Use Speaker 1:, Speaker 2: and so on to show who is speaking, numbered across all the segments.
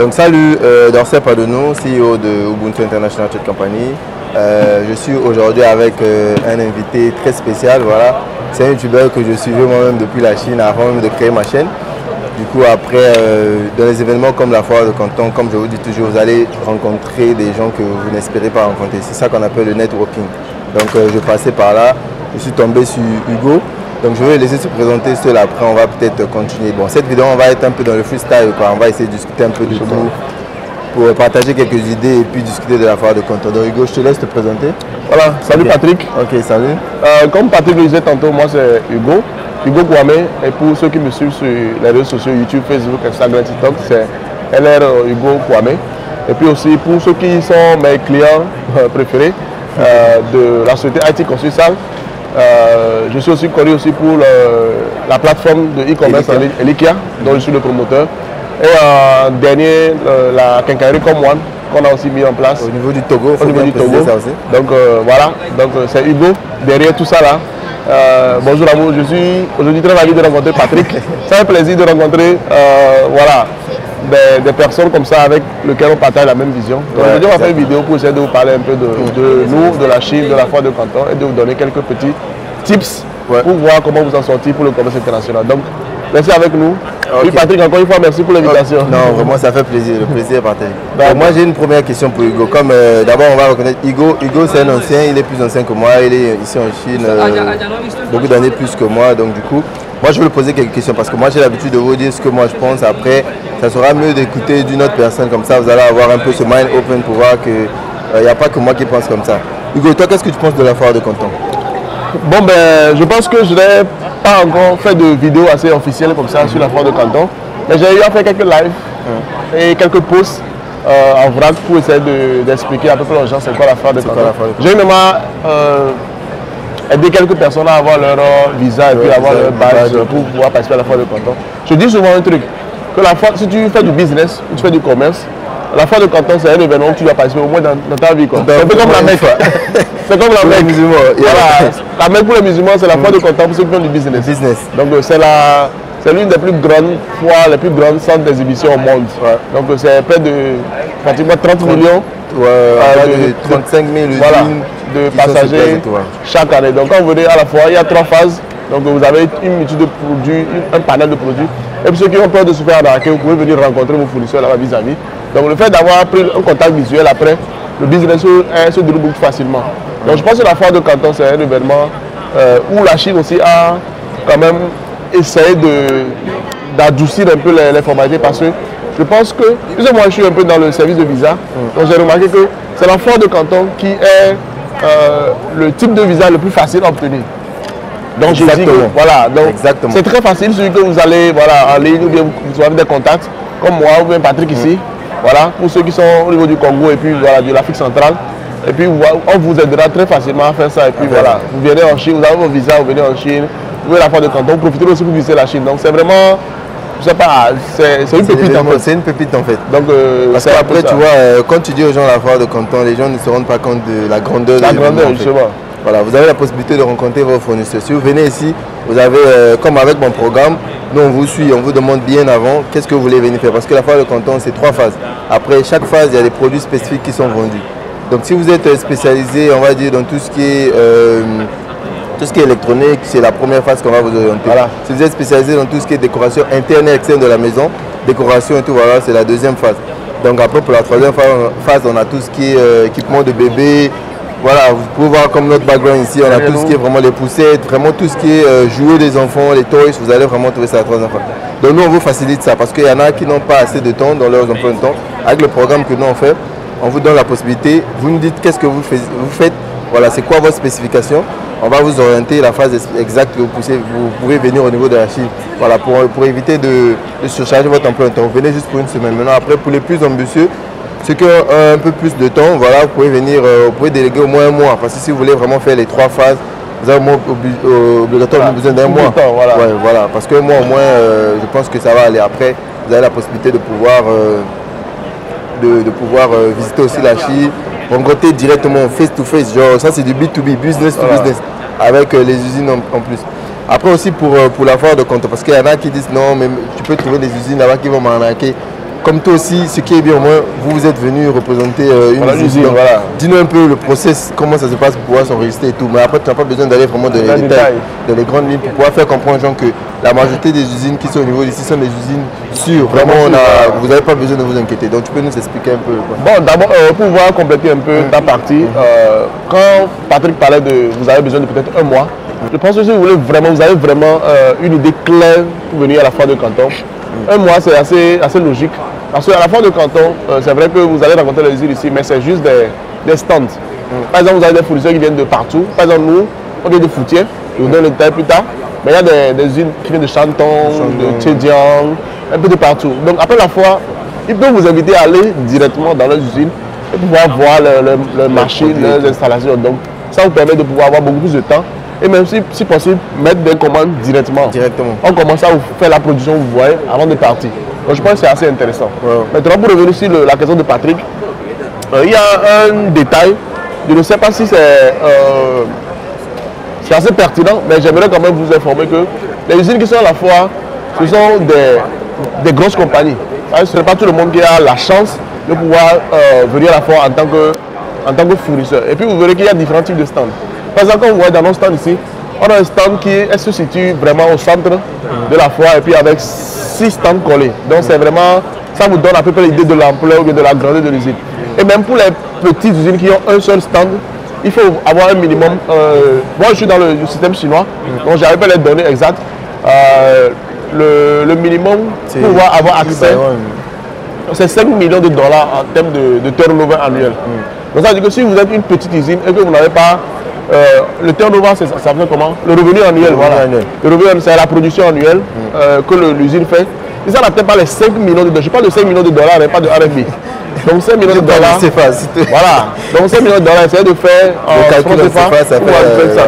Speaker 1: Donc salut, Dorsey Padono, CEO de Ubuntu International Trade Company. Je suis aujourd'hui avec un invité très spécial. Voilà. C'est un youtubeur que je suivais moi-même depuis la Chine avant même de créer ma chaîne. Du coup, après, dans les événements comme la foire de Canton, comme je vous dis toujours, vous allez rencontrer des gens que vous n'espérez pas rencontrer. C'est ça qu'on appelle le networking. Donc, je passais par là, je suis tombé sur Hugo. Donc, je vais laisser se présenter seul. Après, on va peut-être continuer. Bon, cette vidéo, on va être un peu dans le freestyle, quoi. On va essayer de discuter un peu de tout pour partager quelques idées et puis discuter de la foire de Canton. Donc, Hugo, je te laisse te présenter.
Speaker 2: Voilà, salut okay. Patrick.
Speaker 1: Ok, salut.
Speaker 2: Comme Patrick le disait tantôt, moi c'est Hugo. Hugo Kwame, et pour ceux qui me suivent sur les réseaux sociaux, YouTube, Facebook, Instagram, TikTok, c'est LR Hugo Kwame. Et puis aussi pour ceux qui sont mes clients préférés de la société IT Consulting, je suis aussi connu aussi pour la plateforme de e-commerce Elikia, dont je suis le promoteur. Et en dernier, la quincaillerie Comme One, qu'on a aussi mis en place.
Speaker 1: Au niveau du Togo,
Speaker 2: au niveau du Togo.
Speaker 1: Ça aussi.
Speaker 2: Donc voilà, donc c'est Hugo derrière tout ça là. Bonjour à vous, je suis aujourd'hui très ravi de rencontrer Patrick. C'est un plaisir de rencontrer voilà, des personnes comme ça avec lesquelles on partage la même vision. Donc aujourd'hui on va faire une vidéo pour essayer de vous parler un peu de nous, de la Chine, de la foire de Canton et de vous donner quelques petits tips pour voir comment vous en sortir pour le commerce international. Donc merci avec nous. Okay. Oui Patrick, encore une fois merci pour l'invitation.
Speaker 1: Non, vraiment ça fait plaisir, le plaisir est partagé. Moi j'ai une première question pour Hugo. Comme d'abord on va reconnaître Hugo c'est un ancien, il est plus ancien que moi, il est ici en Chine beaucoup d'années plus que moi. Donc du coup, moi je vais lui poser quelques questions parce que moi j'ai l'habitude de vous dire ce que moi je pense. Après, ça sera mieux d'écouter d'une autre personne, comme ça vous allez avoir un peu ce mind open pour voir qu'il n'y a pas que moi qui pense comme ça. Hugo, toi qu'est-ce que tu penses de la foire de Canton?
Speaker 2: Bon ben, je pense que je n'ai pas encore fait de vidéo assez officielle comme ça sur la foire de Canton. Mais j'ai eu à faire quelques lives et quelques posts en vrac pour essayer d'expliquer à peu près aux gens c'est quoi la foire de Canton. J'ai même aidé quelques personnes à avoir leur visa et puis avoir leur badge pour pouvoir participer à la foire de Canton. Je dis souvent un truc, que la foire, si tu fais du business, tu fais du commerce, la foire de Canton, c'est un événement où tu dois participer au moins dans ta vie. C'est un peu comme la Mecque. C'est comme la Mecque. Voilà. La Mecque pour les musulmans, c'est la foire de Canton pour ceux qui font du business. Donc c'est l'une des plus grandes foires, les plus grandes centres d'exhibition au monde. Donc c'est près de pratiquement 30 millions
Speaker 1: de 35 000
Speaker 2: de passagers chaque année. Donc quand vous venez à la foire, il y a 3 phases. Donc vous avez une multitude de produits, un panel de produits. Et pour ceux qui ont peur de se faire arnaquer, vous pouvez venir rencontrer vos fournisseurs là-bas vis-à-vis. Donc le fait d'avoir pris un contact visuel après, le business se déroule beaucoup facilement. Donc je pense que la foire de Canton, c'est un événement où la Chine aussi a quand même essayé d'adoucir un peu les formalités parce que je pense que, puisque moi je suis un peu dans le service de visa, donc j'ai remarqué que c'est la foire de Canton qui est le type de visa le plus facile à obtenir. Donc je dis que voilà, donc c'est très facile, celui que vous allez voilà, en ligne ou bien vous avez des contacts, comme moi ou bien Patrick ici, voilà, pour ceux qui sont au niveau du Congo et puis voilà, de l'Afrique centrale. Et puis on vous aidera très facilement à faire ça. Et puis voilà, vous venez en Chine, vous avez vos visas, vous venez en Chine, vous venez à la foire de Canton, vous profitez aussi pour visiter la Chine. Donc c'est vraiment, je sais pas, c'est une pépite en fait.
Speaker 1: C'est une pépite en fait.
Speaker 2: Donc
Speaker 1: parce qu'après tu vois, quand tu dis aux gens la foire de Canton, les gens ne se rendent pas compte de la grandeur de l'événement.
Speaker 2: Justement.
Speaker 1: Voilà, vous avez la possibilité de rencontrer vos fournisseurs. Si vous venez ici, vous avez, comme avec mon programme, nous on vous suit, on vous demande bien avant qu'est-ce que vous voulez venir faire. Parce que la foire de Canton, c'est 3 phases. Après chaque phase, il y a des produits spécifiques qui sont vendus. Donc si vous êtes spécialisé, on va dire, dans tout ce qui est électronique, c'est la première phase qu'on va vous orienter. Voilà. Si vous êtes spécialisé dans tout ce qui est décoration interne et externe de la maison, décoration et tout, voilà, c'est la 2e phase. Donc après, pour la 3e phase, on a tout ce qui est équipement de bébé. Voilà, vous pouvez voir comme notre background ici, on a tout ce qui est vraiment les poussettes, vraiment tout ce qui est jouets des enfants, les toys, vous allez vraiment trouver ça à la 3e phase. Donc nous on vous facilite ça parce qu'il y en a qui n'ont pas assez de temps dans leurs emplois de temps. Avec le programme que nous on fait, on vous donne la possibilité, vous nous dites qu'est-ce que vous faites, voilà, c'est quoi votre spécification. On va vous orienter la phase exacte que vous pouvez venir au niveau de la Chine. Voilà, pour éviter de surcharger votre emploi de temps. Vous venez juste pour une semaine. Maintenant après pour les plus ambitieux, ceux qui ont un peu plus de temps, voilà, vous pouvez venir, vous pouvez déléguer au moins 1 mois. Parce que si vous voulez vraiment faire les 3 phases, vous avez obligatoirement besoin d'1 mois.
Speaker 2: Voilà.
Speaker 1: Ouais, voilà, parce que moi au moins, je pense que ça va aller. Après, vous avez la possibilité de pouvoir, visiter aussi la Chine, rencontrer directement face to face. Genre, ça c'est du B2B, business to business, avec les usines en plus. Après aussi pour la foire de Canton, parce qu'il y en a qui disent non, mais tu peux trouver des usines là-bas qui vont m'arnaquer. comme toi aussi, ce qui est bien au moins, vous êtes venu représenter une usine.
Speaker 2: Voilà.
Speaker 1: Dis-nous un peu le process, comment ça se passe pour pouvoir s'enregistrer et tout. Mais après, tu n'as pas besoin d'aller vraiment dans les détails, dans les grandes lignes, pour pouvoir faire comprendre aux gens que la majorité des usines qui sont au niveau d'ici sont des usines sûres. Vraiment, vous n'avez pas besoin de vous inquiéter. Donc, tu peux nous expliquer un peu.
Speaker 2: Bon, d'abord, pour pouvoir compléter un peu ta partie, quand Patrick parlait de vous avez besoin de peut-être un mois, je pense que si vous avez vraiment une idée claire pour venir à la foire de Canton, un mois c'est assez logique. Parce qu'à la foire de Canton, c'est vrai que vous allez rencontrer les usines ici, mais c'est juste des stands. Par exemple, vous avez des fournisseurs qui viennent de partout. Par exemple, nous, on vient de Foutier, je vous donne le détail plus tard. Mais il y a des usines qui viennent de Chanton, de Tchédiang, un peu de partout. Donc après la foire, ils peuvent vous inviter à aller directement dans leurs usines et pouvoir voir leurs machines, leurs installations. Donc ça vous permet de pouvoir avoir beaucoup plus de temps. Et même si possible, mettre des commandes directement. On commence à vous faire la production, vous voyez, avant de partir. Donc je pense que c'est assez intéressant. Maintenant, pour revenir sur la question de Patrick, il y a un détail. Je ne sais pas si c'est assez pertinent, mais j'aimerais quand même vous informer que les usines qui sont à la foire, ce sont des grosses compagnies. Ce n'est pas tout le monde qui a la chance de pouvoir venir à la foire en tant que fournisseur. Et puis vous verrez qu'il y a différents types de stands. Par exemple, quand vous voyez dans nos stands ici, on a un stand qui se situe vraiment au centre de la foire et puis avec 6 stands collés. Donc c'est vraiment, ça vous donne à peu près l'idée de l'ampleur ou de la grandeur de l'usine. Et même pour les petites usines qui ont un seul stand, il faut avoir un minimum. Moi je suis dans le système chinois, donc je n'arrive pas les données exactes. Le minimum pour pouvoir avoir accès, c'est 5 millions de dollars en termes de turnover annuel. Donc ça veut dire que si vous êtes une petite usine et que vous n'avez pas le turnover, ça fait comment? Le revenu annuel, voilà. Le revenu, c'est la production annuelle que l'usine fait. Et ça n'a peut-être pas les 5 millions de dollars. Je parle de 5 millions de dollars et pas de RMB. Donc 5 millions de dollars.
Speaker 1: C'est facile.
Speaker 2: Voilà. Donc 5 millions de dollars, essayez de faire
Speaker 1: ça fait,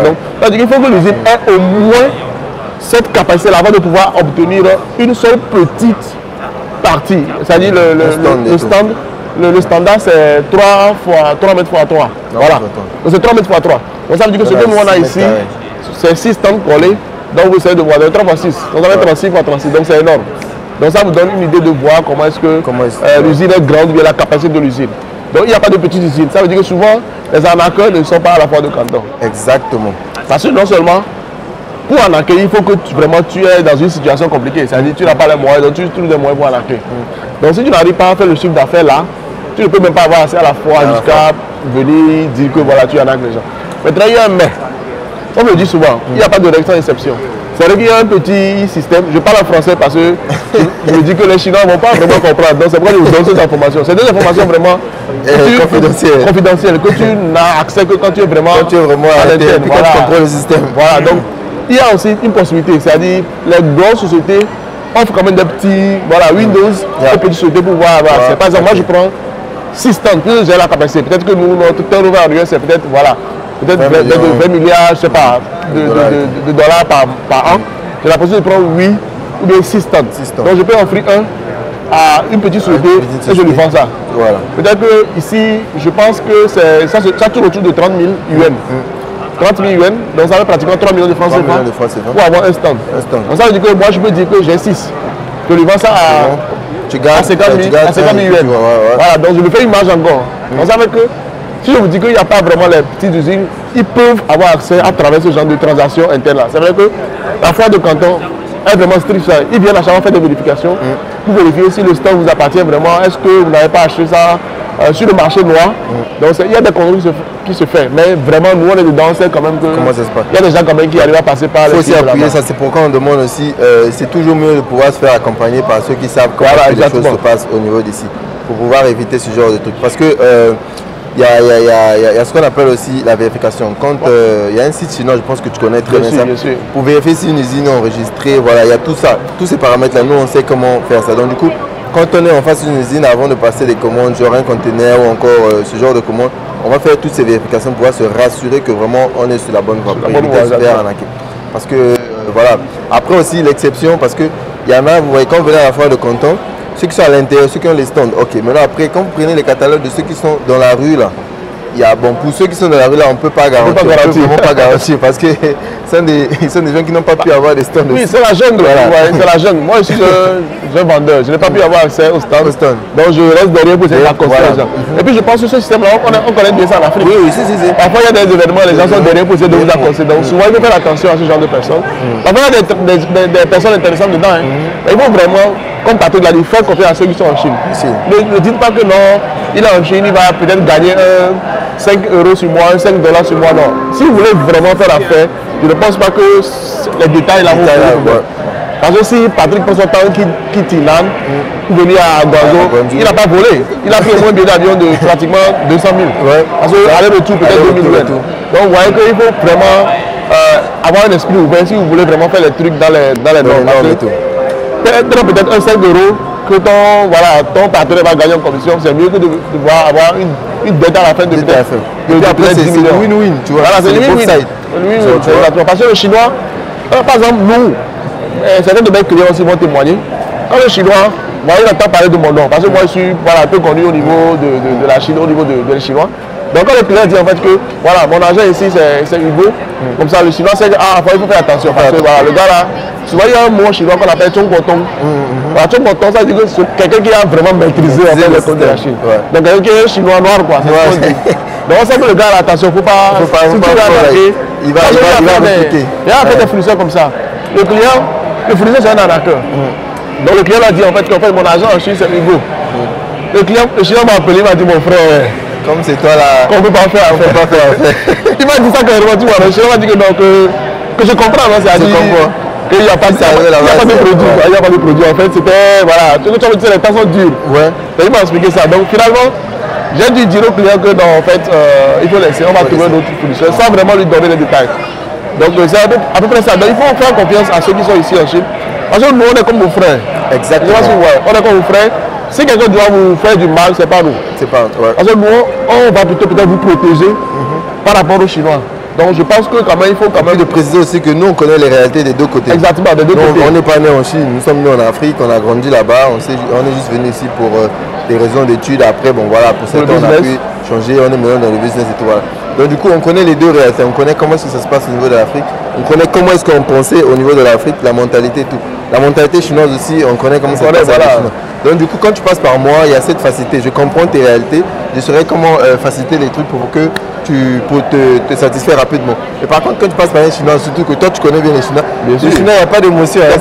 Speaker 2: donc, il faut que l'usine ait au moins cette capacité-là avant de pouvoir obtenir une seule petite partie. C'est-à-dire le stand. Le standard c'est 3 mètres x 3. Voilà. Donc c'est 3 mètres x 3. Donc ça veut dire que ce que nous on a ici, c'est 6 stands collés. Donc vous essayez de voir 3 x 6. Donc ça va être 36 x 36. Donc c'est énorme. Donc ça vous donne une idée de voir comment est-ce que l'usine est grande, bien la capacité de l'usine. Donc il n'y a pas de petite usine. Ça veut dire que souvent les arnaqueurs ne sont pas à la foire de Canton.
Speaker 1: Exactement.
Speaker 2: Parce que non seulement pour arnaquer, il faut que tu es dans une situation compliquée. C'est-à-dire que tu n'as pas les moyens, donc tu trouves des moyens pour arnaquer. Donc si tu n'arrives pas à faire le chiffre d'affaires là, tu ne peux même pas avoir assez à la foire jusqu'à venir dire que voilà, tu arnaques les gens. Maintenant, il y a un mais. On me le dit souvent, il n'y a pas de règle sans exception. C'est vrai qu'il y a un petit système, je parle en français parce que je me dis que les Chinois ne vont pas vraiment comprendre. Donc c'est pourquoi je vous donne ces informations. C'est des informations vraiment confidentielles que tu n'as accès que quand tu es vraiment
Speaker 1: à l'interne. Voilà. Tu contrôles le système.
Speaker 2: Voilà, donc il y a aussi une possibilité, c'est-à-dire les grosses sociétés offrent quand même des petits Windows, des petites sociétés pour pouvoir avoir accès. Par exemple, moi je prends 6 stands, puis j'ai la capacité. Peut-être que nous, notre turnover annuel, c'est peut-être 20 milliards, je sais pas, de dollars par an. J'ai la possibilité de prendre 8 ou bien 6 stands. Donc je peux offrir un à une petite société et je lui vends ça. Voilà. Peut-être que ici, je pense que ça tourne autour de 30 000 yuan. 30 000 yuan, donc ça fait pratiquement 3 millions de francs CFA pour avoir un stand. Donc ça veut dire que moi je peux dire que j'ai 6. Je lui vends ça à 50 000 yuan. Voilà, donc je lui fais une marge encore. Donc ça veut dire que si je vous dis qu'il n'y a pas vraiment les petites usines, ils peuvent avoir accès à travers ce genre de transactions internes là. C'est vrai que la foire de Canton est vraiment stricte. Ils viennent à chaque fois faire des vérifications pour vérifier si le stand vous appartient vraiment. Est-ce que vous n'avez pas acheté ça sur le marché noir? Donc il y a des contrôles qui se font. Mais vraiment, nous on est dedans, c'est quand même que.
Speaker 1: Comment ça se passe?
Speaker 2: Il y a des gens quand même qui arrivent à passer par les.
Speaker 1: Il faut aussi appuyer ça, c'est pourquoi on demande aussi, c'est toujours mieux de pouvoir se faire accompagner par ceux qui savent comment les choses se passent au niveau d'ici. Pour pouvoir éviter ce genre de trucs. Parce que il y a ce qu'on appelle aussi la vérification. Quand il y a un site chinois, je pense que tu connais très bien ça. Pour vérifier si une usine est enregistrée, voilà, il y a tout ça. Tous ces paramètres-là, nous on sait comment faire ça. Donc du coup, quand on est en face d'une usine, avant de passer des commandes, genre un conteneur ou encore ce genre de commandes, on va faire toutes ces vérifications pour pouvoir se rassurer que vraiment on est sur la bonne voie. Parce que voilà. Après aussi l'exception, parce que il y en a, vous voyez, quand vous venez à la foire de Canton, ceux qui sont à l'intérieur, ceux qui ont les stands, ok. Maintenant après, quand vous prenez les catalogues de ceux qui sont dans la rue là, il y a, bon, pour ceux qui sont dans la rue là, on ne peut pas garantir. Pas garantir parce que ils sont des gens qui n'ont pas pu avoir des stands.
Speaker 2: Oui, c'est la jungle. Voilà. Ouais, c'est la jungle. Moi, je suis un vendeur. Je n'ai pas pu avoir accès au stand. Donc, je reste derrière pour essayer d'accoster les gens. Et puis, je pense que ce système-là, on connaît bien ça en Afrique.
Speaker 1: Oui, si.
Speaker 2: Parfois, il y a des événements, les gens sont derrière pour essayer de vous accoster. Donc, souvent, il faut faire attention à ce genre de personnes. Parfois, il y a des personnes intéressantes dedans. Mais il faut vraiment, comme Patrick l'a dit, faire confiance à ceux qui sont en Chine. Ne dites pas que non, il est en Chine, il va peut-être gagner 5 € sur mois, 5 $ sur mois. Non. Si vous voulez vraiment faire affaire, je ne pense pas que les détails là vont faire. Parce que si Patrick prend son temps quitte Inan pour venir à Guangzhou, il n'a pas volé. Il a pris au moins un billet d'avion de pratiquement 200 000. Parce que aller-retour peut-être 2 000 €. Donc vous voyez qu'il faut vraiment avoir un esprit ouvert si vous voulez vraiment faire les trucs dans les normes. Peut-être un 5 € que ton partenaire va gagner en commission, c'est mieux que de devoir avoir une dette à la fin de peut-être.
Speaker 1: Après, c'est win-win, tu vois.
Speaker 2: C'est win-win. Parce que le Chinois, par exemple, nous, certains de mes clients aussi vont témoigner. Quand le Chinois, moi, il entend parler de mon nom, parce que moi, je suis un peu connu au niveau de la Chine, au niveau de Chinois. Donc quand le client dit en fait que voilà, mon agent ici c'est Hugo, comme ça le Chinois sait que il faut faire attention. Parce que voilà, le gars là, souvent il y a un mot chinois qu'on appelle Chong Potong. Chong Potong, ça veut dire que c'est quelqu'un qui a vraiment maîtrisé en fait, le code de la Chine. Donc quelqu'un qui est chinois noir quoi. Donc on sait que le gars là, attention, faut pas il va appliquer. Il y a en fait des fournisseurs comme ça. Le fournisseur c'est un arnaqueur. Donc le client a dit en fait mon agent en Chine c'est Hugo. Le Chinois m'a appelé, il m'a dit mon frère.
Speaker 1: Comme c'est toi là.
Speaker 2: Qu'on ne peut pas faire affaire. Il m'a dit ça carrément, tu vois. Le chinois m'a dit que non, que je comprends, non, c'est-à-dire qu'il n'y a pas de produit. Il n'y a pas de produit. En fait, c'était, voilà, tu vois, les temps sont durs. Ouais. Il m'a expliqué ça. Donc finalement, j'ai dû dire au client que non, en fait, il faut laisser, on va trouver un autre fournisseur sans vraiment lui donner les détails. Donc c'est à peu près ça. Donc il faut faire confiance à ceux qui sont ici en Chine. Parce que nous, on est comme vos frères.
Speaker 1: Exactement.
Speaker 2: On est comme vos frères. Si quelqu'un doit vous faire du mal, c'est pas nous.
Speaker 1: C'est pas ouais.
Speaker 2: Parce que nous, on va plutôt peut-être vous protéger par rapport aux Chinois. Donc je pense que quand même, il faut quand même...
Speaker 1: de préciser aussi que nous, on connaît les réalités des deux côtés.
Speaker 2: Exactement, des deux côtés.
Speaker 1: On n'est pas né en Chine, nous sommes nés en Afrique, on a grandi là-bas, on est juste venu ici pour des raisons d'études. Après, bon voilà, pour certains, on a pu changer, on est maintenant dans le business et tout. Voilà. Donc du coup, on connaît les deux réalités, on connaît comment ça se passe au niveau de l'Afrique, on connaît comment est-ce qu'on pensait au niveau de l'Afrique, la mentalité et tout. La mentalité chinoise aussi, on connaît comment ça se passe. Voilà. Donc du coup, quand tu passes par moi, il y a cette facilité. Je comprends tes réalités, je saurais comment faciliter les trucs pour que pour te satisfaire rapidement. Et par contre, quand tu passes par un Chinois, surtout que toi tu connais bien les Chinois, le Chinois, il n'y a pas d'émotion, il n'y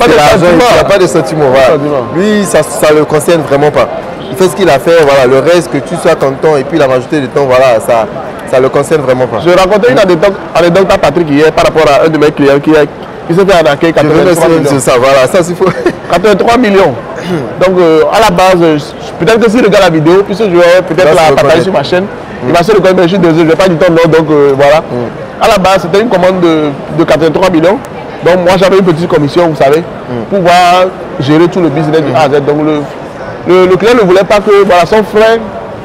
Speaker 1: a pas de sentiment. Voilà. Lui, ça ne le concerne vraiment pas. Il fait ce qu'il a fait, voilà. Le reste, que tu sois content et puis la majorité du temps, voilà, ça ne le concerne vraiment pas.
Speaker 2: Je racontais une anecdote à Patrick hier par rapport à un de mes clients qui s'est fait arnaquer 83 millions.
Speaker 1: Ça, voilà, ça s'il faut.
Speaker 2: 83 millions. Donc à la base, peut-être que s'il regarde la vidéo, puisque je vais peut-être la partager sur ma chaîne, il va se reconnaître, mais je suis désolé, je ne vais pas dire ton nom, donc voilà. À la base, c'était une commande de 83 millions. Donc moi j'avais une petite commission, vous savez, pour pouvoir gérer tout le business du A à Z. Donc le client ne voulait pas que voilà, son frère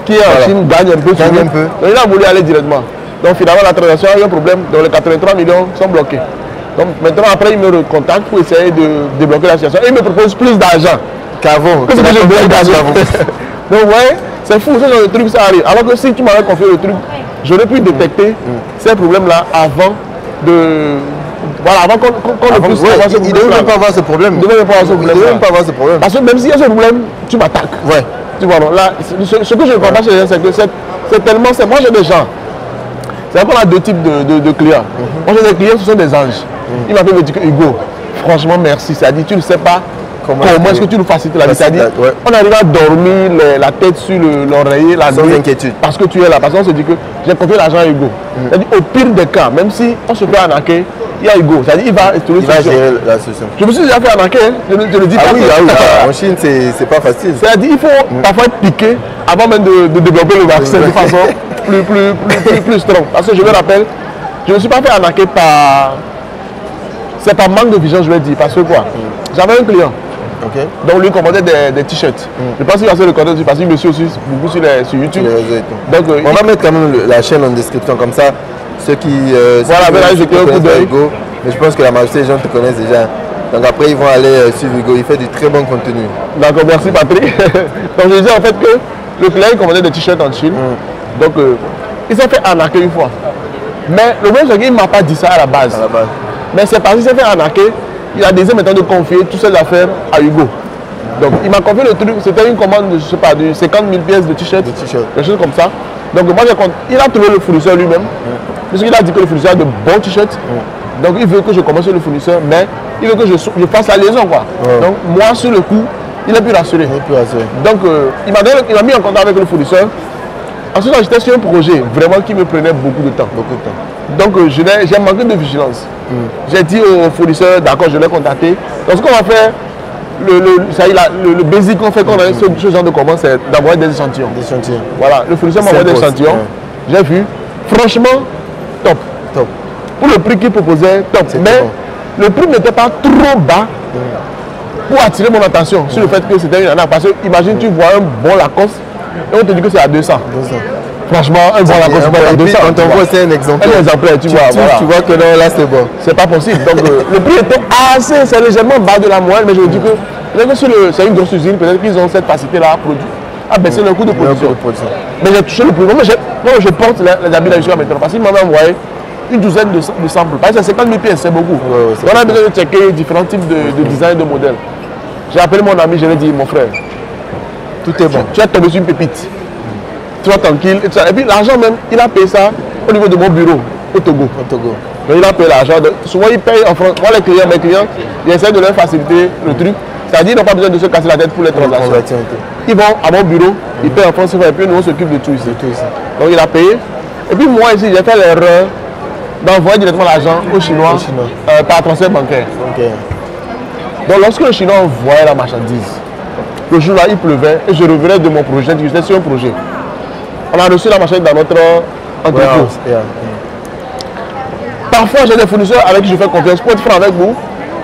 Speaker 2: qui est en Chine gagne un peu. Donc il a voulu aller directement. Donc finalement la transaction a eu un problème, donc les 83 millions sont bloqués. Donc maintenant après il me recontacte pour essayer de débloquer la situation. Et il me propose plus d'argent
Speaker 1: qu'avant.
Speaker 2: Que ce que je voulais d'argent. Donc ouais, c'est fou, ce genre de truc ça arrive. Alors que si tu m'avais confié le truc, j'aurais pu détecter ces problèmes-là avant de... Voilà, avant qu'on ne puisse avoir ce problème.
Speaker 1: Il ne devait même pas avoir ce problème.
Speaker 2: Il ne devait même pas avoir ce problème.
Speaker 1: Parce
Speaker 2: que même s'il y a ce problème, tu m'attaques.
Speaker 1: Ouais.
Speaker 2: Tu vois, là, ce que je ne comprends pas chez les gens, c'est que c'est tellement... Moi j'ai des gens. C'est vrai qu'on a deux types de clients. Moi j'ai des clients, ce sont des anges. Il m'a fait me dire que Hugo, franchement merci. C'est-à-dire, tu ne sais pas comment est-ce que tu nous facilites la vie. C'est-à-dire, on arrive à dormir la tête sur l'oreiller, la nuit. Sans inquiétude. Parce que tu es là. Parce qu'on se dit que j'ai confié l'argent à Hugo. C'est-à-dire, au pire des cas, même si on se fait arnaquer, il y a Hugo. C'est-à-dire, il va
Speaker 1: gérer la solution.
Speaker 2: Je me suis déjà fait arnaquer. Je le dis pas.
Speaker 1: Oui. En Chine, c'est pas facile.
Speaker 2: C'est-à-dire, il faut parfois être piqué avant même de développer le vaccin de façon plus strong. Parce que je me rappelle, je ne me suis pas fait arnaquer par... C'est par manque de vision, je vais dire. Parce que quoi, j'avais un client. Donc lui commandait des t-shirts. Je pense qu'il va se reconnaître parce qu'il me suit aussi beaucoup sur YouTube.
Speaker 1: Donc, on va mettre quand même la chaîne en description, comme ça ceux qui
Speaker 2: voilà, là, j'ai un coup d'œil.
Speaker 1: Mais je pense que la majorité des gens te connaissent déjà. Donc après ils vont aller suivre Hugo, il fait du très bon contenu.
Speaker 2: D'accord, merci Patrick. Donc je disais en fait que le client il commandait des t-shirts en Chine. Donc il s'est fait arnaquer une fois. Mais le problème c'est qu'il ne m'a pas dit ça à la base. Mais c'est parce qu'il s'est fait arnaquer. Il a décidé maintenant de confier toutes ses affaires à Hugo. Donc il m'a confié le truc, c'était une commande de, je sais pas, de 50 000 pièces de t-shirt, quelque chose comme ça. Donc moi il a trouvé le fournisseur lui-même, parce qu'il a dit que le fournisseur a de bons t-shirts. Donc il veut que je commence le fournisseur, mais il veut que je fasse la liaison quoi. Donc moi sur le coup, il a pu rassurer. Donc il m'a mis en contact avec le fournisseur. Ensuite j'étais sur un projet vraiment qui me prenait beaucoup de temps. Donc j'ai manqué de vigilance. J'ai dit au fournisseur, d'accord, je l'ai contacté. Donc ce qu'on va faire, le basic qu'on fait quand on a ce genre de commande, c'est d'envoyer des échantillons. Voilà, le fournisseur m'a envoyé des échantillons. J'ai vu, franchement, top. Pour le prix qu'il proposait, top. Mais le prix n'était pas trop bas pour attirer mon attention sur le fait que c'était une arnaque. Parce que imagine, tu vois un bon Lacoste et on te dit que c'est à 200. Franchement, un bon Lacoste à 200.
Speaker 1: Quand on voit, c'est un exemplaire.
Speaker 2: Tu vois que non, là c'est bon. C'est pas possible. Donc le prix était assez, c'est légèrement bas de la moyenne, mais je me dis que c'est une grosse usine, peut-être qu'ils ont cette facilité-là à baisser le coût de production. Mais j'ai touché le prix. Moi, je porte les habits là jusqu'à maintenant parce qu'il m'avait envoyé une douzaine de samples. Parce que c'est 50 000 pièces, c'est beaucoup. On a besoin de checker différents types de design de modèles. J'ai appelé mon ami, je lui ai dit, mon frère, tout est bon. Tu as tombé sur une pépite. Tu vas tranquille. Et puis l'argent même, il a payé ça au niveau de mon bureau au Togo. Donc il a payé l'argent. Souvent il paye en France. Moi mes clients, j'essaie de leur faciliter le truc. C'est-à-dire qu'ils n'ont pas besoin de se casser la tête pour les transactions. Ils vont à mon bureau, ils payent en France, et puis nous on s'occupe de tout ici. Donc il a payé. Et puis moi ici, j'ai fait l'erreur d'envoyer directement l'argent aux Chinois par transfert bancaire. Donc lorsque le Chinois envoyait la marchandise, le jour-là il pleuvait et je revenais de mon projet, j'étais sur un projet. On a reçu la marchandise dans notre entrepôt. Parfois j'ai des fournisseurs avec qui je fais confiance. Pour être franc avec vous,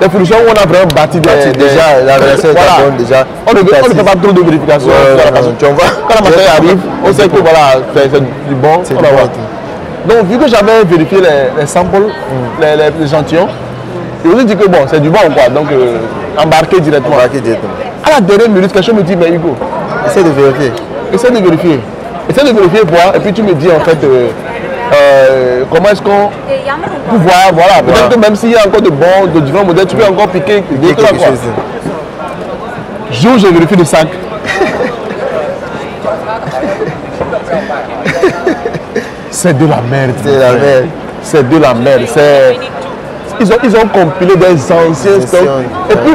Speaker 2: des fournisseurs où on a vraiment bâti
Speaker 1: déjà la relation est bonne déjà.
Speaker 2: On ne fait pas trop de vérification. Quand la marchandise arrive, on sait que voilà, c'est du bon. Donc vu que j'avais vérifié les samples, les échantillons, je vous ai dit que bon, c'est du bon quoi. Donc embarqué directement. À la dernière minute, quelqu'un me dit, mais Hugo,
Speaker 1: essaie de vérifier.
Speaker 2: Essaie de vérifier voir, et puis tu me dis en fait comment est-ce qu'on peut voir, voilà, peut-être que même s'il y a encore de différents modèles, tu peux encore piquer quelque chose. Jour, j'ai vérifié le sac. C'est de la merde. C'est de la merde. Ils ont compilé des anciens stocks. Et puis,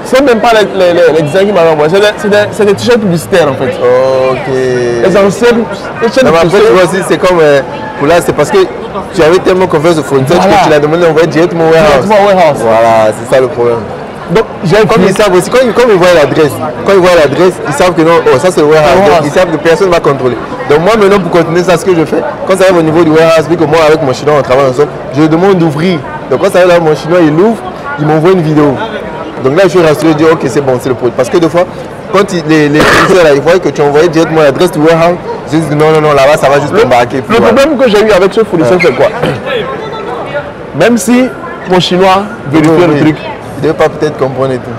Speaker 2: c'est même pas les designs qui m'avaient envoyé, c'est des t-shirts publicitaires en fait. Les anciens t-shirts
Speaker 1: publicitaires. C'est comme, pour là, c'est parce que tu avais tellement confiance au fournisseur que tu l'as demandé d'envoyer directement au warehouse. Voilà, c'est ça le problème.
Speaker 2: Donc,
Speaker 1: comme ils savent aussi, quand ils voient l'adresse, ils savent que non, ça c'est le warehouse. Ils savent que personne ne va contrôler. Donc moi maintenant pour continuer ça, ce que je fais, quand ça arrive au niveau du warehouse, vu que moi avec mon chinois on travaille ensemble, je demande d'ouvrir. Donc quand ça arrive là, mon chinois il ouvre, il m'envoie une vidéo. Donc là je suis rassuré, je dis ok c'est bon, c'est le produit. Parce que des fois, quand les fournisseurs là, ils voient que tu as envoyé directement l'adresse du warehouse, ils disent non, là-bas ça va juste embarquer.
Speaker 2: Le problème que j'ai eu avec ce fournisseur c'est quoi? Même si mon chinois vérifie le truc,
Speaker 1: il ne devait pas peut-être comprendre et tout.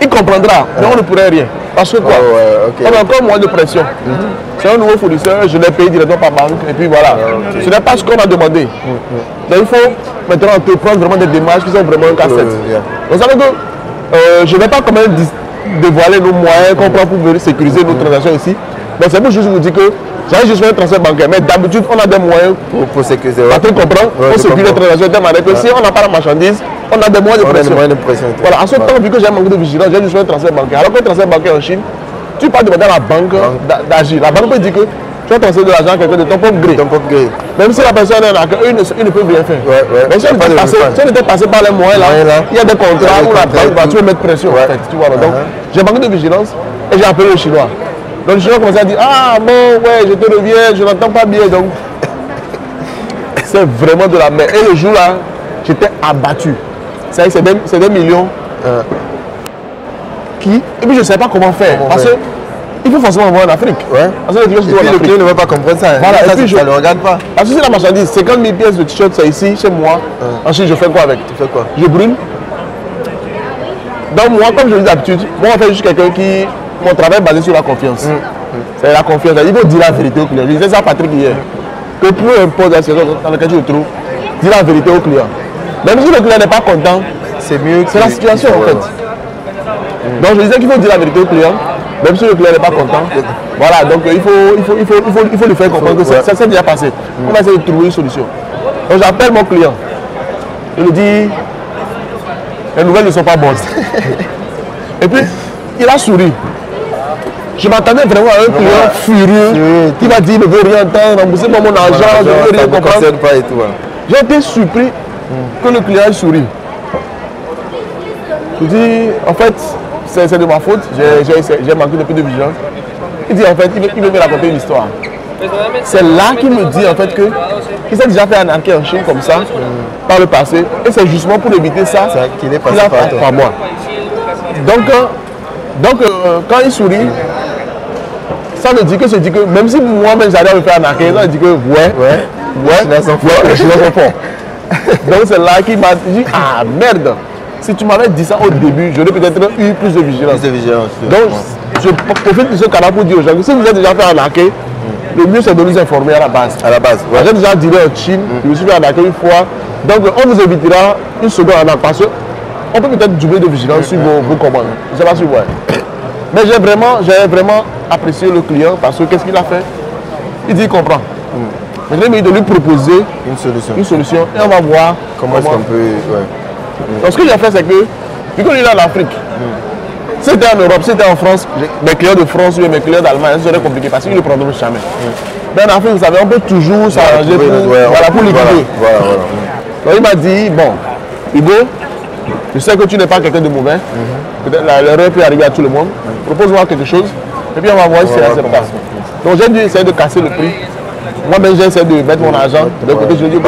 Speaker 2: Il comprendra, mais on ne pourrait rien. Parce que quoi, on a encore moins de pression. C'est un nouveau fournisseur, je l'ai payé directement par banque et puis voilà. Ce n'est pas ce qu'on a demandé. Donc il faut maintenant entreprendre vraiment des démarches qui sont vraiment un casse-tête. Vous savez que je ne vais pas quand même dévoiler nos moyens qu'on prend pour sécuriser nos transactions ici. Mais c'est pour juste vous dire que j'avais juste fait un transfert bancaire. Mais d'habitude, on a des moyens
Speaker 1: pour sécuriser.
Speaker 2: Tu comprends? Pour sécuriser les transactions de manière que si on n'a pas la marchandise, on a des moyens de pression. Voilà, en ce temps, vu que j'ai manqué de vigilance, j'ai juste fait un transfert bancaire. Alors qu'un transfert bancaire en Chine, tu peux demander à la banque d'agir. La banque peut dire que tu vas transférer de l'argent à quelqu'un de ton propre gré. Même si la personne est là, ils ne peuvent rien faire. Mais si on était passé par les moyens là, il y a des contrats où la banque va toujours mettre pression. Donc j'ai manqué de vigilance et j'ai appelé le chinois. Donc le chinois commençait à dire ah bon ouais je te reviens, je n'entends pas bien. Donc c'est vraiment de la merde. Et le jour là, j'étais abattu. C'est des millions. Et puis je ne sais pas comment faire. Parce que il faut forcément envoyer en Afrique. Parce que
Speaker 1: le client ne veut pas comprendre ça.
Speaker 2: Voilà,
Speaker 1: ça,
Speaker 2: et puis
Speaker 1: ça ne le regarde pas.
Speaker 2: Parce que c'est la marchandise, 50 000 pièces de t-shirt, c'est ici, chez moi. Ensuite, je fais quoi avec?
Speaker 1: Tu fais quoi?
Speaker 2: Je brûle. Donc moi, comme je le dis d'habitude, moi en fait, je suis quelqu'un qui... Mon travail est basé sur la confiance. C'est la confiance. Il faut dire la vérité au client. Je disais ça à Patrick hier. Que peu importe la situation dans laquelle tu te trouves, dis la vérité au client. Même si le client n'est pas content,
Speaker 1: c'est mieux.
Speaker 2: C'est la situation en fait. Donc je disais qu'il faut dire la vérité au client, même si le client n'est pas content. Voilà, donc il faut lui faire comprendre que ça s'est déjà passé. On va essayer de trouver une solution. Donc j'appelle mon client. Il me dit, les nouvelles ne sont pas bonnes. Et puis, il a souri. Je m'attendais vraiment à un client furieux qui m'a dit, il ne veut rien entendre, rembourser pas mon argent, je ne veux rien comprendre. J'ai été surpris que le client sourit. Je dis, en fait, c'est de ma faute, j'ai manqué de peu de vigilance. Il dit, en fait, il veut me raconter une histoire. C'est là qu'il me dit, en fait, qu'il s'est déjà fait arnaquer en Chine comme ça, par le passé. Et c'est justement pour éviter ça qu'il est passé par moi. Donc, quand il sourit, ça veut dire que même si moi-même j'allais me faire arnaquer, ça veut dire que je suis dans son fond. Donc c'est là qu'il m'a dit, ah merde, si tu m'avais dit ça au début, j'aurais peut-être eu plus de vigilance. Donc je profite de ce canal pour dire aux gens que si vous êtes déjà fait arnaquer, le mieux c'est de nous informer à la base. J'ai déjà dit en Chine, je me suis fait arnaquer une fois, donc on vous évitera une seconde arnaque parce qu'on peut peut-être doubler de vigilance sur vos commandes. Je ne sais pas si vous voyez. Mais j'ai vraiment apprécié le client parce que qu'est-ce qu'il a fait? Il dit qu'il comprend. Maintenant, il de lui proposer une solution et on va voir comment est-ce qu'on peut. Donc ce que j'ai fait, c'est que, vu qu'on est là en Afrique, si c'était en Europe, si c'était en France, mes clients de France ou mes clients d'Allemagne, ça serait compliqué parce qu'ils ne le prendront jamais. Mais en Afrique, vous savez, on peut toujours s'arranger pour liquider. Donc il m'a dit, bon, Hugo, je sais que tu n'es pas quelqu'un de mauvais, peut-être l'erreur peut arriver à tout le monde, propose-moi quelque chose, et puis on va voir si c'est acceptable. Donc j'ai dû essayer de casser le prix. Moi-même j'ai essayé de mettre mon argent de côté, je dis,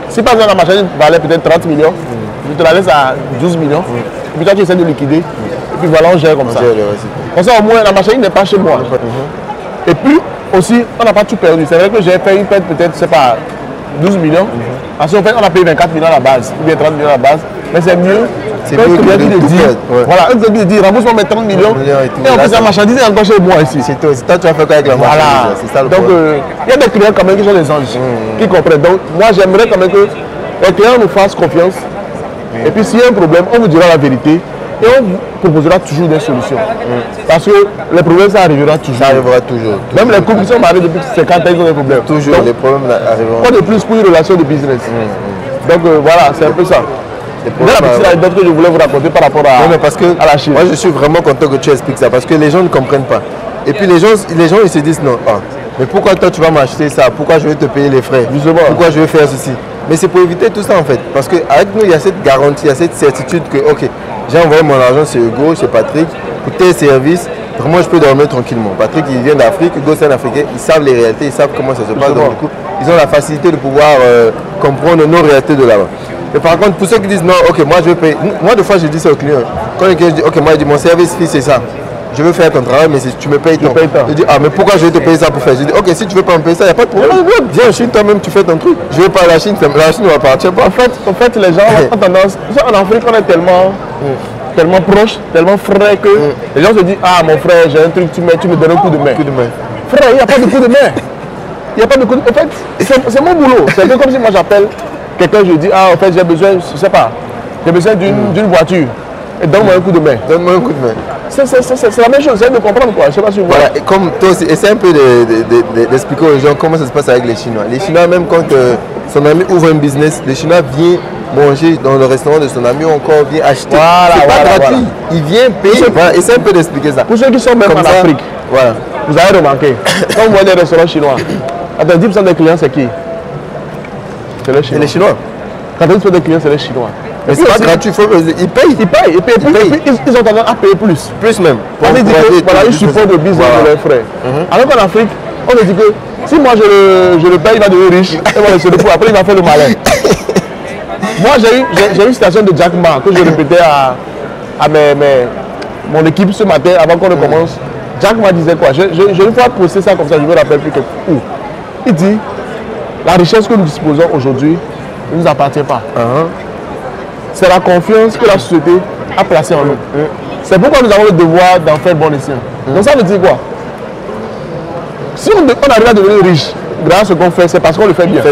Speaker 2: si par exemple la machine valait peut-être 30 millions, je te la laisse à 12 millions, et puis toi tu essaies de liquider, et puis voilà, on gère comme ça. Comme ça au moins la machine n'est pas chez moi. Et puis aussi, on n'a pas tout perdu. C'est vrai que j'ai fait une perte peut-être, je sais pas, 12 millions. Ensuite, on a payé 24 millions à la base, ou bien 30 millions à la base. Mais c'est mieux que de dire, voilà, un client dit, rembourse-moi mes 30 millions. Et en plus, la marchandise est encore chez moi ici.
Speaker 1: C'est toi, tu as fait quoi avec la marchandise?
Speaker 2: Voilà. Donc, il y a des clients quand même qui sont des anges, qui comprennent. Donc, moi, j'aimerais quand même que les clients nous fassent confiance. Et puis, s'il y a un problème, on vous dira la vérité. Et on vous proposera toujours des solutions. Parce que les problèmes, ça arrivera toujours. Ça arrivera toujours. Même les couples qui sont mariés depuis 50 ans, ils ont des problèmes. Toujours, donc, les problèmes arriveront. Pas de plus pour une relation de business. Donc voilà, c'est un peu ça. C'est la petite anecdote que je voulais vous raconter par rapport à la Chine.
Speaker 1: Moi, je suis vraiment content que tu expliques ça. Parce que les gens ne comprennent pas. Et puis les gens ils se disent non. Mais pourquoi toi tu vas m'acheter ça? Pourquoi je vais te payer les frais? Justement. Pourquoi je vais faire ceci? Mais c'est pour éviter tout ça en fait. Parce qu'avec nous, il y a cette garantie, il y a cette certitude que, ok, j'ai envoyé mon argent chez Hugo, chez Patrick, pour tes services, vraiment je peux dormir tranquillement. Patrick, il vient d'Afrique, Hugo c'est un Africain, ils savent les réalités, ils savent comment ça se passe. Donc du coup, ils ont la facilité de pouvoir comprendre nos réalités de là-bas. Mais par contre, pour ceux qui disent non, ok, moi je vais payer. Moi, des fois, je dis ça aux clients. Quand le client dit, ok, moi, je dis mon service fee, c'est ça. Je veux faire ton travail, mais si tu me payes tant. Je dis, ah, mais pourquoi je vais te payer ça pour faire? Je dis, ok, si tu veux pas me payer ça, il n'y a pas de problème. Viens en Chine, toi-même, tu fais ton truc. Je vais pas à la Chine ne va partir pas.
Speaker 2: En fait, les gens ont tendance. En Afrique, on est tellement proche, tellement frais que les gens se disent, ah, mon frère, j'ai un truc, tu me donnes un coup de main. Frère, il n'y a pas de coup de main. Il n'y a pas de coup de main. En fait, c'est mon boulot. C'est un peu comme si moi j'appelle quelqu'un, je dis, ah, en fait, j'ai besoin, je sais pas, j'ai besoin d'une voiture. Et donne-moi un coup de main. Donne-moi un coup de main. C'est la même chose, c'est de comprendre quoi. Je sais pas si vous
Speaker 1: voilà, et comme toi aussi, essaie un peu d'expliquer aux gens comment ça se passe avec les Chinois. Les Chinois, même quand son ami ouvre un business, les Chinois viennent manger dans le restaurant de son ami ou encore viennent acheter. C'est pas gratuit. Il vient payer. Voilà, essaie un peu d'expliquer ça.
Speaker 2: Pour ceux qui sont même en Afrique, voilà. Vous avez remarqué, quand vous voyez des restaurants chinois, 10% des clients c'est qui? C'est les Chinois.
Speaker 1: C'est les Chinois.
Speaker 2: 90% des clients c'est les Chinois.
Speaker 1: Mais c'est pas gratuit, ils payent.
Speaker 2: Ils ont tendance à payer plus.
Speaker 1: Plus même.
Speaker 2: On dit que voilà, ils supportent le business de leurs frères. Alors qu'en Afrique, on me dit que si moi je le paye, il va devenir riche. Et moi je le fous, après il va faire le malin. Moi j'ai une citation de Jack Ma que je répétais à mon équipe ce matin avant qu'on ne commence. Jack Ma disait quoi? Je une fois posté ça comme ça, je me rappelle plus où. Il dit, la richesse que nous disposons aujourd'hui ne nous appartient pas. C'est la confiance que la société a placée en nous. C'est pourquoi nous avons le devoir d'en faire bon escient. Donc ça veut dire quoi? Si on arrive à devenir riche grâce à ce qu'on fait, c'est parce qu'on le fait bien.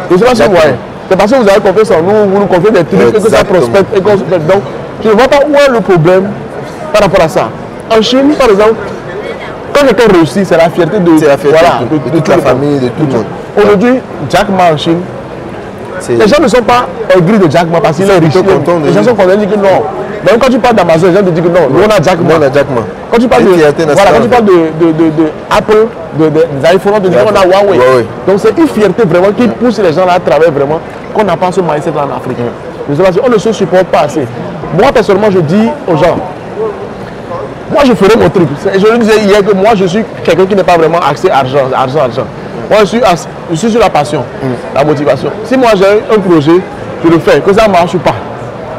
Speaker 2: Je ne sais pas si vous voyez. c'est parce que vous avez confiance en nous, vous nous confiez des trucs, et que ça prospecte, et qu'on se fait. Donc, je ne vois pas où est le problème par rapport à ça. En Chine, par exemple, quand quelqu'un réussit, c'est la fierté de,
Speaker 1: de toute la famille, de tout le monde.
Speaker 2: Aujourd'hui, Jack Ma en Chine, les gens ne sont pas aigris de Jack Ma parce qu'il est riche. Les gens sont contents, disent que non. Même quand tu parles d'Amazon, les gens te disent que non, nous on a Jack Ma. Quand tu parles de Apple, des iPhones, on a Huawei. Donc c'est une fierté vraiment qui pousse les gens là à travers vraiment qu'on n'a pas ce mindset là en Afrique. On ne se supporte pas assez. Moi personnellement, je dis aux gens, moi je ferai mon truc. Je le disais hier que moi je suis quelqu'un qui n'est pas vraiment axé argent. Moi je suis sur la passion, la motivation. Si moi j'ai un projet, je le fais, que ça marche ou pas.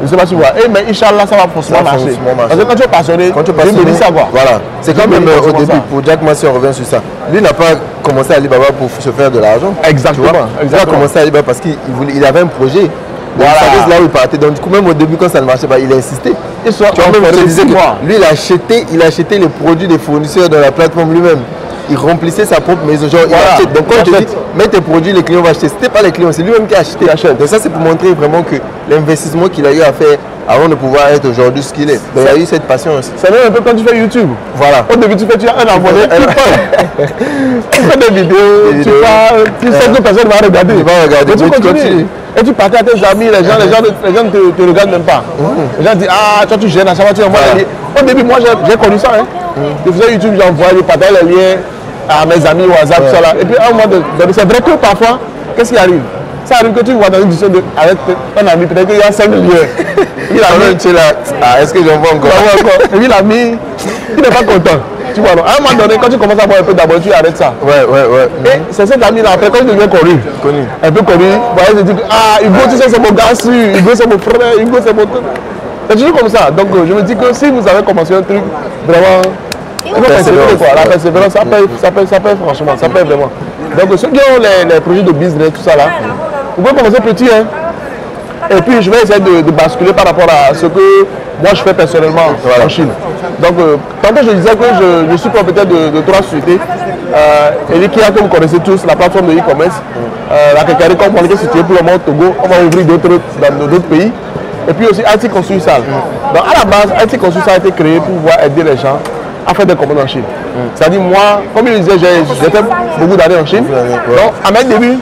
Speaker 2: Je ne sais pas si vous voyez, mais Inch'Allah ça va forcément marcher. Parce que quand tu es passionné, tu dis savoir.
Speaker 1: Voilà, c'est comme même au début, pour Jack Ma, si on revient sur ça. Lui n'a pas commencé à Alibaba pour se faire de l'argent.
Speaker 2: Exactement.
Speaker 1: Il a commencé à Alibaba parce qu'il avait un projet. Voilà. Là où il partait. Donc du coup, même au début, quand ça ne marchait pas, il a insisté. Tu vois, même je disais que lui, il a acheté les produits des fournisseurs dans la plateforme lui-même. Il remplissait sa propre maison. Genre, il achète. Donc quand je te dis, mets tes produits, les clients vont acheter. Ce n'était pas les clients, c'est lui-même qui a acheté. Donc ça, c'est pour montrer vraiment que l'investissement qu'il a eu à faire avant de pouvoir être aujourd'hui ce qu'il est. Donc il a eu cette passion aussi.
Speaker 2: C'est même un peu quand tu fais YouTube.
Speaker 1: Voilà.
Speaker 2: Au début, tu as un abonné, tu fais des vidéos, tu sais que personne ne va regarder.
Speaker 1: Il va regarder,
Speaker 2: tu continues. Et tu partais à tes amis, les gens ne te regardent même pas. Les gens disent, ah, toi tu gênes à chaque fois, tu envoies les liens. Au début, moi j'ai connu ça. Je faisais YouTube, j'envoyais, je partageais les liens à mes amis WhatsApp, tout ça là. Et puis à un moment donné, c'est vrai que parfois, qu'est-ce qui arrive? Ça arrive que tu vois dans une discussion avec un ami, peut-être qu'il y a 5 liens. Il a mis, tu es là,
Speaker 1: est-ce que j'envoie encore?
Speaker 2: Et puis il a mis, il n'est pas content. Tu vois, à un moment donné, quand tu commences à avoir un peu d'abord, tu arrêtes ça.
Speaker 1: Ouais.
Speaker 2: Et c'est cet ami là, après, quand il devient connu, un peu connu, voilà, je dis, ah, Hugo, tu sais, c'est mon gars, Hugo, c'est mon frère, Hugo, c'est mon truc. C'est toujours comme ça. Donc, je me dis que si vous avez commencé un truc, vraiment, il faut persévérer, quoi. La persévérance, ça paye franchement, ça paye vraiment. Donc, ceux qui ont les projets de business, tout ça là, vous pouvez commencer petit, hein. Et puis, je vais essayer de basculer par rapport à ce que moi je fais personnellement en Chine. Donc, tantôt je disais que je suis propriétaire de 3 sociétés. Elikia, que vous connaissez tous, la plateforme de e-commerce. La Kekari, comme on est situé pour le moment au Togo, on va ouvrir dans d'autres pays. Et puis aussi IT Consulsal. Donc, à la base, IT Consulsal a été créé pour pouvoir aider les gens à faire des commandes en Chine. C'est-à-dire, moi, comme je disais, j'ai fait beaucoup d'années en Chine. Donc, à mes débuts,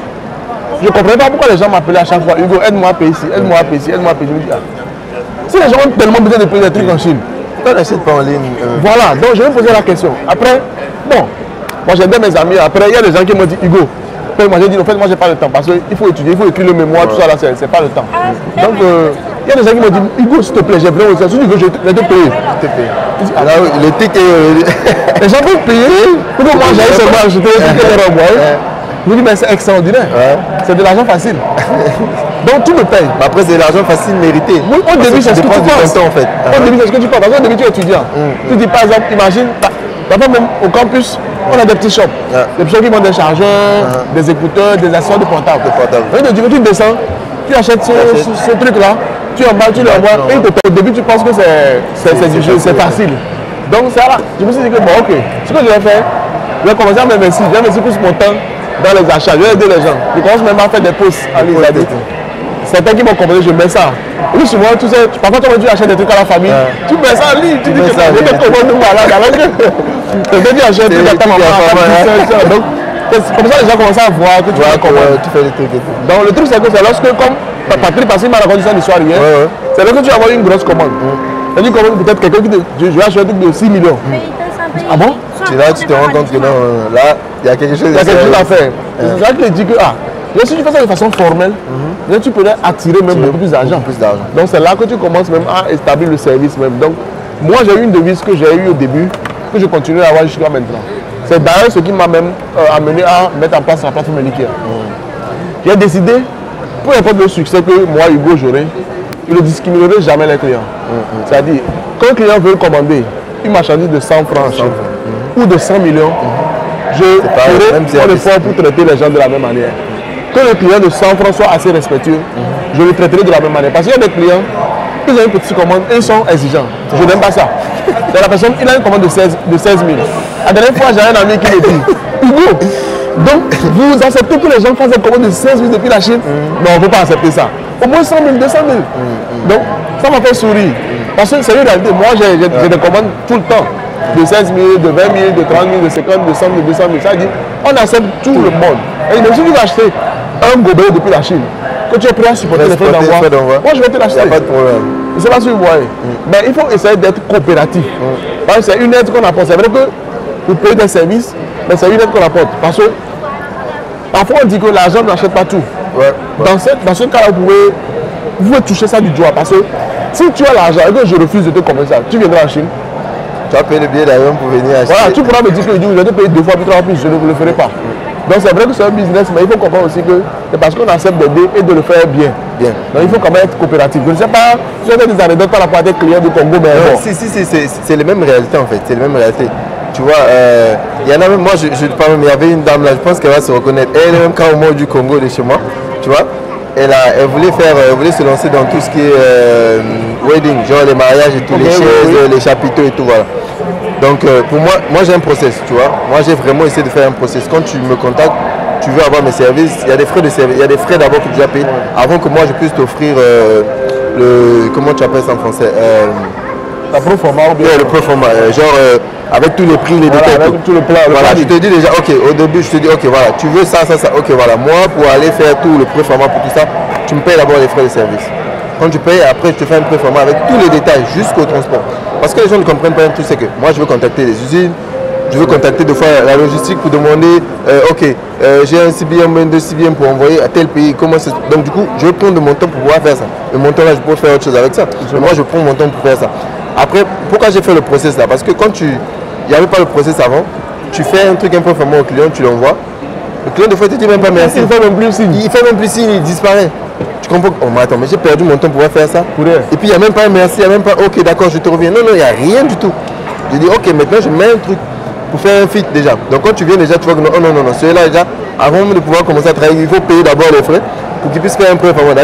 Speaker 2: je ne comprenais pas pourquoi les gens m'appelaient à chaque fois, Hugo, aide-moi à payer ici, aide-moi à payer ici, aide-moi à payer ici. Si les gens ont tellement besoin de payer des trucs en Chine,
Speaker 1: pourquoi n'achètent pas en ligne?
Speaker 2: Voilà, donc je vais me poser la question. Après, bon, moi j'aidais mes amis. Après, il y a des gens qui m'ont dit, Hugo, moi j'ai dit, en fait, moi j'ai pas le temps parce qu'il faut étudier, il faut écrire le mémoire, tout ça là, c'est pas le temps. Donc, il y a des gens qui m'ont dit, Hugo, s'il te plaît, j'ai besoin de ça. Si tu veux, je vais te payer.
Speaker 1: Là, le ticket.
Speaker 2: Les gens peuvent payer. Pour que moi j'aille seulement acheter un ticket de renvoi. Je me dis, mais c'est extraordinaire. C'est de l'argent facile. Donc tu me payes.
Speaker 1: Mais après, c'est de l'argent facile mérité.
Speaker 2: Oui, au début, c'est ce que tu penses.
Speaker 1: En fait.
Speaker 2: Au début, c'est ce que tu penses. Parce qu'au début, tu es étudiant. Tu dis, par exemple, imagine, parfois même au campus, on a des petits shops. Des petits shops qui vendent des chargeurs, des écouteurs, des accessoires de portable. Tu descends, tu achètes ce truc-là, tu emballes, tu l'envoies. Et au début, tu penses que c'est facile. Donc, c'est là. Je me suis dit que, bon, ok, ce que je vais faire, je vais commencer à m'investir. Je vais investir plus mon temps dans les achats. Je vais aider les gens. Je commence même à faire des posts en ligne. Certains qui m'ont compris, je mets ça. Et puis souvent, tu sais, parfois quand tu achètes des trucs à la famille, tu mets ça en ligne, tu dis que ça, je te commande nous malade. Alors que tu achètes des trucs à ta maman. Donc, comme ça, les gens commencent à voir que tu
Speaker 1: fais des trucs.
Speaker 2: Donc, le truc, c'est que c'est lorsque, comme Patrick Passy m'a raconté ça l'histoire hier, c'est là que tu as envoyé une grosse commande. Tu dis peut-être quelqu'un qui te dit, je vais acheter un truc de 6 millions. Ah bon?
Speaker 1: C'est là que tu te rends compte que non, là, il y a quelque chose
Speaker 2: à faire. C'est ça que je dis que, mais si tu fais ça de façon formelle, tu peux attirer même beaucoup plus d'argent. Donc c'est là que tu commences même à établir le service même. Donc moi j'ai eu une devise que j'ai eue au début, que je continue à avoir jusqu'à maintenant. C'est d'ailleurs ce qui m'a même amené à mettre en place la plateforme Elikia. J'ai décidé, peu importe le succès que moi Hugo j'aurai, je ne discriminerai jamais les clients. C'est-à-dire, quand un client veut commander une marchandise de 100 francs en Chine, ou de 100 millions, je ferai un effort pour traiter les gens de la même manière. Que le client de 100 francs soit assez respectueux, je le traiterai de la même manière. Parce qu'il y a des clients, ils ont une petite commande et ils sont exigeants. Je n'aime pas ça. La personne, il a une commande de 16 000. La dernière fois, j'ai un ami qui me dit, Hugo, Donc, vous acceptez que les gens fassent des commandes de 16 000 depuis la Chine? Non, on ne peut pas accepter ça. Au moins 100 000, 200 000. Donc, ça m'a fait sourire. Parce que c'est une réalité. Moi, j'ai des commandes tout le temps. De 16 000, de 20 000, de 30 000, de 50 000, de 100 000, de 200 000. Ça dit, on accepte tout le monde. Et même si tu veux acheter un gobelet depuis la Chine, que tu es prêt à supporter les frais d'envoi, moi je vais te l'acheter.
Speaker 1: Il n'y a pas de problème.
Speaker 2: Je ne sais pas si vous voyez. Mais il faut essayer d'être coopératif. Parce que c'est une aide qu'on apporte. C'est vrai que vous payez des services, mais c'est une aide qu'on apporte. Parce que parfois on dit que l'argent n'achète pas tout. Dans ce cas-là, vous pouvez toucher ça du doigt. Parce que si tu as l'argent et que je refuse de te compenser ça, tu viendras en Chine.
Speaker 1: Tu vas payer le billet d'avion pour venir acheter.
Speaker 2: Voilà, tu pourras me dire que je vais te payer 2 fois plus, 3 fois plus, je ne le ferai pas. Donc c'est vrai que c'est un business, mais il faut comprendre aussi que c'est parce qu'on accepte d'aider et de le faire bien. Donc il faut quand même être coopératif. Je ne sais pas, si vous avez des anecdotes par rapport à des clients du Congo, mais bon.
Speaker 1: Si, c'est les mêmes réalités en fait, c'est les mêmes réalités. Tu vois, il y en a même, moi je parle même, il y avait une dame là, je pense qu'elle va se reconnaître. Elle est même quand au moins du Congo de chez moi, tu vois. Elle voulait se lancer dans tout ce qui est wedding, genre les mariages et tout, les chaises, les chapiteaux et tout, voilà. Donc pour moi j'ai un process, tu vois. Moi j'ai vraiment essayé de faire un process. Quand tu me contactes, tu veux avoir mes services, il y a des frais de service, il y a des frais d'abord que tu dois payer avant que moi je puisse t'offrir comment tu appelles ça en français,
Speaker 2: la pro format ou bien
Speaker 1: le pro format, genre avec tous les prix, les détails.
Speaker 2: Avec tout le plat.
Speaker 1: Voilà, je te dis déjà, ok, au début je te dis, ok, voilà, tu veux ça, ok, voilà, moi pour aller faire tout le pro format pour tout ça, tu me payes d'abord les frais de service. Quand tu payes, après je te fais un pré format avec tous les détails jusqu'au transport. Parce que les gens ne comprennent pas un truc, c'est que moi je veux contacter les usines, je veux contacter des fois la logistique pour demander, ok, j'ai un CBM, deux CBM pour envoyer à tel pays, comment c'est. Donc du coup, je vais prendre mon temps pour pouvoir faire ça. Le montant là, je peux faire autre chose avec ça. Mais moi je prends mon temps pour faire ça. Après, pourquoi j'ai fait le process là? Parce que quand il n'y avait pas le process avant, tu fais un truc un peu fameux au client, tu l'envoies. Le client des fois te dit même pas merci.
Speaker 2: Il fait même plus signe.
Speaker 1: Il fait même plus signe, il disparaît. Tu comprends? Oh mais attends, mais j'ai perdu mon temps pour pouvoir faire ça. Et puis il n'y a même pas un merci, il n'y a même pas ok d'accord je te reviens. Non, il n'y a rien du tout. Je dis ok maintenant je mets un truc pour faire un fit déjà. Donc quand tu viens déjà tu vois que non, celui-là déjà, avant de pouvoir commencer à travailler, il faut payer d'abord les frais pour qu'il puisse faire un peu faveur.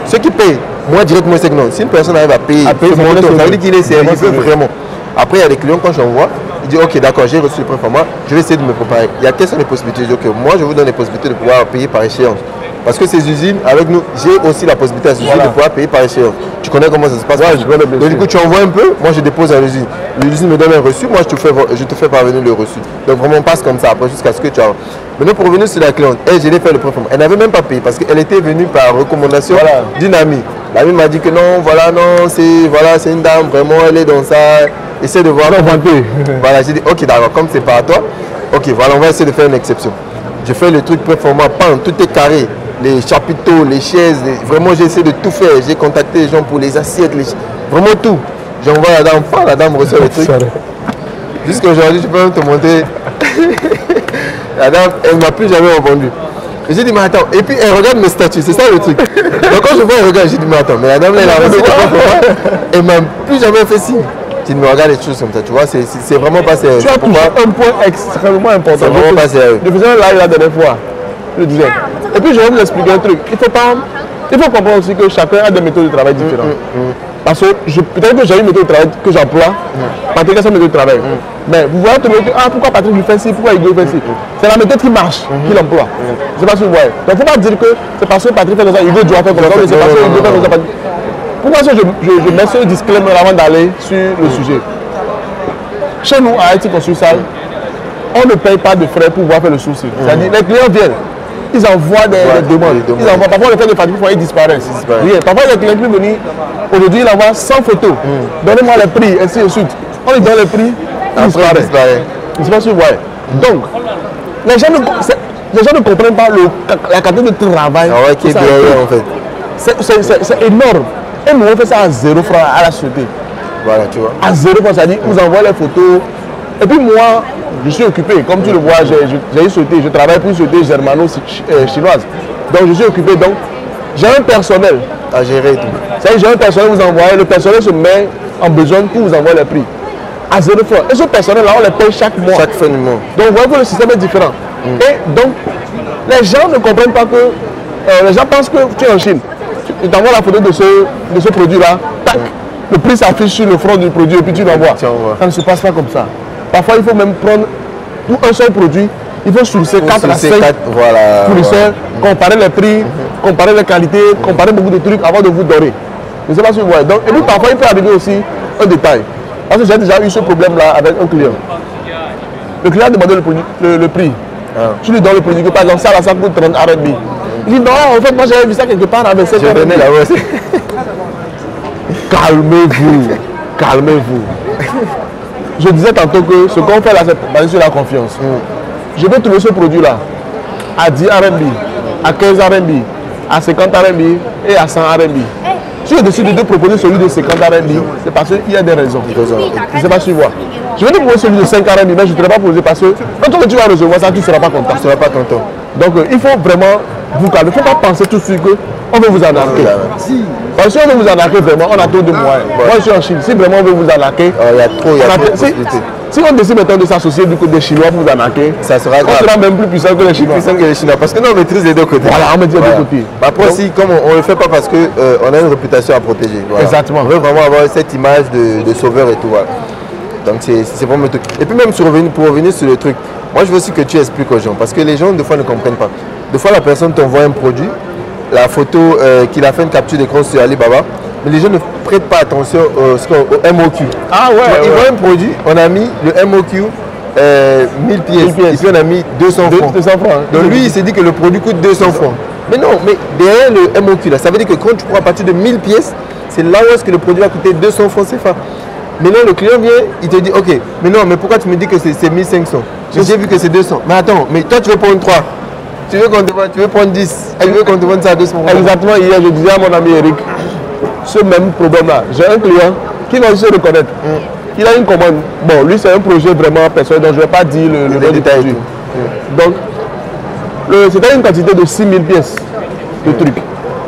Speaker 1: Ceux qui payent, moi directement c'est que non. Si une personne arrive à payer ce montant, ça veut dire qu'il est sérieux vraiment. Après il y a des clients quand j'envoie, il dit ok d'accord j'ai reçu le prêt format, je vais essayer de me préparer. Il y a quelles sont les possibilités? Je dis ok moi je vous donne les possibilités de pouvoir payer par échéance. Parce que ces usines, avec nous, j'ai aussi la possibilité à ces usines de pouvoir payer par échéance. Tu connais comment ça se passe? Donc du coup, tu envoies un peu, moi je dépose à l'usine. L'usine me donne un reçu, moi je te fais parvenir le reçu. Donc vraiment, on passe comme ça après jusqu'à ce que tu as. Maintenant, pour revenir sur la cliente, je l'ai fait le préformat. Elle n'avait même pas payé parce qu'elle était venue par recommandation d'une amie. L'amie m'a dit que non, voilà, non, c'est une dame, vraiment, elle est dans ça. Essaie de voir. Voilà, j'ai dit, ok, d'accord, comme c'est pas à toi, ok, voilà, on va essayer de faire une exception. Je fais le truc préformat, tout est carré. Les chapiteaux, les chaises, vraiment j'ai essayé de tout faire. J'ai contacté les gens pour les assiettes, vraiment tout. J'envoie la dame reçoit le truc. Jusqu'à aujourd'hui, je peux même te montrer. La dame, elle ne m'a plus jamais répondu. J'ai dit, mais attends, et puis elle regarde mes statuts, c'est ça le truc. Donc quand je vois, elle regarde, j'ai dit, mais attends, mais la dame, elle a reçu elle m'a plus jamais fait signe. J'ai dit, mais regarde les choses comme ça, tu vois, c'est vraiment pas sérieux.
Speaker 2: Tu as touché un point extrêmement important.
Speaker 1: C'est vraiment pas sérieux.
Speaker 2: Je faisais un live la dernière fois, je disais. Et puis je vais vous expliquer un truc. Il faut comprendre aussi que chacun a des méthodes de travail différentes. Parce que peut-être que j'ai une méthode de travail que j'emploie, Patrick a sa méthode de travail. Mais vous voyez pourquoi Patrick lui fait ci, pourquoi Hugo fait ci. C'est la méthode qui marche, qu'il emploie. Je ne sais pas si vous voyez. Donc il ne faut pas dire que c'est parce que Patrick fait comme ça, Hugo doit faire comme ça, c'est parce que Hugo fait comme ça. Pourquoi est-ce que je mets ce disclaimer avant d'aller sur le sujet? Chez nous, à Haïti Construction, on ne paye pas de frais pour pouvoir faire le sourcil. C'est-à-dire les clients viennent. Ils envoient des demandes. Ils envoient, parfois les frais de facture, ils disparaissent. Parfois les clients peuvent venir, aujourd'hui il envoie 100 photos. Donnez-moi les prix, ainsi de suite. On lui donne les prix, il disparaît. Je ne sais pas si vous voyez. Donc, les gens ne comprennent pas la quantité de travail
Speaker 1: qui est derrière en fait.
Speaker 2: C'est énorme. Et nous on fait ça à 0 francs à la société.
Speaker 1: Voilà, tu vois.
Speaker 2: À 0 francs, ça dit, vous envoyez les photos. Et puis moi, je suis occupé. Comme tu le vois, j'ai une société, je travaille pour une société germano-chinoise. Donc je suis occupé. Donc j'ai un personnel
Speaker 1: à gérer tout.
Speaker 2: C'est-à-dire j'ai un personnel, vous envoyez, le personnel se met en besoin pour vous envoyer les prix. À 0 francs. Et ce personnel-là, on les paye chaque mois.
Speaker 1: Chaque fin du mois.
Speaker 2: Donc vous voyez que le système est différent. Et donc, les gens ne comprennent pas que... les gens pensent que tu es en Chine. Tu t'envoies la photo de ce produit-là. Tac. Le prix s'affiche sur le front du produit et puis tu l'envoies. Ça ne se passe pas comme ça. Parfois, il faut même prendre pour un seul produit Il faut sourcer 4 à 5
Speaker 1: fournisseurs,
Speaker 2: comparer les prix, comparer les qualités, comparer beaucoup de trucs avant de vous donner. Je ne sais pas si vous voyez. Donc, et puis parfois, il peut arriver aussi un détail. Parce que j'ai déjà eu ce problème-là avec un client. Le client a demandé le prix. Tu lui donnes le produit que par exemple, ça coûte 30 RMB. Il dit non, en fait, moi j'avais vu ça quelque part avec 7 RMB. Calmez-vous, calmez-vous. Je disais tantôt que ce qu'on fait là, c'est basé sur la confiance. Je vais trouver ce produit-là à 10 RMB, à 15 RMB, à 50 RMB et à 100 RMB. Si je décide de proposer celui de 50 RMB, c'est parce qu'il y a des raisons. Je ne sais pas si tu vois. Je vais te proposer celui de 5 RMB, mais je ne te l'ai pas posé parce que quand tu vas recevoir ça, tu ne seras pas content.
Speaker 1: Tu ne seras pas content.
Speaker 2: Donc il faut vraiment vous calmer. Il ne faut pas penser tout de suite qu'on veut vous arnaquer. Parce que si on veut vous arnaquer vraiment, on a trop de moyens. Moi je suis en Chine. Si vraiment on veut vous arnaquer,
Speaker 1: il y a trop de possibilités.
Speaker 2: Si on décide maintenant de s'associer du côté des Chinois pour vous arnaquer,
Speaker 1: ça sera grave.
Speaker 2: On sera même plus puissant que les Chinois.
Speaker 1: Parce que nous on maîtrise les deux côtés.
Speaker 2: Voilà, on maîtrise les deux côtés.
Speaker 1: Après aussi, comme on ne le fait pas parce qu'on a une réputation à protéger. Voilà.
Speaker 2: Exactement.
Speaker 1: On veut vraiment avoir cette image de sauveur et tout. Voilà. Donc c'est vraiment le truc. Et puis même pour revenir sur le truc, moi je veux aussi que tu expliques aux gens. Parce que les gens des fois ne comprennent pas. Des fois la personne t'envoie un produit, la photo qu'il a fait une capture d'écran sur Alibaba, mais les gens ne prêtent pas attention au MOQ.
Speaker 2: Ah ouais,
Speaker 1: ils voient un produit, on a mis le MOQ 1000 pièces, et puis on a mis 200 francs.
Speaker 2: 200 francs.
Speaker 1: Donc lui il s'est dit que le produit coûte 200 francs. Mais non, mais derrière le MOQ là, ça veut dire que quand tu prends à partir de 1000 pièces, c'est là où est-ce que le produit va coûter 200 francs CFA. Maintenant le client vient, il te dit ok, mais non, mais pourquoi tu me dis que c'est 1500? J'ai vu que c'est 200. Mais attends, mais toi tu veux prendre 3. Tu veux prendre 10, tu veux qu'on te vende ça à 200 francs.
Speaker 2: Exactement, hier je disais à mon ami Eric, ce même problème-là. J'ai un client qui va se reconnaître. Il a une commande. Bon, lui, c'est un projet vraiment personnel, donc je ne vais pas dire le nom du produit. Donc, c'était une quantité de 6000 pièces de trucs.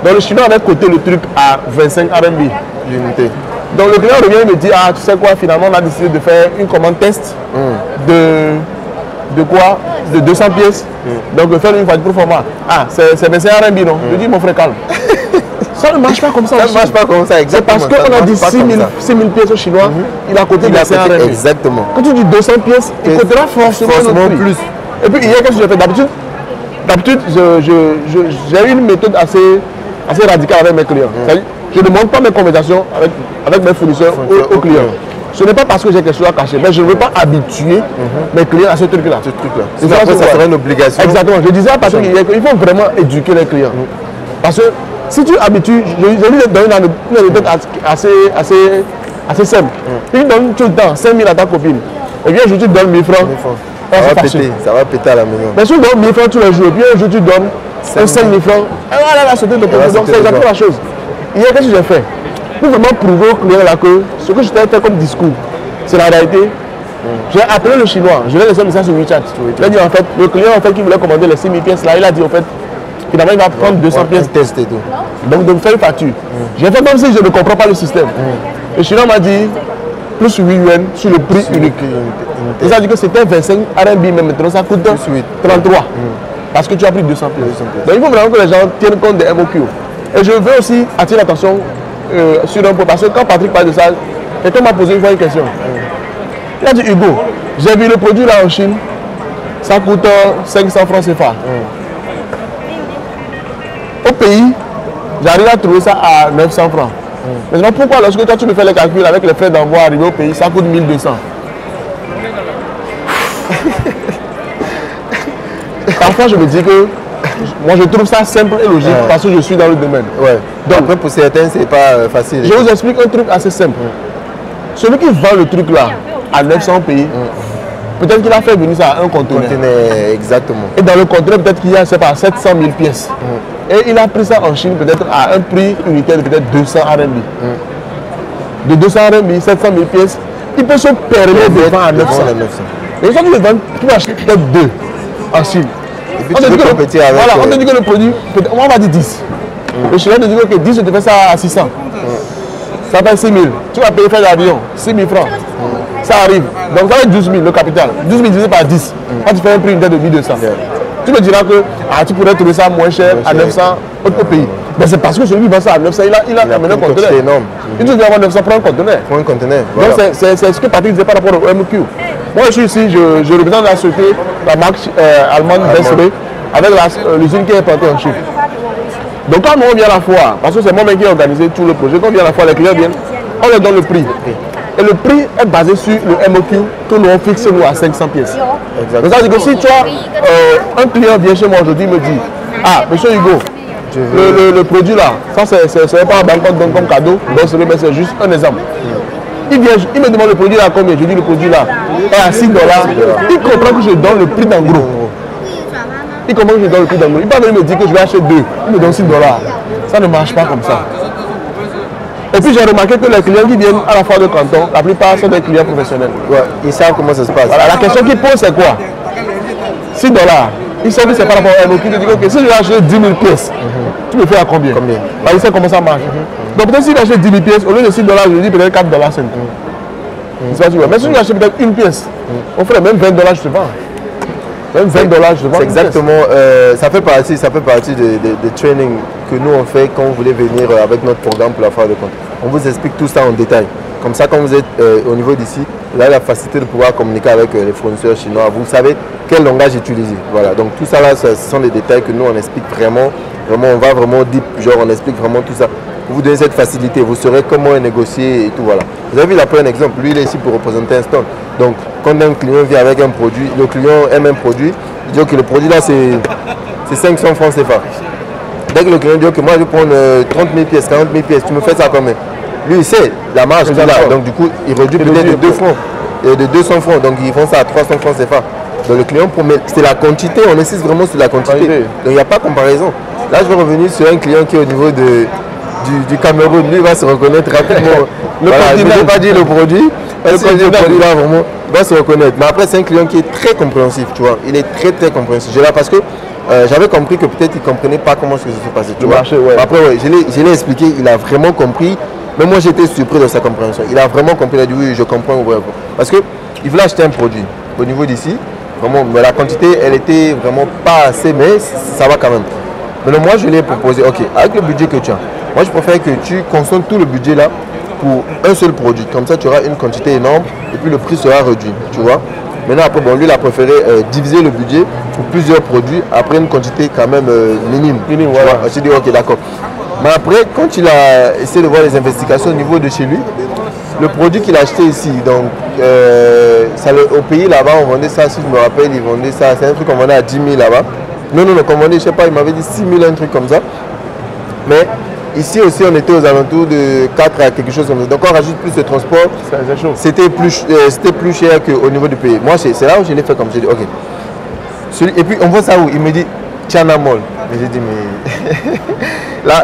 Speaker 2: Donc, le Chinois avait coté le truc à 25 RMB l'unité. Donc, le client revient et me dit, ah, tu sais quoi, finalement, on a décidé de faire une commande test de quoi? De 200 pièces. Donc, faire une facture pour format. Ah, c'est 25 RMB, non? Je dis, mon frère, calme. Ça ne marche pas comme ça.
Speaker 1: Ça ne marche pas comme ça, exactement.
Speaker 2: C'est parce qu'on a dit 6000 pièces au Chinois, il a coté 25 RMB.
Speaker 1: Exactement.
Speaker 2: Quand tu dis 200 pièces, il coûtera forcément plus. Et puis, hier, qu'est-ce que j'ai fait? D'habitude, j'ai une méthode assez radicale avec mes clients. Je ne montre pas mes conversations avec mes fournisseurs aux clients. Ce n'est pas parce que j'ai quelque chose à cacher, mais je ne veux pas habituer mes clients à ce truc-là.
Speaker 1: Ça serait une obligation.
Speaker 2: Exactement. Je disais à Patrick qu'il faut vraiment éduquer les clients. Parce que si tu habitues, je lui donne une anecdote assez simple. Il donne tout le temps 5 000 à ta copine. Et bien, je te donne 1000 francs.
Speaker 1: Ça va péter à la maison.
Speaker 2: Mais si tu donnes 1000 francs tous les jours, et puis un jour tu donnes 5 000 francs, et voilà, là, c'était de donc c'est exactement la chose. Hier, qu'est-ce que j'ai fait? Pour vraiment prouver au client là que ce que je t'ai fait comme discours, c'est la réalité. J'ai appelé le Chinois, je vais laisser un message sur WeChat. Il a dit en fait, le client en fait qui voulait commander les 6000 pièces là, il a dit en fait, finalement il va prendre 200 pièces.
Speaker 1: Test et tout.
Speaker 2: Donc de me faire une facture. J'ai fait comme si je ne comprends pas le système. Le Chinois m'a dit plus 8 yuan sur le prix unique. Et ça dit que c'était 25 RMB, mais maintenant ça coûte 33. Parce que tu as pris 200 pièces. Donc il faut vraiment que les gens tiennent compte des MOQ. Et je veux aussi attirer l'attention sur un point. Parce que quand Patrick parle de ça, quelqu'un m'a posé une fois une question. Il a dit Hugo, j'ai vu le produit là en Chine, ça coûte 500 francs CFA. Au pays, j'arrive à trouver ça à 900 francs. Maintenant, pourquoi lorsque toi tu me fais les calculs avec les frais d'envoi arrivé au pays, ça coûte 1200? Parfois, je me dis que moi je trouve ça simple et logique parce que je suis dans le domaine.
Speaker 1: Donc, après, pour certains, c'est pas facile.
Speaker 2: Je vous explique un truc assez simple. Celui qui vend le truc là à 900 pays, peut-être qu'il a fait venir ça à un conteneur.
Speaker 1: Exactement.
Speaker 2: Et dans le conteneur, peut-être qu'il y a 700 000 pièces. Et il a pris ça en Chine peut-être à un prix unitaire de peut-être 200 RMB. De 200 RMB, 700 000 pièces, il peut se permettre de vendre à 900. Et quand tu le vends, tu vas acheter peut-être 2 en Chine.
Speaker 1: Et puis on te
Speaker 2: dit que le produit, on va dire 10. Le Chinois te dit que 10, je te fais ça à 600. Ça fait 6 000. Tu vas payer frais d'avion, 6 000 francs. Ça arrive. Donc ça va être 12 000 le capital. 12 000 divisé par 10. Quand tu fais un prix unitaire de 1200. Tu me diras que tu pourrais trouver ça moins cher à 900 au pays. Mais c'est parce que celui qui vend ça à 900, il a amené un conteneur.
Speaker 1: C'est énorme.
Speaker 2: Il dit qu'il va avoir 900 francs un conteneur.
Speaker 1: Pour un conteneur.
Speaker 2: Donc c'est ce que Patrick disait par rapport au MQ. Moi, je suis ici, je représente la société, la marque allemande BSB, avec l'usine qui est implantée en Chine. Donc quand on vient à la foire, parce que c'est moi-même qui ai organisé tout le projet, quand on vient à la foire, les clients viennent, on leur donne le prix. Et le prix est basé sur le MOQ que nous on fixe nous à 500 pièces. Donc ça veut dire que si tu as un client vient chez moi aujourd'hui me dit, ah, monsieur Hugo, le produit là, ça c'est pas un balcon donc comme cadeau, donc c'est juste un exemple. Il vient, il me demande le produit là combien, je dis le produit là est à 6 $. Il comprend que je donne le prix d'en gros. Il comprend que je donne le prix d'en gros. Il va venir me dire que je vais acheter 2, il me donne 6 $. Ça ne marche pas comme ça. Et puis j'ai remarqué que les clients qui viennent à la foire de canton, la plupart sont des clients professionnels.
Speaker 1: Ouais, ils savent comment ça se passe.
Speaker 2: Voilà, la question qu'ils posent c'est quoi? 6 $. Ils savent que c'est par rapport à MOQ. Ils disent ok, si je vais acheter 10 000 pièces, tu me fais à combien? Bah, ils savent comment ça marche. Donc peut-être si je achète 10 000 pièces, au lieu de 6 $, je lui dis peut-être 4 $, 5 $. Mais si je achète peut-être une pièce, on ferait même 20 $, je te vends. Même 20 $, je te vends.
Speaker 1: C'est exactement, ça fait partie des trainings que nous on fait quand vous voulez venir avec notre programme pour la foire de compte. On vous explique tout ça en détail. Comme ça, quand vous êtes au niveau d'ici, vous avez la facilité de pouvoir communiquer avec les fournisseurs chinois. Vous savez quel langage utiliser. Voilà. Donc tout ça là, ce sont des détails que nous on explique vraiment. Vraiment, on va vraiment deep, genre on explique vraiment tout ça. Pour vous donner cette facilité, vous saurez comment négocier et tout. Voilà. Vous avez vu, il a pris un exemple. Lui, il est ici pour représenter un stand. Donc, quand un client vient avec un produit, le client aime un produit, il dit que le produit là c'est 500 francs CFA. Dès que le client dit que moi je vais prendre 30 000 pièces, 40 000 pièces, tu me fais ça combien? Lui il sait la marge qu'il a, donc du coup il réduit peut-être de 2 francs et de 200 francs, donc ils font ça à 300 francs CFA. Donc le client promet, c'est la quantité, on insiste vraiment sur la quantité. Donc il n'y a pas de comparaison. Là je vais revenir sur un client qui est au niveau du Cameroun, lui il va se reconnaître rapidement. Voilà, je ne vais pas dire le produit, parce que le produit là vraiment il va se reconnaître. Mais après c'est un client qui est très compréhensif, tu vois, il est très compréhensif. Je là parce que j'avais compris que peut-être il ne comprenait pas comment ça se passait. Tu vois.
Speaker 2: Marché, ouais.
Speaker 1: Après, ouais, je l'ai expliqué, il a vraiment compris. Mais moi, j'étais surpris de sa compréhension. Il a vraiment compris, il a dit oui, je comprends. Ouais. Parce qu'il voulait acheter un produit au niveau d'ici. Vraiment, mais la quantité, elle était vraiment pas assez, mais ça va quand même. Mais moi, je lui ai proposé, ok, avec le budget que tu as, moi, je préfère que tu consommes tout le budget là pour un seul produit. Comme ça, tu auras une quantité énorme et puis le prix sera réduit, tu vois. Maintenant, après, bon, lui, il a préféré diviser le budget pour plusieurs produits, après une quantité quand même minime. Voilà. Je me suis dit, ok, d'accord. Mais après, quand il a essayé de voir les investigations au niveau de chez lui, le produit qu'il a acheté ici, donc au pays là-bas, on vendait ça, si je me rappelle, il vendait ça, c'est un truc qu'on vendait à 10 000 là-bas. Non, qu'on vendait, je sais pas, il m'avait dit 6 000, un truc comme ça. Mais ici aussi, on était aux alentours de 4 à quelque chose comme ça. Donc on rajoute plus de transport, c'était plus cher qu'au niveau du pays. Moi, c'est là où je l'ai fait comme j'ai dit, ok. Et puis on voit ça où il me dit Chana Mall. Mais j'ai dit, mais là,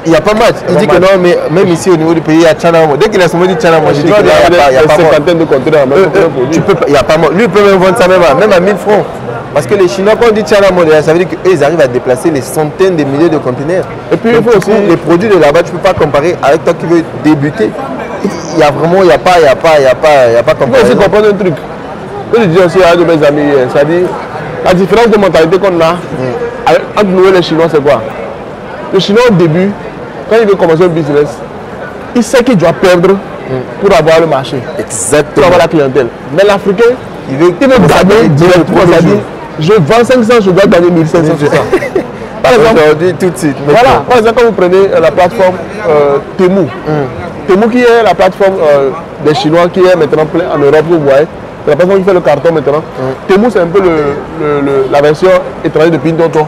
Speaker 1: il n'y a pas match. Il dit que non, mais même ici au niveau du pays, il y a Chana Mall. Dès qu'il a seulement dit Chana Mall, j'ai dit qu'il n'y a pas
Speaker 2: cinquantaine de conteneurs.
Speaker 1: Il n'y a pas mal. Lui, il peut même vendre ça même à 1000 francs. Parce que les Chinois, quand on dit Chana Mall, ça veut dire qu'ils arrivent à déplacer les centaines de milliers de conteneurs. Et puis, il faut aussi les produits de là-bas, tu ne peux pas comparer avec toi qui veux débuter. Il y a vraiment, il n'y a pas comparaison.
Speaker 2: Il faut aussi comprendre un truc. Je dis aussi à un de mes amis, c'est-à-dire la différence de mentalité qu'on a entre nous et les Chinois, c'est quoi? Le Chinois, au début, quand il veut commencer un business, il sait qu'il doit perdre pour avoir le marché.
Speaker 1: Exactement.
Speaker 2: Pour avoir la clientèle. Mais l'Africain, il veut gagner directement. C'est-à-dire, je vends 500, je dois gagner 1500 sur ça.
Speaker 1: Par exemple, aujourd'hui, tout de suite.
Speaker 2: Voilà, par exemple, quand vous prenez la plateforme Temu, Temu qui est la plateforme des Chinois qui est maintenant plein en Europe, vous voyez. C'est la personne qui fait le carton maintenant. Temu, c'est un peu la version étrangère de Pinduoduo.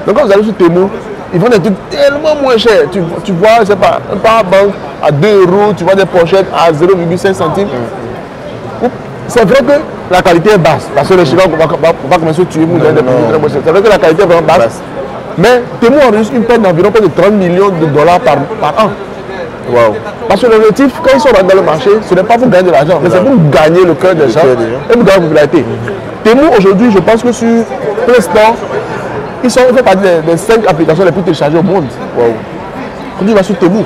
Speaker 2: Donc quand vous allez sur Temu, ils vendent des trucs tellement moins chers. Tu vois, je sais pas, un powerbank à 2 €, tu vois des pochettes à 0,5 centimes. C'est vrai que la qualité est basse, parce que les Chinois vont commencer à tuer des produits très moins chers. C'est vrai que la qualité est vraiment basse. Mais Temu enregistre une perte d'environ près de 30 millions de dollars par an. Wow. Parce que l'objectif, quand ils sont dans le marché, ce n'est pas pour gagner de l'argent, mais c'est pour gagner le cœur des gens et pour gagner la popularité. Temu, aujourd'hui, je pense que sur Play Store, ils font partie des 5 applications les plus téléchargées au monde. Wow. Quand tu vas sur Temu,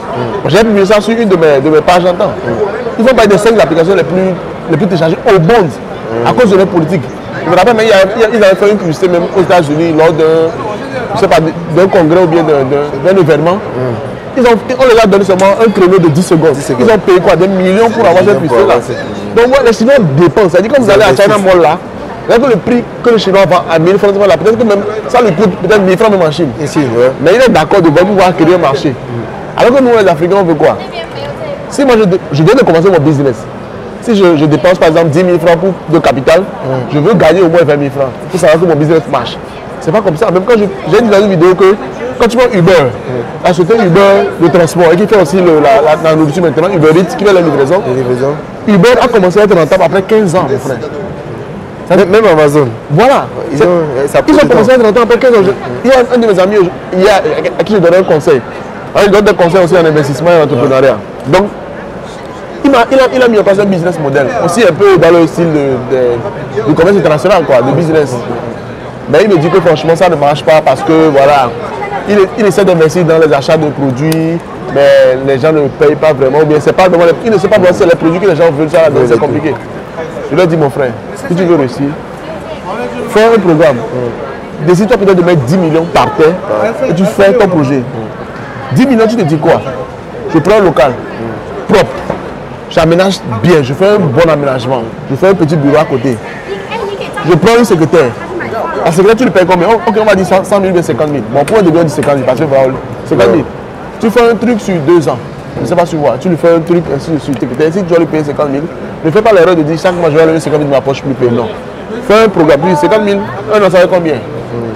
Speaker 2: j'ai publié ça sur une de mes pages en temps. Ils font partie des 5 applications les plus téléchargées au monde à cause de leur politique. Je me rappelle, mais ils avaient fait une publicité même aux États-Unis lors d'un congrès ou bien d'un événement. On leur a donné seulement un créneau de 10 secondes. Ils ont payé quoi? Des millions pour avoir cette publicité-là. Donc moi, les Chinois dépensent. C'est-à-dire quand vous allez à China Mall là, que le prix que le Chinois vend à 1000 francs, peut-être que même ça lui coûte peut-être 1000 francs même en Chine.
Speaker 1: Ici, ouais.
Speaker 2: Mais il est d'accord de pouvoir acquérir un marché. Alors que nous, les Africains, on veut quoi? Si moi je viens de commencer mon business, si je dépense par exemple 10 000 francs de capital, je veux gagner au moins 20 000 francs pour savoir que mon business marche. C'est pas comme ça. Même quand j'ai dit dans une vidéo que quand tu prends Uber, à sauter Uber de transport et qui fait aussi la nourriture maintenant, Uber Eats qui fait la livraison. Uber a commencé à être rentable après 15 ans, mon frère.
Speaker 1: Même Amazon.
Speaker 2: Voilà. Ils ont commencé à être rentables après 15 ans. Il y a un de mes amis à qui je donnais un conseil. Il donne des conseils aussi en investissement et en entrepreneuriat. Donc, il a mis en place un business model, aussi un peu dans le style du commerce international, quoi, de business. Mais il me dit que franchement, ça ne marche pas parce que, voilà, il essaie d'investir dans les achats de produits, mais les gens ne payent pas vraiment, ou bien c'est pas vraiment, il ne sait pas vraiment c'est les produits que les gens veulent, ça, c'est compliqué. Je lui ai dit, mon frère, si tu veux réussir, fais un programme. Décide-toi peut-être de mettre 10 millions par terre et tu fais ton projet. 10 millions, tu te dis quoi? Je prends un local propre, j'aménage bien, je fais un bon aménagement, je fais un petit bureau à côté. Je prends une secrétaire. La secrétaire, tu le payes combien? Ok, on va dire 100 000 ou 50 000. Bon, pour un début, on dit 50 000 parce que voilà, 50 000. Tu fais un truc sur 2 ans. Je ne sais pas si tu vois. Tu lui fais un truc ainsi de suite. Si tu dois lui payer 50 000, ne fais pas l'erreur de dire chaque mois je vais lever 50 000 de ma poche plus payer. Non. Fais un programme. 50 000, un an, ça va combien?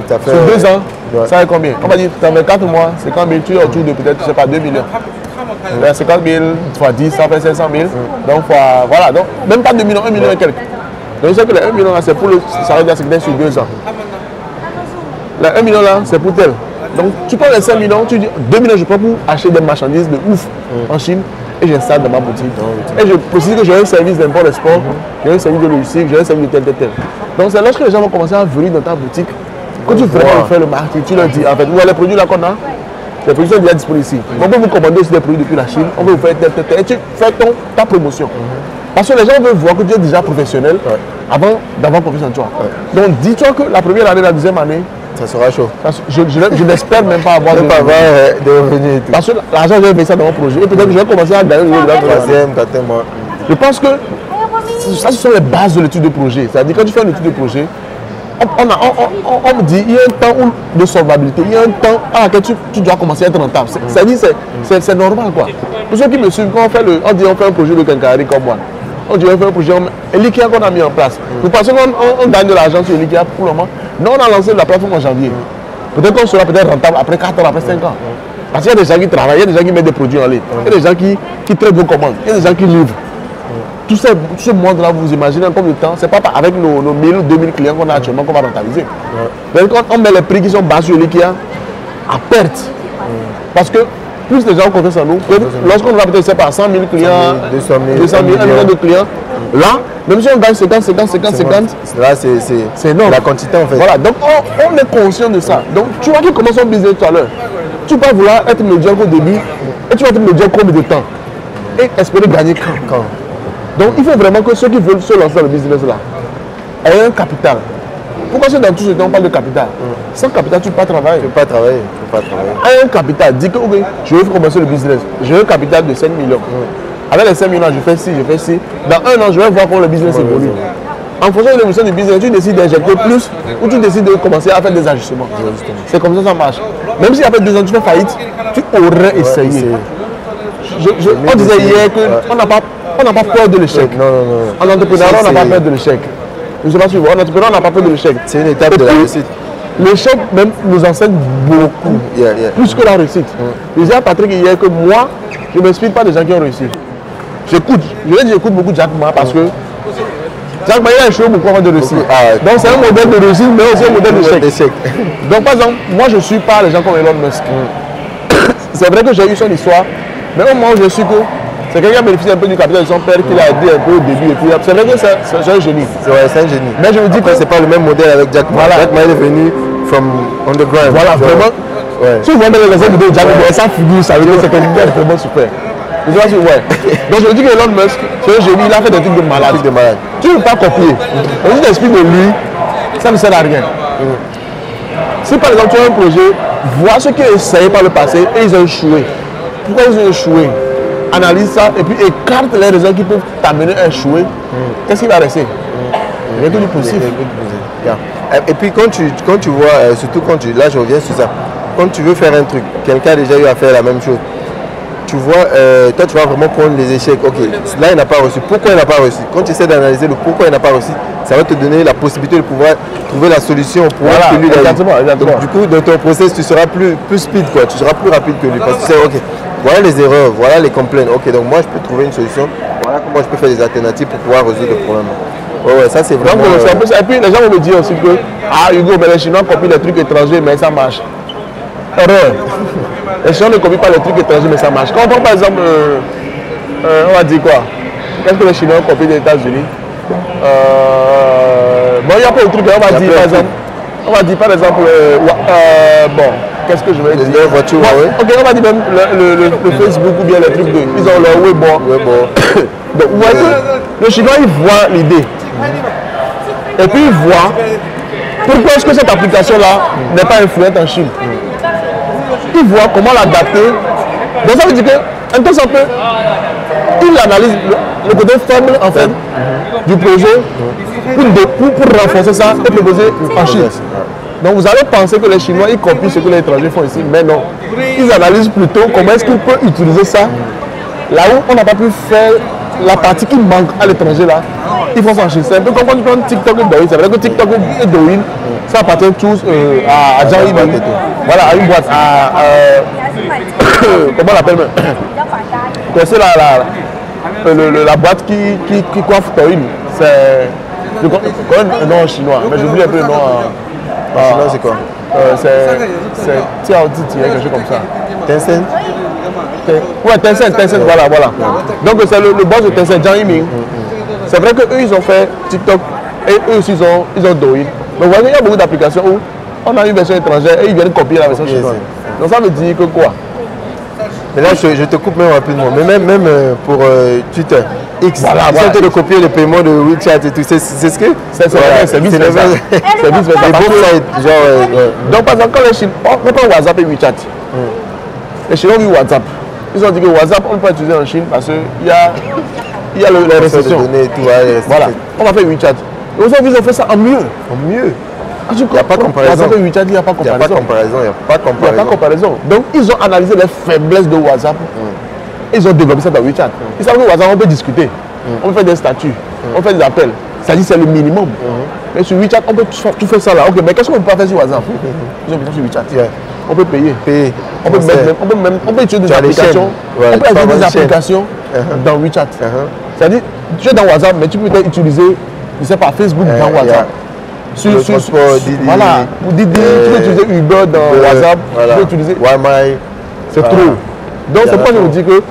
Speaker 2: Sur 2 ans, ça va combien? On va dire, dans 4 mois, 50 000, tu es autour de peut-être, je ne sais pas, 2 millions. 50 000 fois 10, ça fait 500 000. Donc, voilà. Donc, même pas 2 millions, 1 million et quelques. Donc, je sais que les 1 million là, c'est pour le salaire de la secrétaire sur 2 ans. Les 1 million là, c'est pour tel. Donc, tu prends les 5 millions, tu dis 2 millions, je prends pour acheter des marchandises de ouf en Chine et j'installe dans ma boutique. Et je précise que j'ai un service d'import-export, j'ai un service de logistique, j'ai un service de tel. Donc, c'est lorsque les gens vont commencer à venir dans ta boutique, quand tu vraiment fais le marketing, tu leur dis en fait, les produits là qu'on a, les produits sont déjà disponibles ici. On peut vous commander aussi des produits depuis la Chine, on veut vous faire tel. Et tu fais ta promotion. Parce que les gens veulent voir que tu es déjà professionnel avant d'avoir confiance en toi. Donc dis-toi que la première année, la deuxième année,
Speaker 1: ça sera chaud.
Speaker 2: Je n'espère même pas avoir de
Speaker 1: revenus.
Speaker 2: Parce que l'argent, j'ai investi dans mon projet. Et peut-être que je vais commencer à gagner le
Speaker 1: troisième, quatrième mois.
Speaker 2: Je pense que ça, ce sont les bases de l'étude de projet. C'est-à-dire quand tu fais une étude de projet, on me dit il y a un temps de solvabilité, il y a un temps à laquelle tu dois commencer à être rentable. C'est-à-dire c'est normal quoi. Pour ceux qui me suivent, quand on dit on fait un projet de quincaillerie comme moi, on dit on fait un projet, et l'IKEA qu'on a mis en place. Vous pensez qu'on gagne de l'argent sur l'IKEA pour le moment? Non, on a lancé la plateforme en janvier. Peut-être qu'on sera peut-être rentable après 4 ans, après 5 ans. Parce qu'il y a des gens qui travaillent, il y a des gens qui mettent des produits en ligne, il y a des gens qui traitent vos commandes, il y a des gens qui livrent. Tout ce monde-là, vous imaginez en combien de temps? C'est pas avec nos 1000 ou 2000 clients qu'on a actuellement qu'on va rentabiliser. Donc quand on met les prix qui sont bas sur l'IKEA, à perte. Parce que plus les gens ont confiance en nous, lorsqu'on va peut-être pas 100 000 clients, 200 000, 1 million de clients, là, même si on gagne 50,
Speaker 1: là c'est énorme. La quantité en fait.
Speaker 2: Voilà, donc on est conscient de ça. Donc tu vois qu'il commence son business tout à l'heure. Tu vas vouloir être médiocre au début et tu vas être médiocre combien de temps? Et espérer gagner quand? Donc il faut vraiment que ceux qui veulent se lancer dans le business là aient un capital. Pourquoi c'est dans tout ce temps on parle de capital? Sans capital, tu ne peux pas travailler.
Speaker 1: Tu ne peux pas travailler.
Speaker 2: Aie un capital, dis que okay, je veux commencer le business. J'ai un capital de 5 millions. Avec les 5 millions, je fais ci. Dans 1 an, je vais voir comment le business évolue. En fonction de l'évolution du business, tu décides d'injecter plus ou tu décides de commencer à faire des ajustements. C'est comme ça marche. Même si après 2 ans, tu fais faillite, tu aurais essayé. On disait hier qu'on n'a pas peur de l'échec.
Speaker 1: Non.
Speaker 2: En entrepreneuriat, on n'a pas peur de l'échec. Je ne sais pas si vous voyez, en entrepreneuriat, on n'a pas peur de l'échec.
Speaker 1: C'est une étape de la réussite.
Speaker 2: L'échec même nous enseigne beaucoup, plus que la réussite. Je disais à Patrick hier que moi, je ne m'inspire pas des gens qui ont réussi. J'écoute beaucoup Jack Ma parce que Jack Ma il a échoué beaucoup avant de réussir. Donc c'est un modèle de réussite, mais aussi un modèle d'échec. Donc par exemple, moi je ne suis pas les gens comme Elon Musk. C'est vrai que j'ai eu son histoire, mais au moment où je suis que c'est quelqu'un qui a bénéficié un peu du capital de son père, qui l'a aidé un peu au début. Et puis c'est vrai que c'est un génie.
Speaker 1: C'est un génie.
Speaker 2: Mais je me dis que
Speaker 1: c'est pas le même modèle avec Jack Ma. Jack Ma est venu from underground.
Speaker 2: Voilà, vraiment. Si vous voyez les exemples de Jack Ma, ça figure, ça veut dire que c'est quelqu'un de vraiment super. Donc je me dis que Elon Musk, c'est un génie, il a fait des trucs de malade. Tu ne peux pas copier. Donc si tu t'expliques de lui, ça ne sert à rien. Si par exemple tu as un projet, vois ceux qui ont essayé par le passé et ils ont échoué. Pourquoi ils ont échoué? analyse ça et puis écarte les raisons qui peuvent t'amener à échouer, qu'est-ce qui va rester? Rien que du positif.
Speaker 1: Et puis quand tu vois, surtout là je reviens sur ça, quand tu veux faire un truc, quelqu'un a déjà eu à faire la même chose, tu vois, toi tu vas vraiment prendre les échecs. Ok, là il n'a pas reçu. Pourquoi il n'a pas reçu? Quand tu essaies d'analyser le pourquoi il n'a pas reçu, ça va te donner la possibilité de pouvoir trouver la solution pour que lui
Speaker 2: exactement.
Speaker 1: Donc du coup, dans ton process, tu seras plus speed, quoi. Tu seras plus rapide que lui. Parce que tu sais, ok, voilà les erreurs, voilà les complaints. Ok, donc moi je peux trouver une solution. Voilà comment je peux faire des alternatives pour pouvoir résoudre le problème. Ouais, ça c'est vraiment.
Speaker 2: Donc, un peu ça. Et puis les gens vont me dire aussi que Hugo, mais les Chinois copient les trucs étrangers, mais ça marche. Erreur. Les Chinois ne copient pas les trucs étrangers, mais ça marche. Quand on prend par exemple, on va dire quoi? Qu'est-ce que les Chinois copient des États-Unis? Bon, il y a pas de trucs, on va dire par exemple, bon, qu'est-ce que je vais dire?
Speaker 1: Voiture,
Speaker 2: ok, on va dire même le Facebook ou bien les trucs de. Ils ont leur Weibo. Donc, vous voyez que le Chinois, il voit l'idée. Et puis, il voit pourquoi est-ce que cette application-là n'est pas influente en Chine. Il voit comment l'adapter. Donc, ça veut dire qu'un temps soit peu, il analyse le côté faible, en fait, du projet pour renforcer ça et proposer en Chine. Donc, vous allez penser que les Chinois, ils copient ce que les étrangers font ici, mais non. Ils analysent plutôt comment est-ce qu'ils peuvent utiliser ça là où on n'a pas pu faire la partie qui manque à l'étranger là, ils font ça en Chine. C'est un peu comme quand tu prends TikTok et Douyin. C'est vrai que TikTok et Douyin, ça appartient tous à Jean Yiming. Voilà, à une boîte. Comment on l'appelle même? C'est la boîte qui coiffe Douyin. Je connais le nom chinois, mais j'oublie un peu le nom.
Speaker 1: Chinois, c'est quoi?
Speaker 2: C'est Tiaoti, quelque chose comme ça.
Speaker 1: Tencent?
Speaker 2: Ouais, Tencent, voilà. Donc c'est le boss de Tencent, Jean Yiming. C'est vrai qu'eux, ils ont fait TikTok et eux aussi, ils ont Douyin. Donc vous voyez, il y a beaucoup d'applications où on a une version étrangère et ils viennent copier la version chinoise. Donc ça veut dire que quoi?
Speaker 1: Mais là, je te coupe même rapidement. Mais même pour Twitter, X,
Speaker 2: voilà,
Speaker 1: ils sont en train de copier les paiements de WeChat et tout. C'est ce que
Speaker 2: c'est vice-versa. C'est vice-versa. Donc par exemple, quand les Chinois, on prend WhatsApp et WeChat. Les Chinois ont vu WhatsApp. Ils ont dit que WhatsApp, on peut utiliser en Chine parce qu'il y a les restrictions. Voilà, on va faire WeChat. Et aujourd'hui, ils ont fait ça en mieux.
Speaker 1: En mieux.
Speaker 2: Il n'y a pas de comparaison. WhatsApp et WeChat, il n'y a pas de comparaison. Donc, ils ont analysé les faiblesses de WhatsApp. Ils ont développé ça dans WeChat. Ils savent que WhatsApp, on peut discuter. On peut faire des statuts. On fait des appels. C'est-à-dire c'est le minimum. Mais sur WeChat, on peut tout faire ça là. Ok, mais qu'est-ce qu'on ne peut pas faire sur WhatsApp? Ils ont mis ça sur WeChat. On peut payer. On peut utiliser des applications. On peut utiliser des applications dans WeChat. C'est-à-dire, tu es dans WhatsApp, mais tu peux peut-être utiliser, je ne sais pas, Facebook dans WhatsApp. Voilà, ou Didi, tu peux utiliser Uber dans WhatsApp, tu peux utiliser
Speaker 1: Wamai.
Speaker 2: C'est trop. Donc c'est pourquoi je vous dis que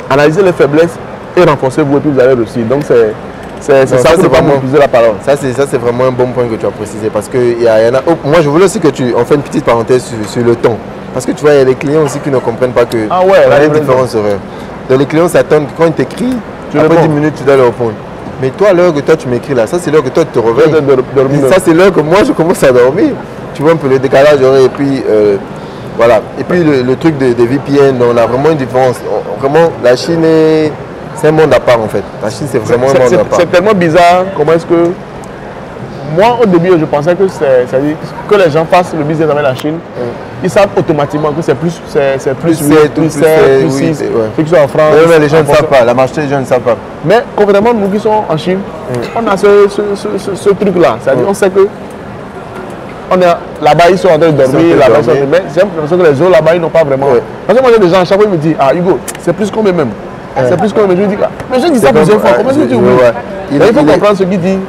Speaker 2: analyser les faiblesses et renforcer-vous et puis vous allez réussir. Donc c'est ça, c'est pas m'utiliser la parole.
Speaker 1: Ça c'est vraiment un bon point que tu as précisé parce que y en a. Moi je voulais aussi que on fait une petite parenthèse sur le temps. Parce que tu vois, il y a des clients aussi qui ne comprennent pas que il y a une différence horaire. Donc les clients s'attendent quand ils t'écrivent, après 10 minutes tu dois leur répondre. Mais toi, à l'heure que toi tu m'écris là, ça c'est l'heure que toi tu te réveilles. Ça c'est l'heure que moi je commence à dormir. Tu vois un peu le décalage horaire et puis voilà. Et puis le truc des VPN, on a vraiment une différence. Vraiment, la Chine c'est un monde à part en fait. La Chine c'est vraiment un monde à part.
Speaker 2: C'est tellement bizarre. Comment est-ce que moi au début je pensais que que les gens fassent le business avec la Chine. Ils savent automatiquement que c'est plus fixé en France.
Speaker 1: Mais les gens ne savent pas, la marché les gens ne savent pas.
Speaker 2: Mais complètement nous qui sommes en Chine, on a ce truc là. C'est-à-dire on sait que là-bas ils sont en train de dormir, là-bas ils sont en train de... Mais j'ai l'impression que les autres là-bas ils n'ont pas vraiment. Parce que moi j'ai des gens à chaque fois ils me disent Hugo, c'est plus combien même. C'est plus combien. Je lui dis mais je dis ça plusieurs fois. Comment est-ce que tu dis il faut comprendre ce qu'il dit.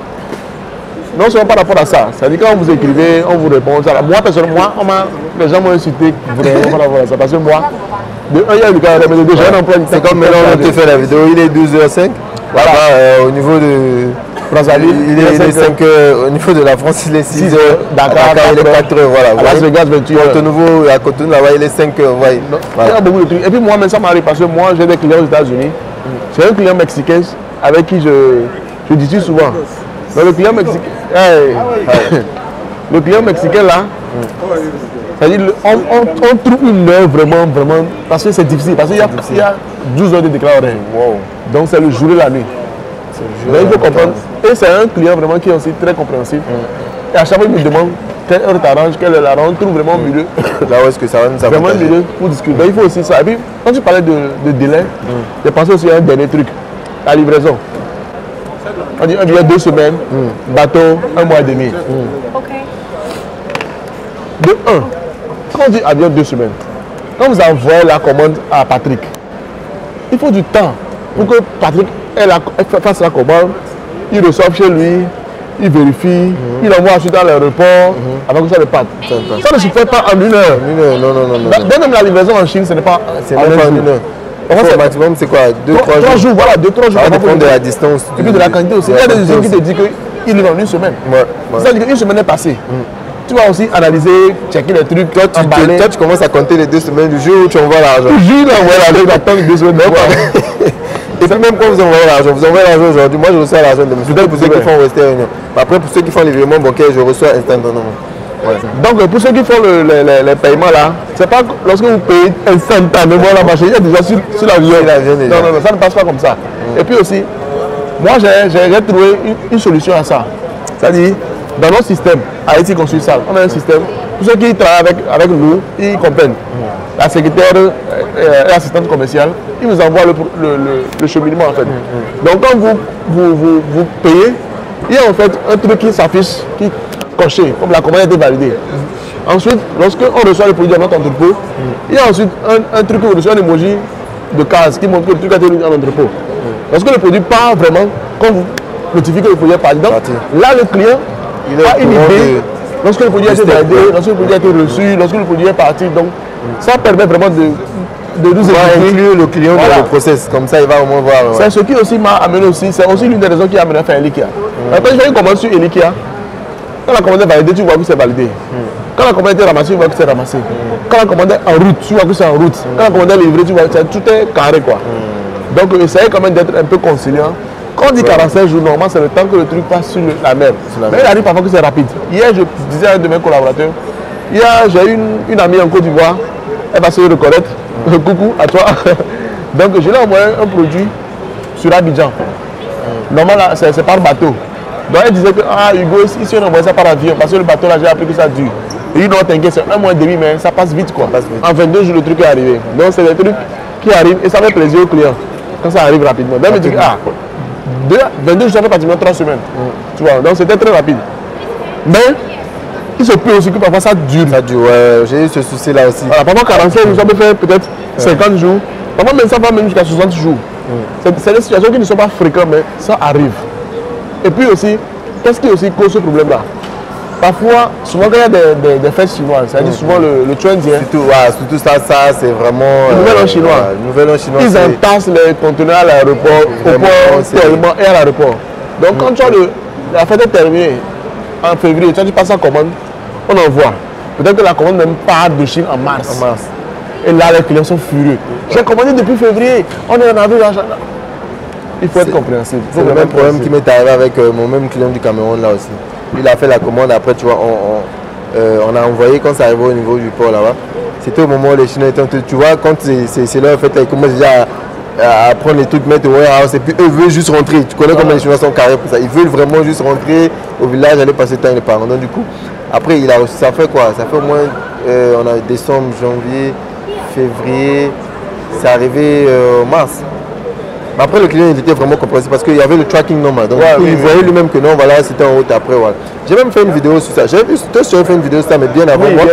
Speaker 2: Non seulement par rapport à ça, c'est-à-dire quand vous écrivez, on vous répond. Moi personnellement, les gens m'ont insulté vraiment par rapport à ça. Parce que moi, il y a eu le cas, mais de deux j'ai un emploi.
Speaker 1: C'est comme maintenant on te fait la vidéo, il est 12h05. Voilà, au niveau de Brazzaville, il est 5h. Au niveau de la France, il est 6h. Dakar, il est 4h. Voilà.
Speaker 2: Las Vegas, 28h.
Speaker 1: Cotonou, à Cotonou, là-bas, il est 5h.
Speaker 2: Il y a beaucoup de trucs. Et puis moi, même ça m'arrive parce que moi, j'ai des clients aux États-Unis. J'ai un client mexicain avec qui je discute souvent. Donc le client mexicain, le client mexicain là, c'est-à-dire on trouve une heure vraiment, parce que c'est difficile. Parce qu'il y 12 heures de déclin horaire.
Speaker 1: Wow.
Speaker 2: Donc c'est le jour et la nuit. Donc il faut comprendre. Et c'est un client vraiment qui est aussi très compréhensif. Et à chaque fois il me demande quelle heure t'arrange, quelle heure l'arrange, on trouve vraiment au milieu.
Speaker 1: Là où est-ce que ça va nous avantager.
Speaker 2: Vraiment au milieu pour discuter. Donc il faut aussi ça. Et puis quand tu parlais de délai, j'ai pensé aussi à un dernier truc, la livraison. On dit un billet 2 semaines, bateau 1 mois et demi. De 1, quand on dit avion 2 semaines, quand vous envoyez la commande à Patrick, il faut du temps pour que Patrick fasse la commande, il reçoive chez lui, il vérifie, il envoie ensuite à l'aéroport avant que ça le parte. Ça ne se fait pas en 1 heure.
Speaker 1: Non.
Speaker 2: Même la livraison en Chine, ce n'est pas
Speaker 1: en 1 heure. Au maximum, c'est quoi? 2-3 jours.
Speaker 2: Voilà, 2-3 jours.
Speaker 1: Ça dépend de la distance.
Speaker 2: Et puis de la quantité aussi. Il y a des usines qui te disent qu'il livre en 1 semaine. C'est-à-dire qu'une semaine est passée. Tu vas aussi analyser, checker les trucs.
Speaker 1: Toi, tu commences à compter les 2 semaines du jour où tu envoies l'argent.
Speaker 2: Toujours envoyer l'argent, d'attendre 2 semaines.
Speaker 1: Et puis même quand vous envoyez l'argent aujourd'hui, moi je reçois l'argent de monsieur. Pour ceux qui font rester réunion. Après, pour ceux qui font les virements bancaires, je reçois instantanément.
Speaker 2: Ouais. Donc pour ceux qui font les paiements là, c'est pas lorsque vous payez instantanément la machine, il y a déjà sur l'avion. Non, ça ne passe pas comme ça. Et puis aussi, moi j'ai trouvé une solution à ça. C'est-à-dire, dans notre système, à Haïti Consulsal, on a un système, pour ceux qui travaillent avec nous, ils comprennent. La secrétaire et l'assistante commerciale, ils nous envoient le cheminement en fait. Donc quand vous payez, il y a en fait un truc qui s'affiche, qui coché, comme la commande a été validée. Ensuite, lorsqu'on reçoit le produit dans notre entrepôt, il y a ensuite un truc où on reçoit un emoji de case qui montre que le truc a été mis en entrepôt. Lorsque le produit part vraiment, quand vous notifiez que le produit est parti, donc là le client a une idée, lorsque le produit a été validé, lorsque le produit a été reçu, lorsque le produit est parti, donc ça permet vraiment de nous
Speaker 1: inclure le client dans le process, comme ça il va au moins voir.
Speaker 2: C'est ce qui aussi m'a amené aussi, c'est aussi l'une des raisons qui a amené à faire Elikia. Quand je fais une commande sur Elikia, quand la commande est validée, tu vois que c'est validé. Quand la commande est ramassée, tu vois que c'est ramassé. Quand la commande est en route, tu vois que c'est en route. Quand la commande est livrée, tu vois que tout est carré quoi. Donc essayez quand même d'être un peu conciliant. Quand on dit 45 jours, normalement c'est le temps que le truc passe sur la mer. Mais il arrive parfois que c'est rapide. Hier, je disais à un de mes collaborateurs, j'ai une amie en Côte d'Ivoire, elle va se reconnaître. Coucou à toi. Donc je lui ai envoyé un produit sur Abidjan. Normalement c'est par bateau. Donc elle disait que Hugo, ici on envoie ça par avion parce que le bateau là j'ai appris que ça dure. Et il dit non t'inquiète, c'est 1 mois et demi mais ça passe vite quoi. En 22 jours le truc est arrivé. Donc c'est des trucs qui arrivent et ça fait plaisir aux clients quand ça arrive rapidement. Donc elle me dit 22 jours ça fait pratiquement 3 semaines. Tu vois, donc c'était très rapide. Mais il se peut aussi que parfois ça dure.
Speaker 1: Ça dure, ouais, j'ai eu ce souci là aussi.
Speaker 2: Voilà, parfois 45 jours, ça peut faire peut-être 50 jours. Parfois même ça va même jusqu'à 60 jours. C'est des situations qui ne sont pas fréquentes mais ça arrive. Et puis aussi, qu'est-ce qui aussi cause ce problème-là? Parfois, souvent quand il y a des fêtes chinoises, c'est-à-dire souvent le Chuan-Dien.
Speaker 1: Surtout ça c'est vraiment...
Speaker 2: Le nouvel an chinois. Ils entassent les conteneurs à l'aéroport, au port tellement et à l'aéroport. Donc quand tu as la fête est terminée, en février, tu passes la commande, on envoie. Peut-être que la commande même part de Chine en mars. Et là, les clients sont furieux. J'ai commandé depuis février, on est en avril. Il faut être compréhensible.
Speaker 1: C'est le même problème qui m'est arrivé avec mon même client du Cameroun là aussi. Il a fait la commande, après tu vois, on a envoyé quand ça arrivait au niveau du port là-bas. C'était au moment où les Chinois étaient, tu vois, quand c'est leur fait, ils commencent déjà à prendre les trucs, mettre au warehouse et puis eux veulent juste rentrer. Tu connais comment les Chinois sont carrés pour ça. Ils veulent vraiment juste rentrer au village, aller passer le temps avec les parents. Donc du coup, après il a reçu, ça fait quoi? Ça fait au moins, on a décembre, janvier, février, c'est arrivé mars. Mais après le client il était vraiment compréhensif parce qu'il y avait le tracking number. Donc il voyait lui-même que non, voilà, c'était en route après. Voilà. J'ai même fait une vidéo sur ça. J'ai vu toi tu as fait une vidéo sur ça, mais bien avant moi,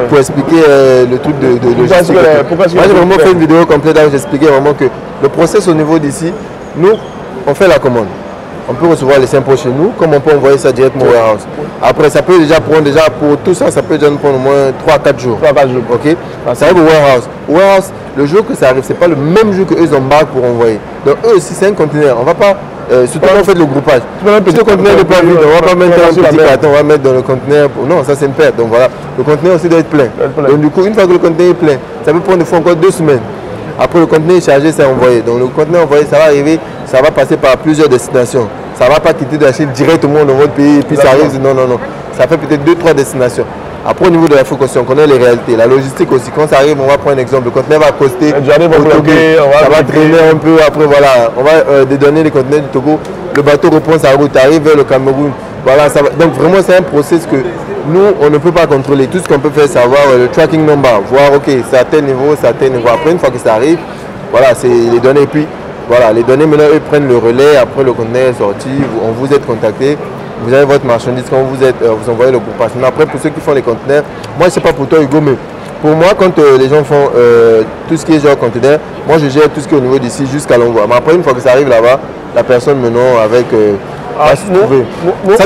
Speaker 1: pour expliquer le truc de logistique. Moi j'ai vraiment fait une vidéo complète où j'expliquais vraiment que le process au niveau d'ici, nous, on fait la commande. On peut recevoir les samples chez nous, comme on peut envoyer ça directement au warehouse. Après, ça peut déjà prendre, pour tout ça, ça peut déjà nous prendre au moins 3-4 jours. 3-4 jours. Ok. Ça arrive au warehouse. Au warehouse, le jour que ça arrive, c'est pas le même jour qu'eux embarquent pour envoyer. Donc eux aussi, c'est un conteneur. On va pas, surtout quand on fait le groupage. Un petit conteneur n'est pas vide. On va pas mettre un petit carton, on va mettre dans le conteneur. Non, ça c'est une perte. Donc voilà, le conteneur aussi doit être plein. Donc du coup, une fois que le conteneur est plein, ça peut prendre des fois encore 2 semaines. Après le conteneur est chargé, c'est envoyé. Donc le conteneur envoyé, ça va arriver, ça va passer par plusieurs destinations. Ça ne va pas quitter de la Chine directement dans votre pays et puis ça arrive. Non. Ça fait peut-être 2-3 destinations. Après, au niveau de l'Afrique aussi, on connaît les réalités. La logistique aussi, quand ça arrive, on va prendre un exemple. Le conteneur va accoster,
Speaker 2: ça
Speaker 1: va traîner un peu. Après, voilà, on va dédouaner les conteneurs du Togo. Le bateau reprend sa route, arrive vers le Cameroun. Voilà, ça va. Donc vraiment, c'est un process que nous, on ne peut pas contrôler. Tout ce qu'on peut faire, c'est avoir le tracking number, voir, ok, c'est à tel niveau, c'est à tel niveau. Après, une fois que ça arrive, voilà, c'est les données. Et puis, voilà, les données, maintenant, eux prennent le relais. Après, le conteneur est sorti, on vous êtes contacté. Vous avez votre marchandise quand vous envoyez le groupage. Après, pour ceux qui font les conteneurs, moi, je ne sais pas pour toi, Hugo, mais pour moi, quand les gens font tout ce qui est genre conteneur, moi, je gère tout ce qui est au niveau d'ici jusqu'à l'envoi. Mais après, une fois que ça arrive là-bas, la personne maintenant avec... ça,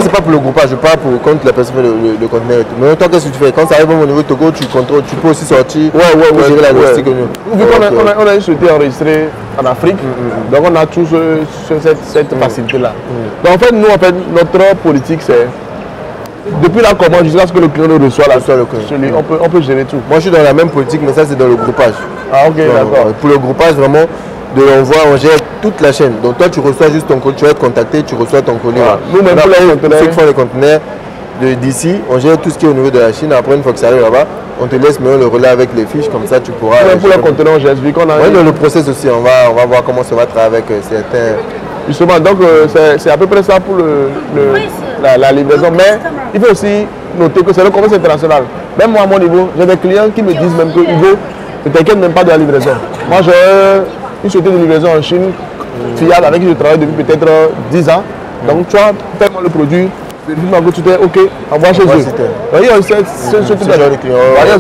Speaker 1: c'est pas pour le groupage, je parle pour quand la personne fait le conteneur et tout. Mais toi, qu'est-ce que tu fais? Quand ça arrive au niveau de Togo, tu contrôles, tu peux aussi sortir, gérer la logistique.
Speaker 2: Vu qu'on a souhaité enregistrer en Afrique, donc on a tous cette facilité-là. Donc en fait, nous, notre politique, c'est depuis la commande jusqu'à ce que le client le reçoit, on peut gérer tout.
Speaker 1: Moi, je suis dans la même politique, mais ça, c'est dans le groupage.
Speaker 2: Ah, ok, d'accord.
Speaker 1: Pour le groupage, vraiment, de l'envoi, on gère toute la chaîne. Donc toi, tu reçois juste ton colis, tu vas être contacté, tu reçois ton colis.
Speaker 2: Nous-mêmes,
Speaker 1: ceux qui font les conteneurs d'ici, on gère tout ce qui est au niveau de la Chine. Après, une fois que ça arrive là-bas, on te laisse le relais avec les fiches, comme ça, tu pourras...
Speaker 2: Pour les conteneurs, on gère vu qu'on a...
Speaker 1: Oui, dans le process aussi, on va voir comment ça va travailler avec certains...
Speaker 2: Justement, donc c'est à peu près ça pour la livraison. Mais il faut aussi noter que c'est le commerce international. Même moi, à mon niveau, j'ai des clients qui me disent même que Hugo, ne t'inquiète même pas de la livraison. Moi, j'ai une société de livraison en Chine, fiable, avec qui je travaille depuis peut-être 10 ans. Donc, tu vois, tellement le produit, vérifie-moi que tu t'es OK, envoie chez eux. Il y a ce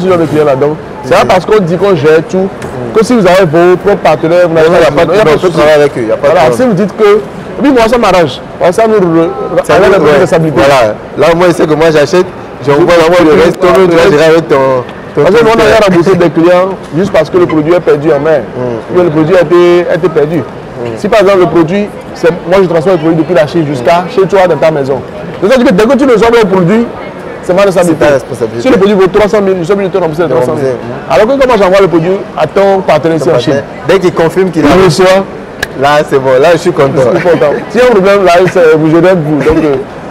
Speaker 2: genre de clients là. Donc, c'est pas parce qu'on dit qu'on gère tout, que si vous avez vos propres partenaires, vous n'avez pas de
Speaker 1: travail avec eux.
Speaker 2: Voilà, si vous dites que... Et puis moi, ça m'arrange. Ça nous enlève la responsabilité.
Speaker 1: Voilà. Là, moi, je sais que moi, j'achète, j'envoie le reste, toi, tu vas gérer avec ton...
Speaker 2: Parce que on a remboursé des clients juste parce que le produit est perdu en mer. Le produit a été perdu. Si par exemple le produit, moi je transfère le produit depuis la Chine jusqu'à chez toi dans ta maison. Donc ça veut dire que dès que tu reçois le produit, c'est ma responsabilité. Si le produit vaut 300 000, je suis obligé de te rembourser 300 000. Alors que comment j'envoie le produit à ton partenaire ici en Chine?
Speaker 1: Dès qu'il confirme qu'il a reçu, là c'est bon, là je suis content.
Speaker 2: Si il y a un problème là, vous gérez avec vous. Donc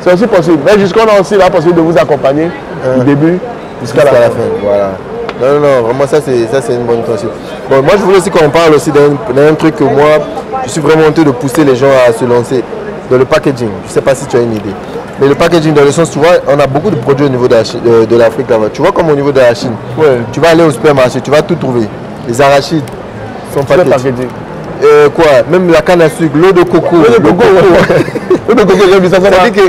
Speaker 2: c'est aussi possible. Mais jusqu'on a aussi la possibilité de vous accompagner du début jusqu'à la fin.
Speaker 1: Voilà. Non, vraiment ça c'est une bonne principe. Bon, moi je voulais aussi qu'on parle aussi d'un truc que moi, je suis vraiment en train de pousser les gens à se lancer dans le packaging. Je ne sais pas si tu as une idée. Mais le packaging dans le sens, tu vois, on a beaucoup de produits au niveau de l'Afrique là-bas. Tu vois comme au niveau de la Chine, tu vas aller au supermarché, tu vas tout trouver. Les arachides sont packaging. Quoi, même la canne à sucre, l'eau de coco. L'eau de coco, l'eau de coco, j'ai vu ça. Ça dit que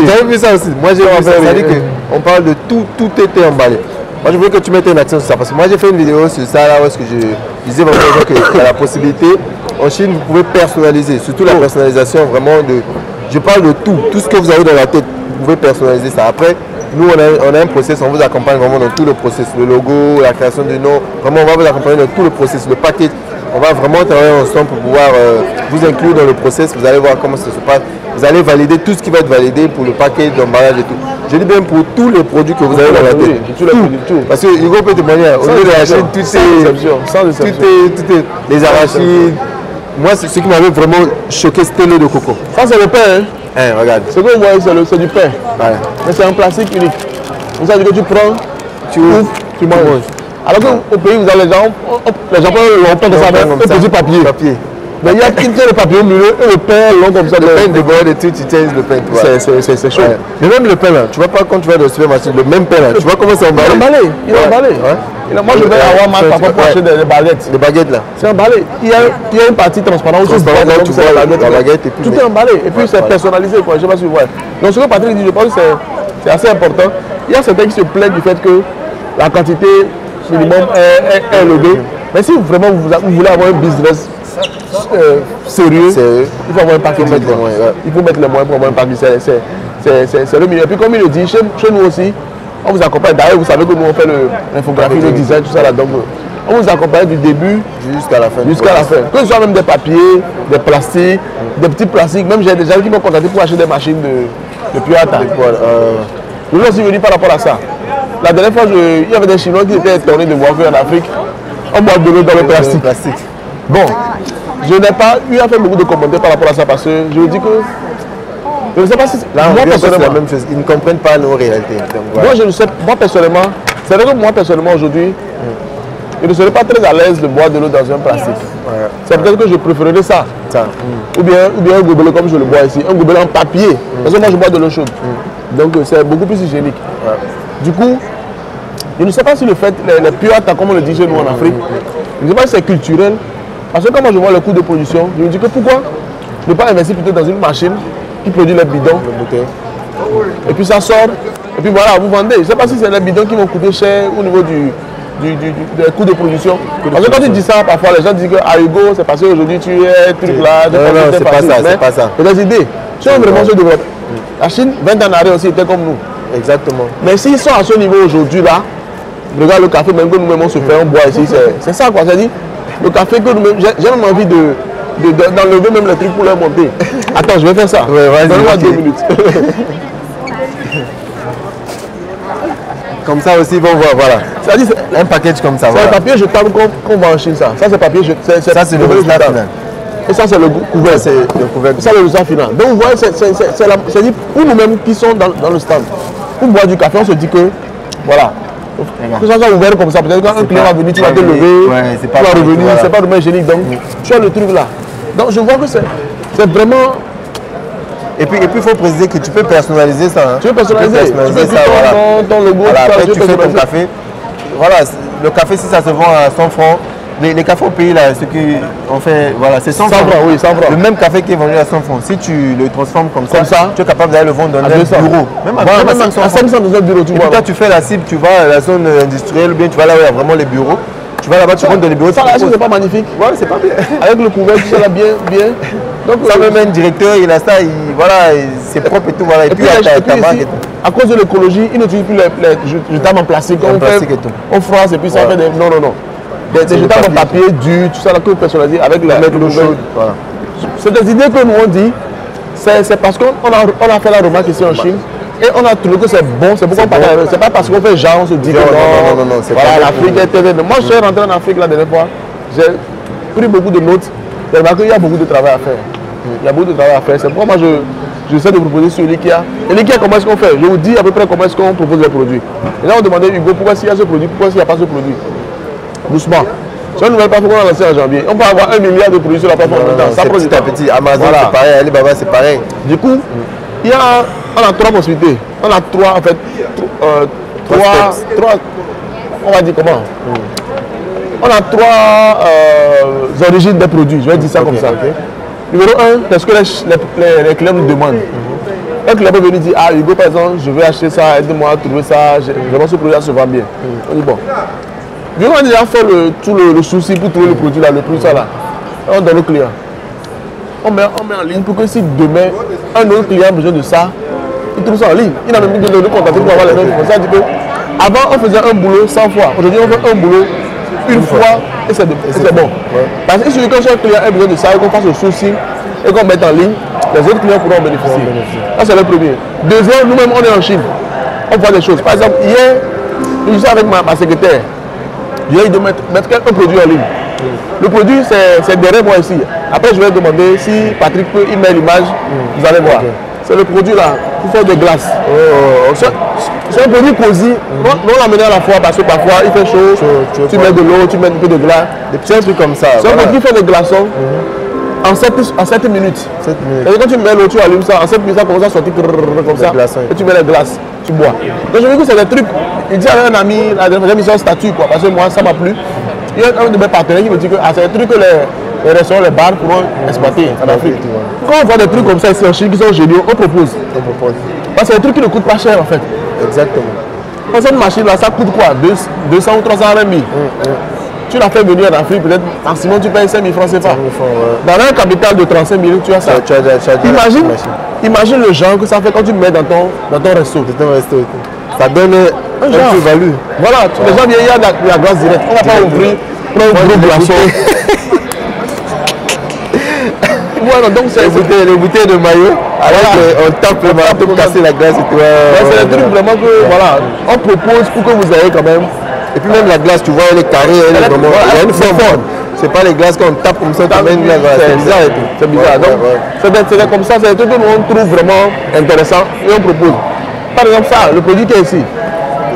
Speaker 1: j'avais vu ça aussi. Moi j'ai vu ça. Ça dit qu'on parle de tout était emballé. Moi je voulais que tu mettes une action sur ça parce que moi j'ai fait une vidéo sur ça là où est-ce que je disais vraiment qu'il y a la possibilité en Chine vous pouvez personnaliser, surtout la personnalisation vraiment de, je parle de tout ce que vous avez dans la tête, vous pouvez personnaliser ça. Après nous on a un process, on vous accompagne vraiment dans tout le process, le logo, la création du nom, vraiment on va vous accompagner dans tout le process, le package. On va vraiment travailler ensemble pour pouvoir vous inclure dans le process, vous allez voir comment ça se passe. Vous allez valider tout ce qui va être validé pour le paquet d'emballage et tout. Je dis bien pour tous les produits que vous avez dans la tête. Tout. Parce que Hugo peut témoigner, au lieu de la Chine, tout est les arachides. Moi, ce qui m'avait vraiment choqué, c'était l'eau de coco.
Speaker 2: Ça, c'est le pain.
Speaker 1: Regarde.
Speaker 2: Ce que vous voyez, c'est du pain.
Speaker 1: Ouais.
Speaker 2: Mais c'est un plastique unique. Vous savez que tu prends, tu ouvres, tu manges. Alors qu'au pays, vous avez les gens prennent ça avec un petit papier. Mais il y a le papier au milieu et le pain long comme ça.
Speaker 1: Le pain déborde et tout, tu tiens le pain.
Speaker 2: C'est chaud.
Speaker 1: Ouais. Mais même le pain là, tu vois pas quand tu vas dans le supermarché, le même pain là, tu vois comment c'est emballé.
Speaker 2: Il est emballé. Moi je vais avoir ma parfois pour acheter des baguettes.
Speaker 1: Des baguettes là.
Speaker 2: C'est emballé. Il y a une partie transparente où
Speaker 1: tu vois la baguette et puis.
Speaker 2: Tout est emballé. Et puis c'est personnalisé quoi. Je sais pas si vous voyez. Donc ce que Patrick dit, je pense que c'est assez important. Il y a certains qui se plaignent du fait que la quantité minimum est élevée. Mais si vraiment vous voulez avoir un business sérieux, il faut avoir un packaging. Il faut mettre les moyens pour avoir un packaging. C'est le milieu. Et puis comme il le dit, chez nous aussi, on vous accompagne. D'ailleurs, vous savez que nous on fait l'infographie, le design, tout ça là. Donc on vous accompagne du début jusqu'à la fin. Que ce soit même des papiers, des plastiques, des petits plastiques. Même j'ai des gens qui m'ont contacté pour acheter des machines de Puata. Je suis aussi venu par rapport à ça. La dernière fois, il y avait des Chinois qui étaient étonnés de voir qu'en Afrique, on boit de l'eau dans le plastique. Bon, je n'ai pas eu à faire beaucoup de commentaires par rapport à ça parce que je dis que Je ne sais pas si
Speaker 1: là, moi personnellement, la même chose. Ils ne comprennent pas nos réalités. Donc, voilà.
Speaker 2: Moi, je ne sais, moi personnellement, c'est vrai que moi personnellement aujourd'hui, je ne serais pas très à l'aise de boire de l'eau dans un plastique. Ouais. C'est peut-être que je préférerais ça. Ou bien un gobelet comme je le bois ici, un gobelet en papier. Parce que moi je bois de l'eau chaude. Donc c'est beaucoup plus hygiénique. Ouais. Du coup, je ne sais pas si le fait, les puata, comme on le dit chez nous en Afrique, je ne sais pas si c'est culturel. Parce que quand moi je vois le coût de production, je me dis que pourquoi ne pas investir plutôt dans une machine qui produit les bidons, et puis ça sort, et puis voilà, vous vendez. Je ne sais pas si c'est les bidons qui vont coûter cher au niveau des coûts de production. Parce que quand tu dis ça, parfois les gens disent que à Hugo, c'est parce qu'aujourd'hui tu es truc là,
Speaker 1: non, c'est pas ça, c'est pas ça.
Speaker 2: C'est des idées. Si on vraiment se développe. La Chine, 20 ans en arrière aussi, était comme nous.
Speaker 1: Exactement.
Speaker 2: Mais s'ils sont à ce niveau aujourd'hui là, regarde le café, même que nous-mêmes on se fait, on boit ici, c'est ça quoi. C'est-à-dire, le café que nous-mêmes, j'ai même envie d'enlever même le truc pour leur monter. Attends, je vais faire ça.
Speaker 1: Ouais, vas-y.
Speaker 2: Donne-moi 2 minutes.
Speaker 1: Comme ça aussi, bon, voilà.
Speaker 2: C'est-à-dire,
Speaker 1: un package comme ça.
Speaker 2: C'est un papier jetable qu'on vend en Chine, ça. Ça, c'est papier jetable.
Speaker 1: Ça, c'est le résultat final.
Speaker 2: Et ça, c'est le couvert.
Speaker 1: C'est le couvert.
Speaker 2: Ça, c'est le résultat final. Donc, vous voyez, c'est-à-dire, pour nous-mêmes qui sont dans le stand, pour boire du café, on se dit que, voilà. Que ça soit ouvert comme ça, peut-être quand un client va venir, tu vas te lever, tu vas revenir, c'est pas vraiment hygiénique. Donc, tu as le truc là. Donc, je vois que c'est vraiment.
Speaker 1: Et puis il faut préciser que tu peux personnaliser ça. Hein.
Speaker 2: Tu peux personnaliser ça, voilà. Ton logo,
Speaker 1: voilà, après tu fais ton café. Voilà, le café si ça se vend à 100 francs, les cafés au pays là, ce qu'on fait, voilà, c'est 100 francs.
Speaker 2: Oui, 100 francs.
Speaker 1: Le même café qui est vendu à 100 francs, si tu le transformes comme ça, tu es capable d'aller le vendre dans un bureau. Même à 500
Speaker 2: dans un bureau, tu vois.
Speaker 1: Et puis toi tu fais la cible, tu vas à la zone industrielle ou bien tu vas là où il y a vraiment les bureaux. Tu vas là-bas, tu rentres dans les bureaux.
Speaker 2: Ça là, c'est pas magnifique.
Speaker 1: Ouais, c'est pas bien.
Speaker 2: Avec le couvert, tout ça là, bien.
Speaker 1: Donc, ça même un directeur, il a ça, voilà, c'est propre et tout. Voilà. Et puis,
Speaker 2: ici, à cause de l'écologie, il n'utilise plus les jetables en plastique. On froisse et puis ça fait des. Non. Des jetables en papier dur, tout ça là que vous personnalisez avec l'eau chaude. Voilà. C'est des idées que nous on dit. C'est parce qu'on a fait la remarque ici en Chine. Et on a trouvé que c'est bon, c'est pourquoi c'est pas parce qu'on fait genre, on se dit que non, voilà, l'Afrique est terrible. Moi, je suis rentré en Afrique la dernière fois, j'ai pris beaucoup de notes, j'ai remarqué qu'il y a beaucoup de travail à faire. Il y a beaucoup de travail à faire. C'est pourquoi moi, j'essaie de proposer sur l'IKEA. Et l'IKEA, comment est-ce qu'on fait? Je vous dis à peu près comment est-ce qu'on propose les produits. Et là, on demandait Hugo, pourquoi s'il y a ce produit, pourquoi s'il n'y a pas ce produit? Doucement. Si on ne veut pas, pourquoi on a lancé en janvier? On peut avoir 1 milliard de produits sur la plateforme en même temps.
Speaker 1: Petit à petit. Amazon, c'est pareil, Alibaba, c'est pareil.
Speaker 2: Du coup, on a 3 possibilités. On a 3, en fait, 3, on va dire comment? On a 3 origines des produits, je vais dire ça comme ça. Numéro 1, c'est ce que les clients nous demandent. Un client peut venir dire, ah Hugo par exemple, je vais acheter ça, aide-moi à trouver ça, vraiment ce produit-là se vend bien. On dit bon. Vu qu'on a déjà fait tout le souci pour trouver le produit là, le prix ça là, on donne au client. On met en ligne pour que si demain, un autre client a besoin de ça, il trouve ça en ligne. Il a même dit de nous contacter pour avoir les mêmes informations. Ça dit que avant, on faisait un boulot 100 fois. Aujourd'hui, on fait un boulot une fois et c'est bon. Parce que si quand un client a besoin de ça et qu'on fasse le souci et qu'on mette en ligne, les autres clients pourront en bénéficier. Ça, c'est le premier. Deuxième, nous-mêmes, on est en Chine. On voit des choses. Par exemple, hier, je suis avec ma secrétaire. Hier, il doit mettre un produit en ligne. Le produit, c'est derrière moi ici. Après, je vais demander si Patrick peut y mettre l'image. Vous allez voir. C'est le produit là, pour faire des glaces. C'est un produit cosy. Nous, on l'a mené à la fois parce que parfois, il fait chaud. Tu mets de l'eau, tu mets un peu de glace. Des petits trucs comme ça. C'est un produit qui fait des glaçons en 7 minutes. Et quand tu mets l'eau, tu allumes ça. En 7 minutes, ça commence à sortir comme ça. Et tu mets les glaces, tu bois. Donc, je veux que c'est des trucs. Il dit à un ami, la dernière fois, j'ai mis ça en statut, quoi, parce que moi, ça m'a plu. Il y a un de mes partenaires qui me dit que c'est des trucs que les restaurants, les bars pourront exploiter en Afrique. Quand on voit des trucs comme ça ici en Chine qui sont géniaux, on propose. Parce que c'est des trucs qui ne coûtent pas cher en fait.
Speaker 1: Exactement.
Speaker 2: Parce que cette machine là, ça coûte quoi? 200 ou 300 RMB. Tu l'as fait venir en Afrique, peut-être maximum tu payes 5 000 francs CFA. Dans un capital de 35 000, tu as ça. Imagine le genre que ça fait quand tu mets dans ton resto.
Speaker 1: Ça donne un plus-value.
Speaker 2: Voilà, les gens viennent, il y a la glace directe. On ne va pas ouvrir, prendre un gros glaçon. Voilà, donc c'est
Speaker 1: les bouteilles de maillot. On tape le maillot pour casser la glace et tout.
Speaker 2: C'est des trucs vraiment que, voilà, on propose pour que vous ayez quand même.
Speaker 1: Et puis même la glace, tu vois, elle est carrée, elle est vraiment. Il y a une forme. C'est pas les glaces qu'on tape comme ça, c'est bizarre et tout.
Speaker 2: C'est bizarre. Donc, c'est comme ça, c'est des trucs que nous trouve vraiment intéressant et on propose. Par exemple, ça, le produit qui est ici.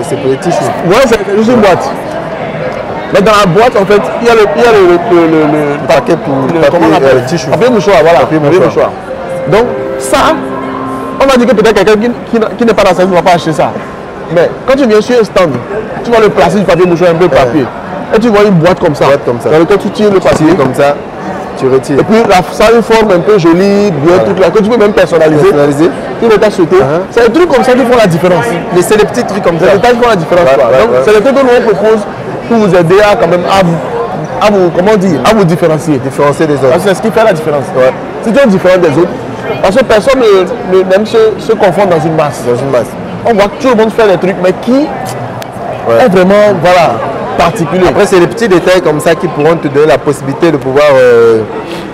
Speaker 1: C'est pour les tissus.
Speaker 2: Ouais, c'est juste une boîte. Mais dans la boîte, en fait, il y a le
Speaker 1: paquet pour le tissu.
Speaker 2: Papier mouchoir, voilà. Papier mouchoir. Donc, ça, on va dire que peut-être quelqu'un qui n'est pas dans sa vie ne va pas acheter ça. Mais quand tu viens sur un stand, tu vois le plastique du papier mouchoir, un peu de papier. Et tu vois une boîte comme ça. Dans laquelle tu tires le papier.
Speaker 1: Comme ça, tu retires.
Speaker 2: Et puis ça a une forme un peu jolie, bien, tout là, que tu peux même personnaliser. Tout le temps souhaité. C'est des trucs comme ça qui font la différence.
Speaker 1: Mais c'est des petits trucs comme ça.
Speaker 2: C'est des détails qui font la différence. Donc c'est des trucs que nous on propose pour vous aider à quand même à vous, comment dire, à vous différencier.
Speaker 1: Différencier des autres.
Speaker 2: Parce que c'est ce qui fait la différence. Si tu es différent des autres, parce que personne n'aime se confondre dans une masse. On voit que tout le monde fait des trucs, mais qui est vraiment, voilà, particulier.
Speaker 1: Après, c'est les petits détails comme ça qui pourront te donner la possibilité de pouvoir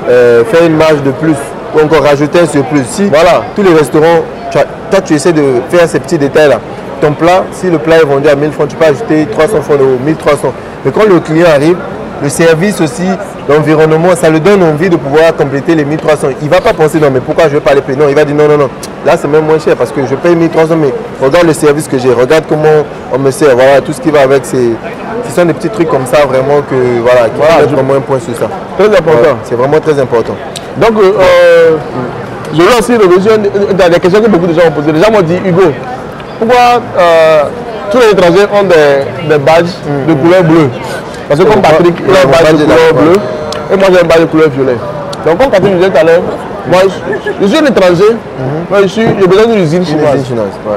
Speaker 1: faire une marge de plus ou encore rajouter un surplus. Si tous les restaurants, toi tu essaies de faire ces petits détails là, ton plat, si le plat est vendu à 1000 francs, tu peux ajouter 300 francs d'euros, 1300. Mais quand le client arrive, le service aussi, l'environnement, ça lui donne envie de pouvoir compléter les 1300. Il ne va pas penser non mais pourquoi je ne vais pas les payer. Non, il va dire non. Là c'est même moins cher parce que je paye 1300 mais regarde le service que j'ai, regarde comment on me sert. Voilà, tout ce qui va avec, ce sont des petits trucs comme ça vraiment que voilà, qui vont mettre vraiment un point sur ça.
Speaker 2: Très important.
Speaker 1: C'est vraiment très important.
Speaker 2: Donc je veux aussi revenir dans des questions que beaucoup de gens ont posées. Les gens m'ont dit Hugo, pourquoi tous les étrangers ont des badges de couleur bleue? Parce que comme Patrick, il a un badge de couleur bleue et moi j'ai un badge de couleur violet. Donc comme Patrick disait tout à l'heure, moi je suis un étranger, j'ai besoin d'une usine chinoise.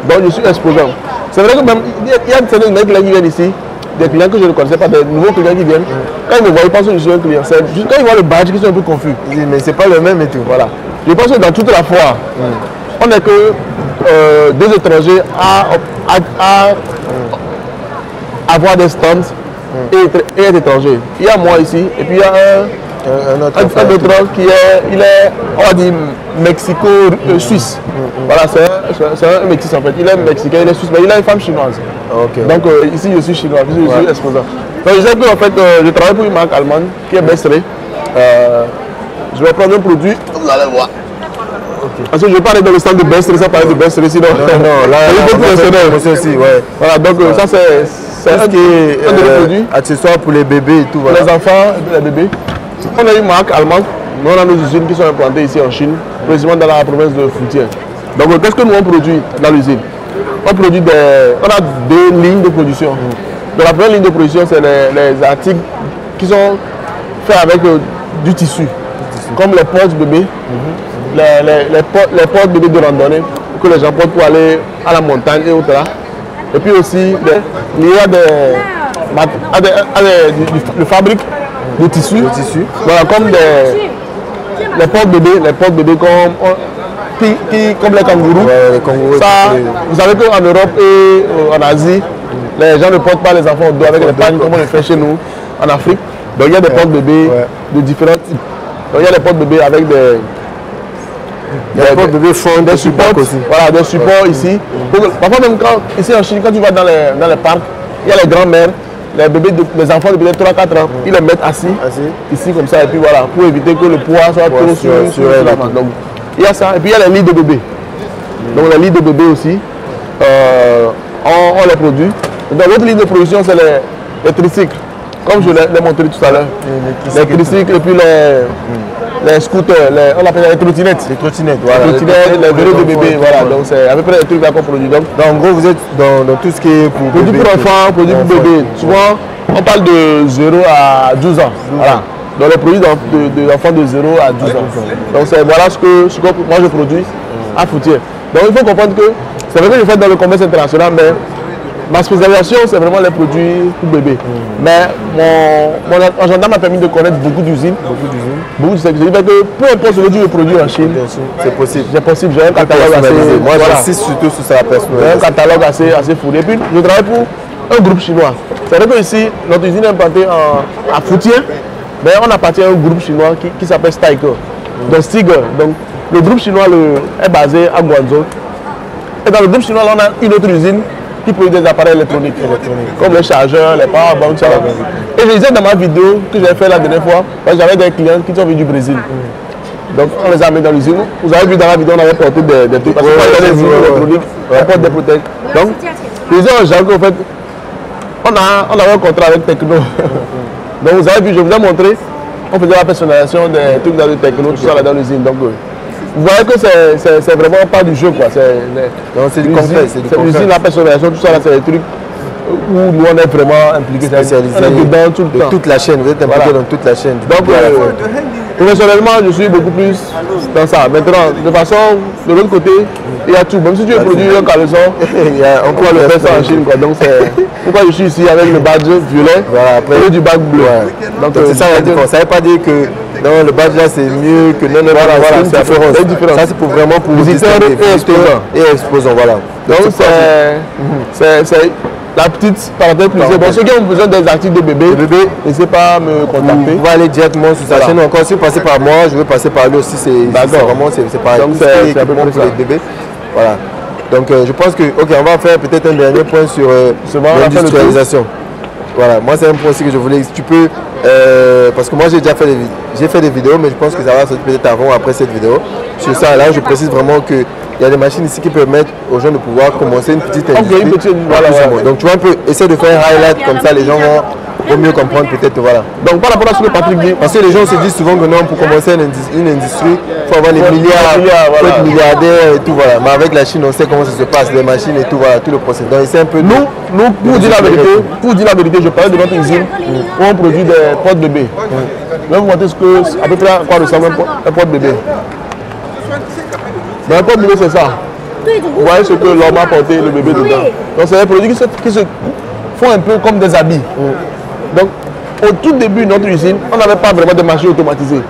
Speaker 2: Donc je suis exposant. C'est vrai que même il y a certains clients qui viennent ici, des clients que je ne connaissais pas, des nouveaux clients qui viennent. Quand ils me voient, ils pensent que je suis un client. C'est juste quand ils voient le badge qu'ils sont un peu confus.
Speaker 1: Ils disent mais c'est pas le même et tout.
Speaker 2: Voilà. Je pense que dans toute la foire, on n'est que deux étrangers à avoir des stands et être étranger. Il y a moi ici et puis il y a un autre qui est, on va dire, Mexico-Suisse. Voilà, c'est un métis en fait. Il est mexicain, il est suisse, mais il a une femme chinoise. Donc ici je suis chinois, je suis exposant. Donc je sais que en fait, je travaille pour une marque allemande qui est Bestley. Je vais prendre un produit, vous allez voir. Parce que je ne vais pas aller dans le stand de Bestley sans parler de Bestley, sinon.
Speaker 1: Non, là, c'est aussi, ouais.
Speaker 2: Voilà, donc ça c'est un des produits.
Speaker 1: Accessoires pour les bébés et tout.
Speaker 2: Pour les enfants et les bébés. On a une marque allemande, nous on a nos usines qui sont implantées ici en Chine, précisément dans la province de Futian. Donc qu'est-ce que nous on produit dans l'usine? On a deux lignes de production. Donc la première ligne de production, c'est les articles qui sont faits avec du tissu, comme les portes-bébés, les portes-bébés de randonnée que les gens portent pour aller à la montagne et autres là. Et puis aussi, il y a des fabriques de tissus, voilà, comme les portes-bébés comme les kangourous. Ça, vous savez qu'en Europe et en Asie, les gens ne portent pas les enfants au dos avec les pagnes comme on le fait chez nous en Afrique. Donc il y a des portes-bébés de différents types. Donc il y a des portes-bébés avec des supports aussi. Voilà, des supports ici. Parfois même ici en Chine, quand tu vas dans les parcs, il y a les grands-mères, les enfants de peut-être 3-4 ans, ils les mettent assis, ici comme ça, et puis voilà, pour éviter que le poids soit trop sur la main. Donc il y a ça, et puis il y a les lits de bébé. Donc les lits de bébé aussi, on les produit. Donc l'autre ligne de production, c'est les tricycles, comme je l'ai montré tout à l'heure. Les tricycles et puis les scooters, on appelle les trottinettes. Les trottinettes, voilà. Les vélos de bébé, voilà. Donc c'est à peu près les trucs qu'on produit. Donc
Speaker 1: en gros, vous êtes dans tout ce qui est pour
Speaker 2: produit pour enfants, produit pour bébé. Souvent, on parle de 0 à 12 ans. Voilà. Donc les produits d'enfants de 0 à 12 ans. Donc voilà ce que moi je produis à Futian. Donc il faut comprendre que c'est vrai que je fais dans le commerce international, mais ma spécialisation, c'est vraiment les produits pour bébé. Mais mon agenda m'a permis de connaître beaucoup d'usines. Beaucoup de services. C'est-à-dire que peu importe ce que tu veux produire en Chine,
Speaker 1: c'est possible.
Speaker 2: C'est possible. J'ai un catalogue assez.
Speaker 1: Moi, j'insiste surtout sur ça personnellement.
Speaker 2: J'ai un catalogue assez fourni. Et puis, je travaille pour un groupe chinois. C'est vrai que ici, notre usine est implantée à Futian, mais on appartient à un groupe chinois qui s'appelle Steiger. Donc, Stiger. Donc, le groupe chinois est basé à Guangzhou. Et dans le groupe chinois, là, on a une autre usine qui produit des appareils électroniques. Comme les chargeurs, les powerbanks, ça. Et je disais dans ma vidéo que j'avais fait la dernière fois, j'avais des clients qui sont venus du Brésil. Donc on les a amenés dans l'usine. Vous avez vu dans la vidéo, on avait porté des trucs. Parce que les usines électroniques, on porte des protèges. Donc, je disais aux gens qu'en fait, on avait un contrat avec Techno. Donc vous avez vu, je vous ai montré, on faisait la personnalisation des trucs dans le Techno, tout ça là dans l'usine. Donc vous voyez que c'est vraiment pas du jeu quoi.
Speaker 1: C'est du concret.
Speaker 2: C'est l'usine, la personnalisation, tout ça là, c'est des trucs où nous on est vraiment impliqués.
Speaker 1: Spécialisés.
Speaker 2: On est dedans tout le temps.
Speaker 1: Toute la chaîne, vous êtes impliqué dans toute la chaîne.
Speaker 2: Donc professionnellement, je suis beaucoup plus dans ça. Maintenant, de façon, de l'autre côté, il y a tout. Même si tu veux produire un caleçon, on peut le faire ça en Chine. Quoi. Donc c'est pourquoi je suis ici avec le badge violet, voilà, après du badge bleu. Ouais.
Speaker 1: Donc c'est ça la différence. Ça ne veut pas dire que non, le badge là c'est mieux que non, voilà, c'est différent. Ça c'est pour vraiment pour
Speaker 2: visiteurs
Speaker 1: et exposants. Voilà.
Speaker 2: Donc c'est la petite parenthèse plus. Pour ceux qui ont besoin des articles de bébé, n'hésitez pas à me contacter.
Speaker 1: Vous pouvez aller directement sur sa chaîne. Encore si vous passez par moi, je vais passer par lui aussi. C'est vraiment c'est pareil.
Speaker 2: Donc c'est un peu
Speaker 1: pour les bébés. Voilà. Donc je pense que on va faire peut-être un dernier point sur l'industrialisation. Voilà, moi c'est un point aussi que je voulais. Tu peux parce que moi j'ai déjà fait des vidéos, mais je pense que ça va sortir peut-être avant ou après cette vidéo. Sur ça, là je précise vraiment que il y a des machines ici qui permettent aux gens de pouvoir commencer une petite industrie.
Speaker 2: Voilà.
Speaker 1: Donc tu vois un peu, essaie de faire un highlight comme ça, les gens vont mieux comprendre peut-être. Voilà.
Speaker 2: Donc par rapport à ce que Patrick dit,
Speaker 1: parce que les gens se disent souvent que non, pour commencer une industrie, il faut avoir les milliards, faut être milliardaire et tout. Voilà. Mais avec la Chine, on sait comment ça se passe, les machines et tout, voilà, tout le procédé. Donc c'est un peu
Speaker 2: nous pour vous dire la vérité, je parlais de notre usine où on produit des portes bébés. Je vais vous montrer à peu près à quoi ressemble un porte-bébé. Dans un porte-bébé, c'est ça. Vous voyez ce que l'homme a porté le bébé dedans. Donc c'est des produits qui se font un peu comme des habits. Donc au tout début de notre usine, on n'avait pas vraiment de machines automatisées.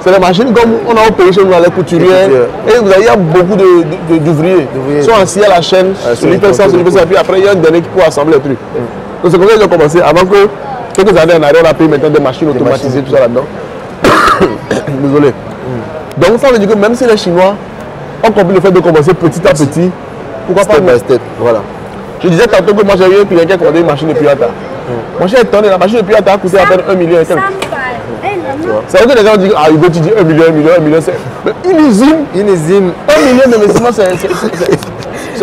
Speaker 2: C'est des machines comme on a opéré chez nous dans les couturières. Et vous avez, il y a beaucoup d'ouvriers qui sont assis à la chaîne, celui fait ça, celui fait ça, et puis après il y a un dernier qui peut assembler le truc. Donc c'est comme ça qu'ils ont commencé. Avant que quelques années en arrière, on a pris maintenant des machines automatisées, tout ça là-dedans. Désolé. Donc ça veut dire que même si les Chinois ont compris le fait de commencer petit à petit, pourquoi pas
Speaker 1: step by step, voilà.
Speaker 2: Je disais tantôt que moi j'ai eu un client qui a commandé une machine de Puyata. Moi j'ai étonné, la machine de Puyata a coûté à peine 1 million et quelques. C'est vrai que les gens disent, ah il veut tu dis 1 million, c'est. Mais une usine, 1 million d'investissement, ce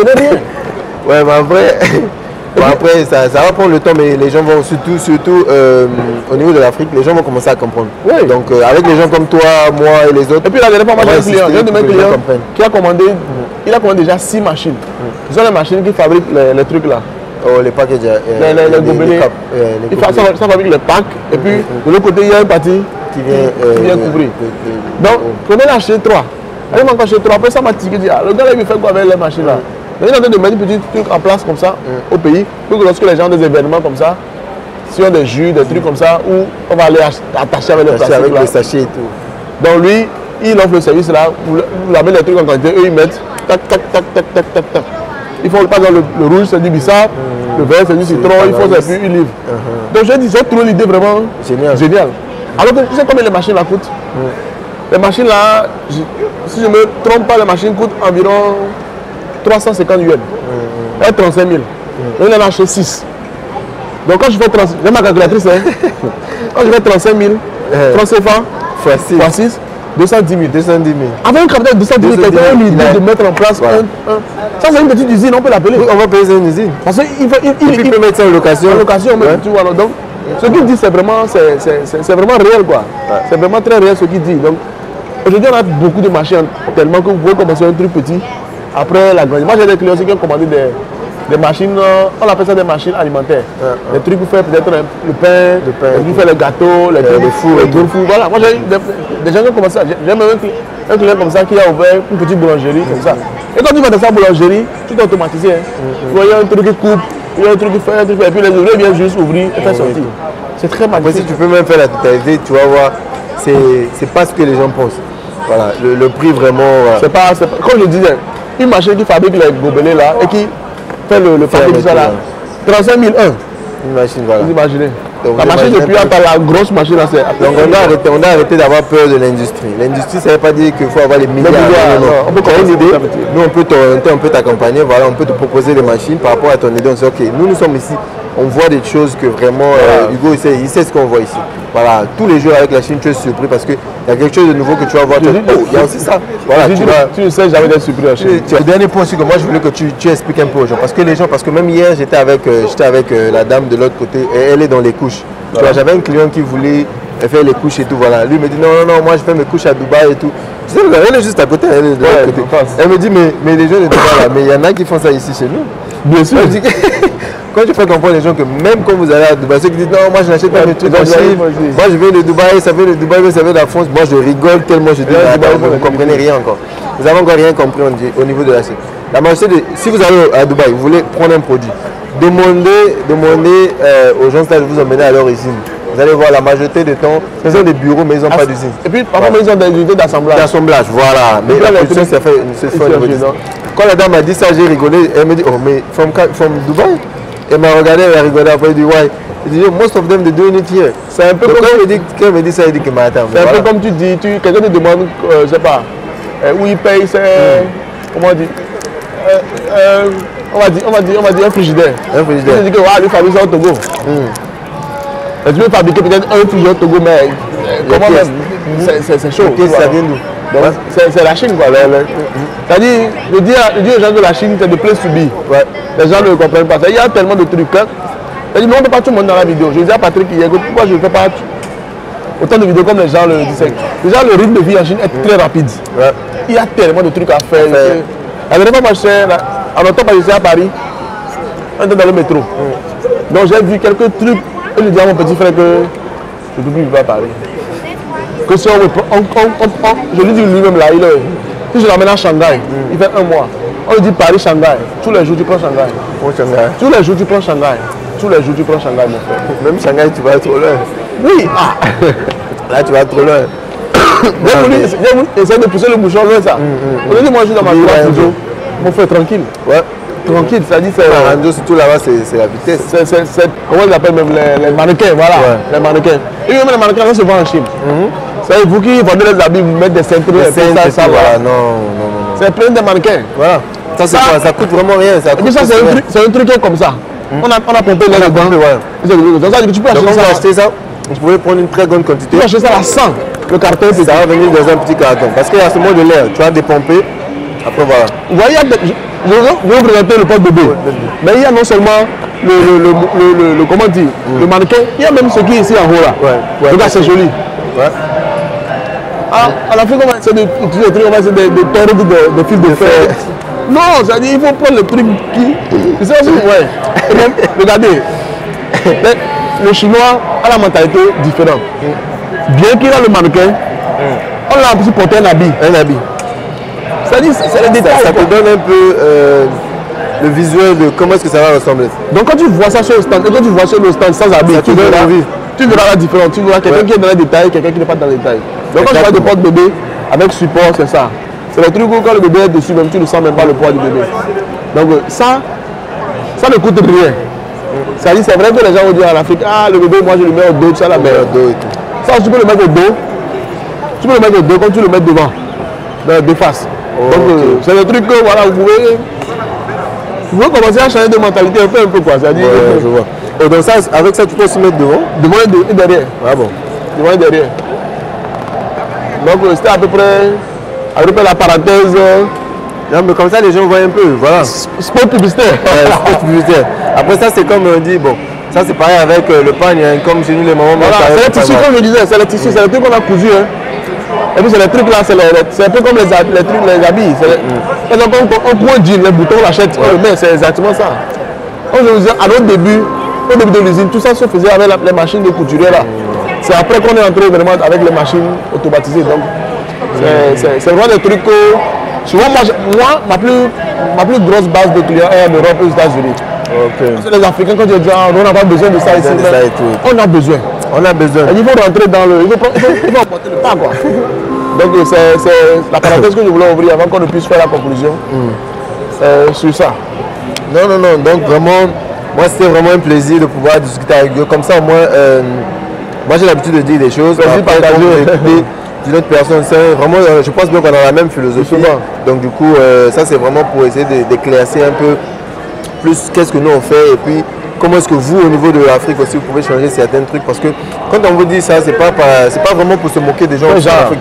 Speaker 2: n'est rien.
Speaker 1: Ouais, mais après, ça va prendre le temps, mais les gens vont surtout au niveau de l'Afrique, les gens vont commencer à comprendre.
Speaker 2: Oui.
Speaker 1: Donc avec les gens comme toi, moi et les autres.
Speaker 2: Et puis la dernière fois, moi j'ai un client, j'ai un de mes clients qui a commandé, il a commandé déjà 6 machines. Ce sont les machines qui fabriquent les trucs là.
Speaker 1: Oh, les packages,
Speaker 2: les gobelets. Ça fabrique les packs, et puis de l'autre côté, il y a une partie qui vient couvrir. Donc, on a acheté 3. Elle m'a acheté 3. Après ça m'a tiqué, dit, le gars là, il fait quoi avec les machines là? Il est en train de mettre des petits trucs en place comme ça au pays, pour que lorsque les gens ont des événements comme ça, s'ils ont des jus, des trucs comme ça, où on va aller attacher avec le plastique.
Speaker 1: Avec le sachet et tout.
Speaker 2: Donc lui, il offre le service là, vous avez les trucs en quantité, eux ils mettent tac, tac, tac, tac, tac, tac, tac. Il faut par exemple le rouge, c'est du bissap, le vert, c'est du citron, il faut ça, puis ils livrent. Donc j'ai dit, j'ai trouvé l'idée vraiment géniale. Alors que tu sais combien les machines là coûtent? Les machines là, si je ne me trompe pas, les machines coûtent environ 350 yuan. Et 35 000. On en a acheté 6. Donc quand je fais 35 000, j'ai ma calculatrice, quand je fais 35 000, francs CFA, fois 6, 210 000.
Speaker 1: 210 000.
Speaker 2: Avec un capital de 210 000, quelqu'un a l'idée de mettre en place ça c'est une petite usine, on peut l'appeler.
Speaker 1: Oui, on va payer une usine.
Speaker 2: Parce qu'il
Speaker 1: peut mettre ça en location.
Speaker 2: En location, même, tu vois. Donc, ce qu'il dit, c'est vraiment réel, quoi. C'est vraiment très réel ce qu'il dit. Donc, aujourd'hui, on a beaucoup de machines, tellement que vous pouvez commencer un truc petit. Après la grande. Moi, j'ai des clients qui ont commandé des machines, on appelle ça des machines alimentaires. Des trucs pour faire peut-être le pain, pour faire les gâteaux, les fours, les gros fours. Voilà, moi j'ai des gens qui ont commencé ça. J'ai même un client comme ça qui a ouvert une petite boulangerie comme ça. Et quand tu vas dans sa boulangerie, tout est automatisé. Tu vois, il y a un truc qui coupe, il y a un truc qui fait, et puis les ouvriers viennent juste ouvrir et faire sortir. C'est très magnifique.
Speaker 1: Si tu peux même faire la totalité, tu vas voir, c'est pas ce que les gens pensent. Voilà, le prix vraiment.
Speaker 2: C'est pas, comme je disais, une machine qui fabrique les gobelets là et qui fait le papier tout ça là, 35 000
Speaker 1: Une machine, voilà.
Speaker 2: Vous imaginez. La machine depuis la grosse machine là, c'est.
Speaker 1: Donc on a arrêté d'avoir peur de l'industrie. L'industrie, ça ne veut pas dire qu'il faut avoir les milliards.
Speaker 2: Non.
Speaker 1: On peut avoir une idée. Nous, on peut t'orienter, on peut t'accompagner. Voilà, on peut te proposer des machines par rapport à ton idée. On sait, ok, nous sommes ici. On voit des choses que vraiment, Hugo, il sait ce qu'on voit ici. Voilà, tous les jours avec la Chine, tu es surpris parce qu'il y a quelque chose de nouveau que tu vas voir. Il y a aussi ça. Voilà,
Speaker 2: tu sais, j'avais des surprises en Chine.
Speaker 1: Le dernier point aussi que moi je voulais que tu expliques un peu aux gens. Parce que même hier, j'étais avec la dame de l'autre côté et elle est dans les couches. Voilà. J'avais un client qui voulait faire les couches et tout. Voilà. Lui me dit non, moi je fais mes couches à Dubaï et tout. Tu sais, elle est juste à côté. Elle est de l'autre côté. Elle me dit mais les gens de Dubaï là, mais il y en a qui font ça ici chez nous.
Speaker 2: Bien sûr.
Speaker 1: Quand tu fais comprendre les gens que même quand vous allez à Dubaï, ceux qui disent non, moi je n'achète pas mes trucs en Chine, moi je viens de Dubaï, ça vient de Dubaï, ça vient de la France, moi je rigole tellement, je dis vous ne comprenez rien encore. Vous n'avez encore rien compris au niveau de la Chine. La majorité si vous allez à Dubaï, vous voulez prendre un produit, demandez aux gens de vous emmener à leur usine. Vous allez voir la majorité des temps, ils ont des bureaux mais ils n'ont pas d'usine.
Speaker 2: Et puis parfois ils ont des unités d'assemblage.
Speaker 1: D'assemblage, voilà. Mais la production se fait au niveau d'usine. Quand la dame m'a dit ça, j'ai rigolé, elle me dit oh mais from Dubaï. Elle m'a regardé, elle a rigolé, après elle dit ouais. Elle dit most of them they doing it here. C'est un peu comme quand elle me dit ça, elle dit que attends.
Speaker 2: C'est un peu comme tu dis, quelqu'un te demande, je sais pas, où il paye, c'est comment on dit, on va dire un frigidaire.
Speaker 1: Un frigidaire.
Speaker 2: Tu dis que lui fabrique ça au Togo. Et tu veux fabriquer peut-être un frigidaire au Togo, mais comment même c'est chaud.
Speaker 1: Ça vient d'où?
Speaker 2: C'est la Chine quoi. C'est-à-dire, je dis aux gens de la Chine, c'est de place to be. Ouais. Les gens ne comprennent pas ça. Il y a tellement de trucs. Hein. Mais on ne peut pas tout le monde dans la vidéo. Je dis à Patrick hier, pourquoi je ne fais pas autant de vidéos comme les gens le disent. Déjà, le rythme de vie en Chine est très rapide. Ouais. Il y a tellement de trucs à faire. La dernière fois, moi, en octobre, j'étais à Paris, on était dans le métro. Donc, j'ai vu quelques trucs. Et je dis à mon petit frère que je ne peux plus vivre à Paris. Que si je lui dis lui-même là, si je l'emmène à Shanghai, il fait 1 mois. On lui dit Paris-Shanghai, tous les jours tu prends Shanghai. Tous les jours tu prends Shanghai. Tous les jours tu prends Shanghai, mon frère.
Speaker 1: Même Shanghai, tu vas trop loin.
Speaker 2: Oui.
Speaker 1: Là, tu vas trop loin.
Speaker 2: Essaye de pousser le bouchon loin ça. On lui dit moi je suis dans ma voiture, mon frère, tranquille. Ouais. Tranquille, ça dit c'est.
Speaker 1: Surtout là-bas, c'est la vitesse.
Speaker 2: Comment ils appellent même les mannequins, voilà. Ouais. Les mannequins. Et même les mannequins, ça se vend en Chine. C'est vous qui vendez les habits, vous mettez des ceintures et ça, voilà. Non. C'est plein de mannequins. Voilà.
Speaker 1: Ça coûte vraiment rien.
Speaker 2: Et puis ça, c'est un truc comme ça. On a pompé les dedans. Ouais. Tu peux
Speaker 1: acheter ça. Vous pouvez prendre une très grande quantité.
Speaker 2: Tu peux acheter ça à 100. Le carton,
Speaker 1: ça va venir dans un petit carton. Parce qu'il y a seulement de l'air. Tu vas dépomper. Après, voilà.
Speaker 2: Vous voyez, je vais vous présenter le porte-bébé. Mais il y a non seulement comment dire, le mannequin, il y a même ce qui est ici en haut là. Ouais. Regarde, c'est joli. Ouais. À la fin, on va essayer d'utiliser des trucs, on va essayer de tordre des fils de fer. Non, c'est-à-dire il faut prendre le truc qui. C'est ça aussi, ouais. Et même, regardez, le chinois a la mentalité différente. Bien qu'il a le mannequin, on l'a aussi porté un habit. C'est-à-dire, c'est les détails.
Speaker 1: Ça te donne un peu le visuel de comment est-ce que ça va ressembler.
Speaker 2: Donc quand tu vois ça sur le stand, et quand tu vois sur le stand sans habit, tu verras la différence. Tu verras quelqu'un qui est dans les détails, quelqu'un qui n'est pas dans les détails. Donc quand tu vois des porte-bébé avec support, c'est ça. C'est le truc où quand le bébé est dessus, même tu ne sens même pas le poids du bébé. Donc ça ne coûte rien. C'est-à-dire, c'est vrai que les gens vont dire en Afrique, ah le bébé, moi je le mets au dos, tu as la mère au dos et tout. Ça, tu peux le mettre au dos. Tu peux le mettre au dos comme tu le mets devant, de face. Donc c'est le truc que voilà, vous pouvez commencer à changer de mentalité un peu quoi. C'est-à-dire.
Speaker 1: Ouais, je vois. Et donc ça, avec ça, tu peux aussi mettre devant.
Speaker 2: Devant et derrière.
Speaker 1: Ah bon.
Speaker 2: Devant et derrière. Donc c'était à peu près la parenthèse.
Speaker 1: Non, mais comme ça, les gens voient un peu. Voilà.
Speaker 2: Sport publicitaire.
Speaker 1: Sport publicitaire. Après ça, c'est comme on dit, bon, ça c'est pareil avec le pagne, hein, comme chez nous les mamans.
Speaker 2: Voilà, c'est le tissu, comme je disais, c'est le tissu, c'est le truc qu'on a cousu. Hein. Et puis c'est les trucs là, c'est un peu comme les habits. Donc on prend un jean, les boutons, on l'achète, on le met, c'est exactement ça. On se disait, à notre début, au début de l'usine, tout ça se faisait avec les machines de couturier là. C'est après qu'on est entré vraiment avec les machines automatisées. Donc c'est vraiment des trucs que souvent moi ma plus grosse base de clients est en Europe et aux États-Unis. Okay. Les Africains, quand ils disent on n'a pas besoin de ça ici, on a besoin.
Speaker 1: On a besoin.
Speaker 2: Et il faut rentrer dans le. Il faut emporter le pas quoi. Donc c'est la parenthèse que je voulais ouvrir avant qu'on ne puisse faire la conclusion sur ça.
Speaker 1: Non. Donc vraiment, Moi, c'était vraiment un plaisir de pouvoir discuter avec eux. Comme ça, au moins, moi j'ai l'habitude de dire des choses. D'une autre personne, vraiment, je pense bien qu'on a la même philosophie. Donc du coup, ça c'est vraiment pour essayer d'éclaircir un peu plus qu'est-ce que nous on fait et puis comment est-ce que vous, au niveau de l'Afrique aussi, vous pouvez changer certains trucs. Parce que quand on vous dit ça, c'est pas vraiment pour se moquer des gens en Afrique.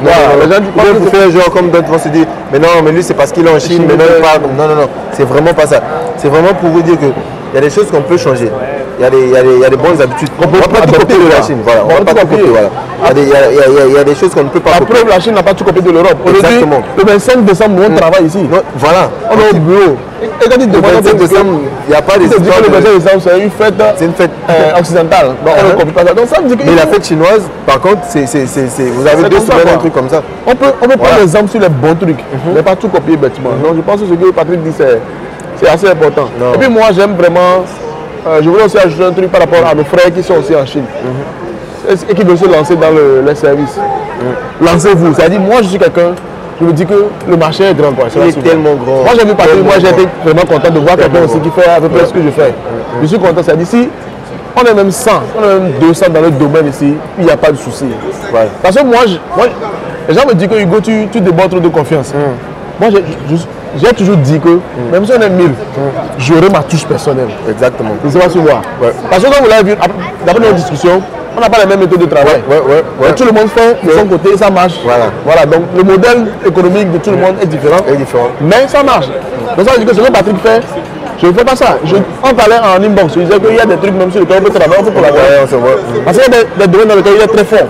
Speaker 1: Vous faites genre comme d'autres vont se dire, mais non, mais lui c'est parce qu'il est en Chine, mais non, il parle. Non, c'est vraiment pas ça. C'est vraiment pour vous dire qu'il y a des choses qu'on peut changer. Il y a des bonnes habitudes. On ne peut pas tout copier de la Chine. Voilà. On ne peut pas copier. Voilà. Il y a des choses qu'on ne peut pas copier.
Speaker 2: La preuve, la Chine n'a pas tout copié de l'Europe.
Speaker 1: Exactement.
Speaker 2: Le 25 décembre, on travaille ici.
Speaker 1: Voilà.
Speaker 2: On est au bureau. Et quand il demande
Speaker 1: le 25 décembre, il n'y a pas des histoires.
Speaker 2: Le 25 décembre, c'est une fête occidentale. Donc on ne copie pas ça. Donc ça veut dire que.
Speaker 1: Mais la fête chinoise, par contre, vous avez deux semaines, un truc comme ça.
Speaker 2: On peut prendre l'exemple sur les bons trucs, mais pas tout copier bêtement. Donc je pense que ce que Patrick dit, c'est assez important. Et puis moi, j'aime vraiment. Je voulais aussi ajouter un truc par rapport à nos frères qui sont aussi en Chine et qui veulent se lancer dans les services. Lancez-vous. C'est-à-dire, moi je suis quelqu'un, je me dis que le marché est grand.
Speaker 1: Il est tellement grand.
Speaker 2: Moi j'ai vu Patrick, moi j'ai été vraiment content de voir quelqu'un aussi qui fait à peu près ce que je fais. Je suis content. C'est-à-dire, si on est même 100, on est même 200 dans le domaine ici, il n'y a pas de souci. Parce que moi, les gens me disent que Hugo, tu débordes trop de confiance. Moi, j'ai toujours dit que même si on est 1000, j'aurai ma touche personnelle.
Speaker 1: Exactement.
Speaker 2: Je ne sais pas si vous voyez. Parce que quand vous l'avez vu, d'après notre discussion, on n'a pas les mêmes méthodes de travail. Tout le monde fait de son côté et ça marche. Voilà. Donc le modèle économique de tout le monde est différent. Mais ça marche. Donc ça veut dire que ce que Patrick fait, je ne fais pas ça. On parlait en inbox, je disais qu'il y a des trucs même sur lesquels on peut travailler, on peut collaborer. Parce qu'il y a des domaines dans lesquels il est très fort.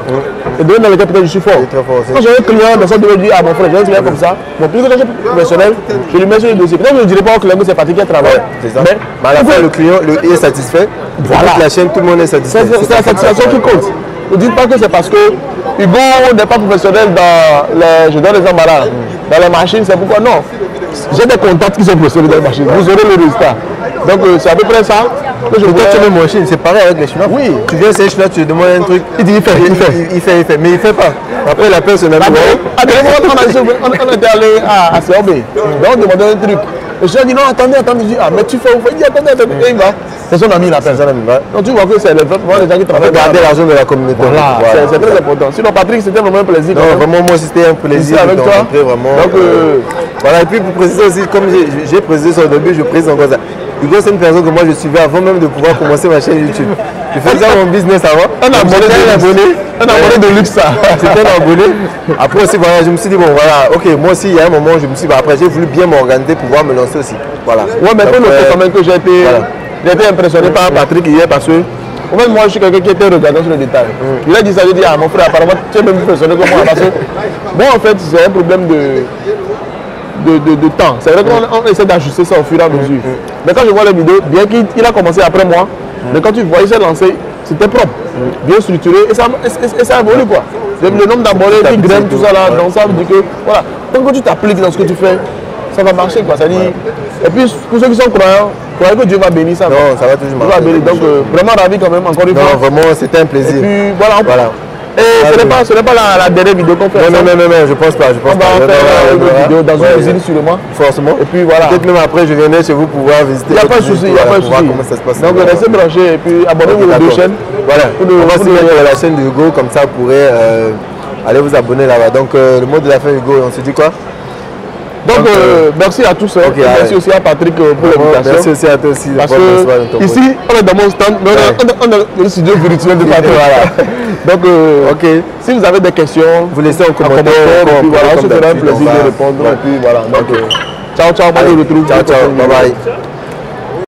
Speaker 2: Des domaines dans lesquels peut-être je suis fort. Quand j'ai un client dans son domaine, je dis mon frère, j'ai un client comme ça. Bon, plus que j'ai un professionnel, je lui mets sur le dossier. Peut-être que je ne dirais pas au client que c'est Patrick qui travaille.
Speaker 1: Mais à la fin, le client est satisfait. Voilà. La chaîne, tout le monde est satisfait.
Speaker 2: C'est la satisfaction qui compte. Ne dites pas que c'est parce que Hugo n'est pas professionnel je donne les embarras. Dans les machines, c'est pourquoi non. J'ai des contacts qui sont professionnels dans les machines. Vous aurez le résultat. Donc c'est à peu près ça que je voulais.
Speaker 1: Tu mets mon Chine, c'est pareil avec les Chinois.
Speaker 2: Oui.
Speaker 1: Tu viens chez les Chinois, tu lui demandes un truc. Il dit il fait. Mais il fait pas. Après la personne a dit.
Speaker 2: On était allé à COB. Donc on demandait un truc. Le chien dit non, attendez. Je dis mais tu fais où? Il dit attendez. Et il va. C'est son ami la personne. Donc tu vois que c'est les gens qui travaillent.
Speaker 1: Garder l'argent de la communauté.
Speaker 2: Voilà. C'est très important. Sinon Patrick, c'était vraiment un plaisir.
Speaker 1: Non, vraiment moi c'était un plaisir
Speaker 2: avec toi.
Speaker 1: Donc voilà, et puis pour préciser aussi, comme j'ai précisé sur le début, je précise encore ça. Hugo, c'est une personne que moi je suivais avant même de pouvoir commencer ma chaîne YouTube. Je faisais mon business avant. Un abonné de luxe, ça. C'était un abonné. Après aussi, voilà, je me suis dit, bon voilà, ok, moi aussi, il y a un moment, je me suis dit, après j'ai voulu bien m'organiser pour pouvoir me lancer aussi. Voilà.
Speaker 2: Ouais, mais pour noter quand même que j'ai été impressionné par Patrick hier parce que, en fait, moi je suis quelqu'un qui était regardant sur le détail. Il a dit ça, je dis, mon frère, apparemment, tu es même impressionné que moi parce que, moi en fait, c'est un problème de temps. C'est vrai qu'on essaie d'ajuster ça au fur et à mesure. Mais quand je vois les vidéos, bien qu'il a commencé après moi, mais quand tu vois, il s'est lancé, c'était propre, bien structuré et ça évolue quoi. Le nombre d'abonnés qui grimpent, tout ça là, donc ça veut dire que, voilà, tant que tu t'appliques dans ce que tu fais, ça va marcher quoi. Ça dit, et puis pour ceux qui sont croyants, croyez que Dieu va bénir ça.
Speaker 1: Non, ça va toujours marcher.
Speaker 2: Donc vraiment ravi quand même, encore une fois.
Speaker 1: Non, vraiment, c'était un plaisir.
Speaker 2: Et puis voilà. Et ce n'est pas la dernière vidéo qu'on fait.
Speaker 1: Non, je pense pas.
Speaker 2: On va faire une vidéo dans une usine sûrement.
Speaker 1: Forcément.
Speaker 2: Et puis voilà.
Speaker 1: Peut-être même après, je viendrai chez vous pour pouvoir visiter.
Speaker 2: Il n'y a pas de souci,
Speaker 1: Comment ça se passe.
Speaker 2: Donc restez branchés et puis abonnez-vous aux deux chaînes.
Speaker 1: Voilà. On va suivre la chaîne de Hugo, comme ça vous pourrez aller vous abonner là-bas. Donc le mot de la fin, Hugo, on se dit quoi?
Speaker 2: Donc merci à tous. Merci aussi à Patrick pour l'invitation.
Speaker 1: Merci aussi à toi aussi.
Speaker 2: Parce que ici, on est dans mon stand, mais on a le studio virtuel de Patrick. Donc, si vous avez des questions,
Speaker 1: vous laissez en commentaire.
Speaker 2: Et puis voilà, on se fera un plaisir de répondre. Et puis voilà. Donc, ciao, moi je vous retrouve.
Speaker 1: Ciao, bye bye.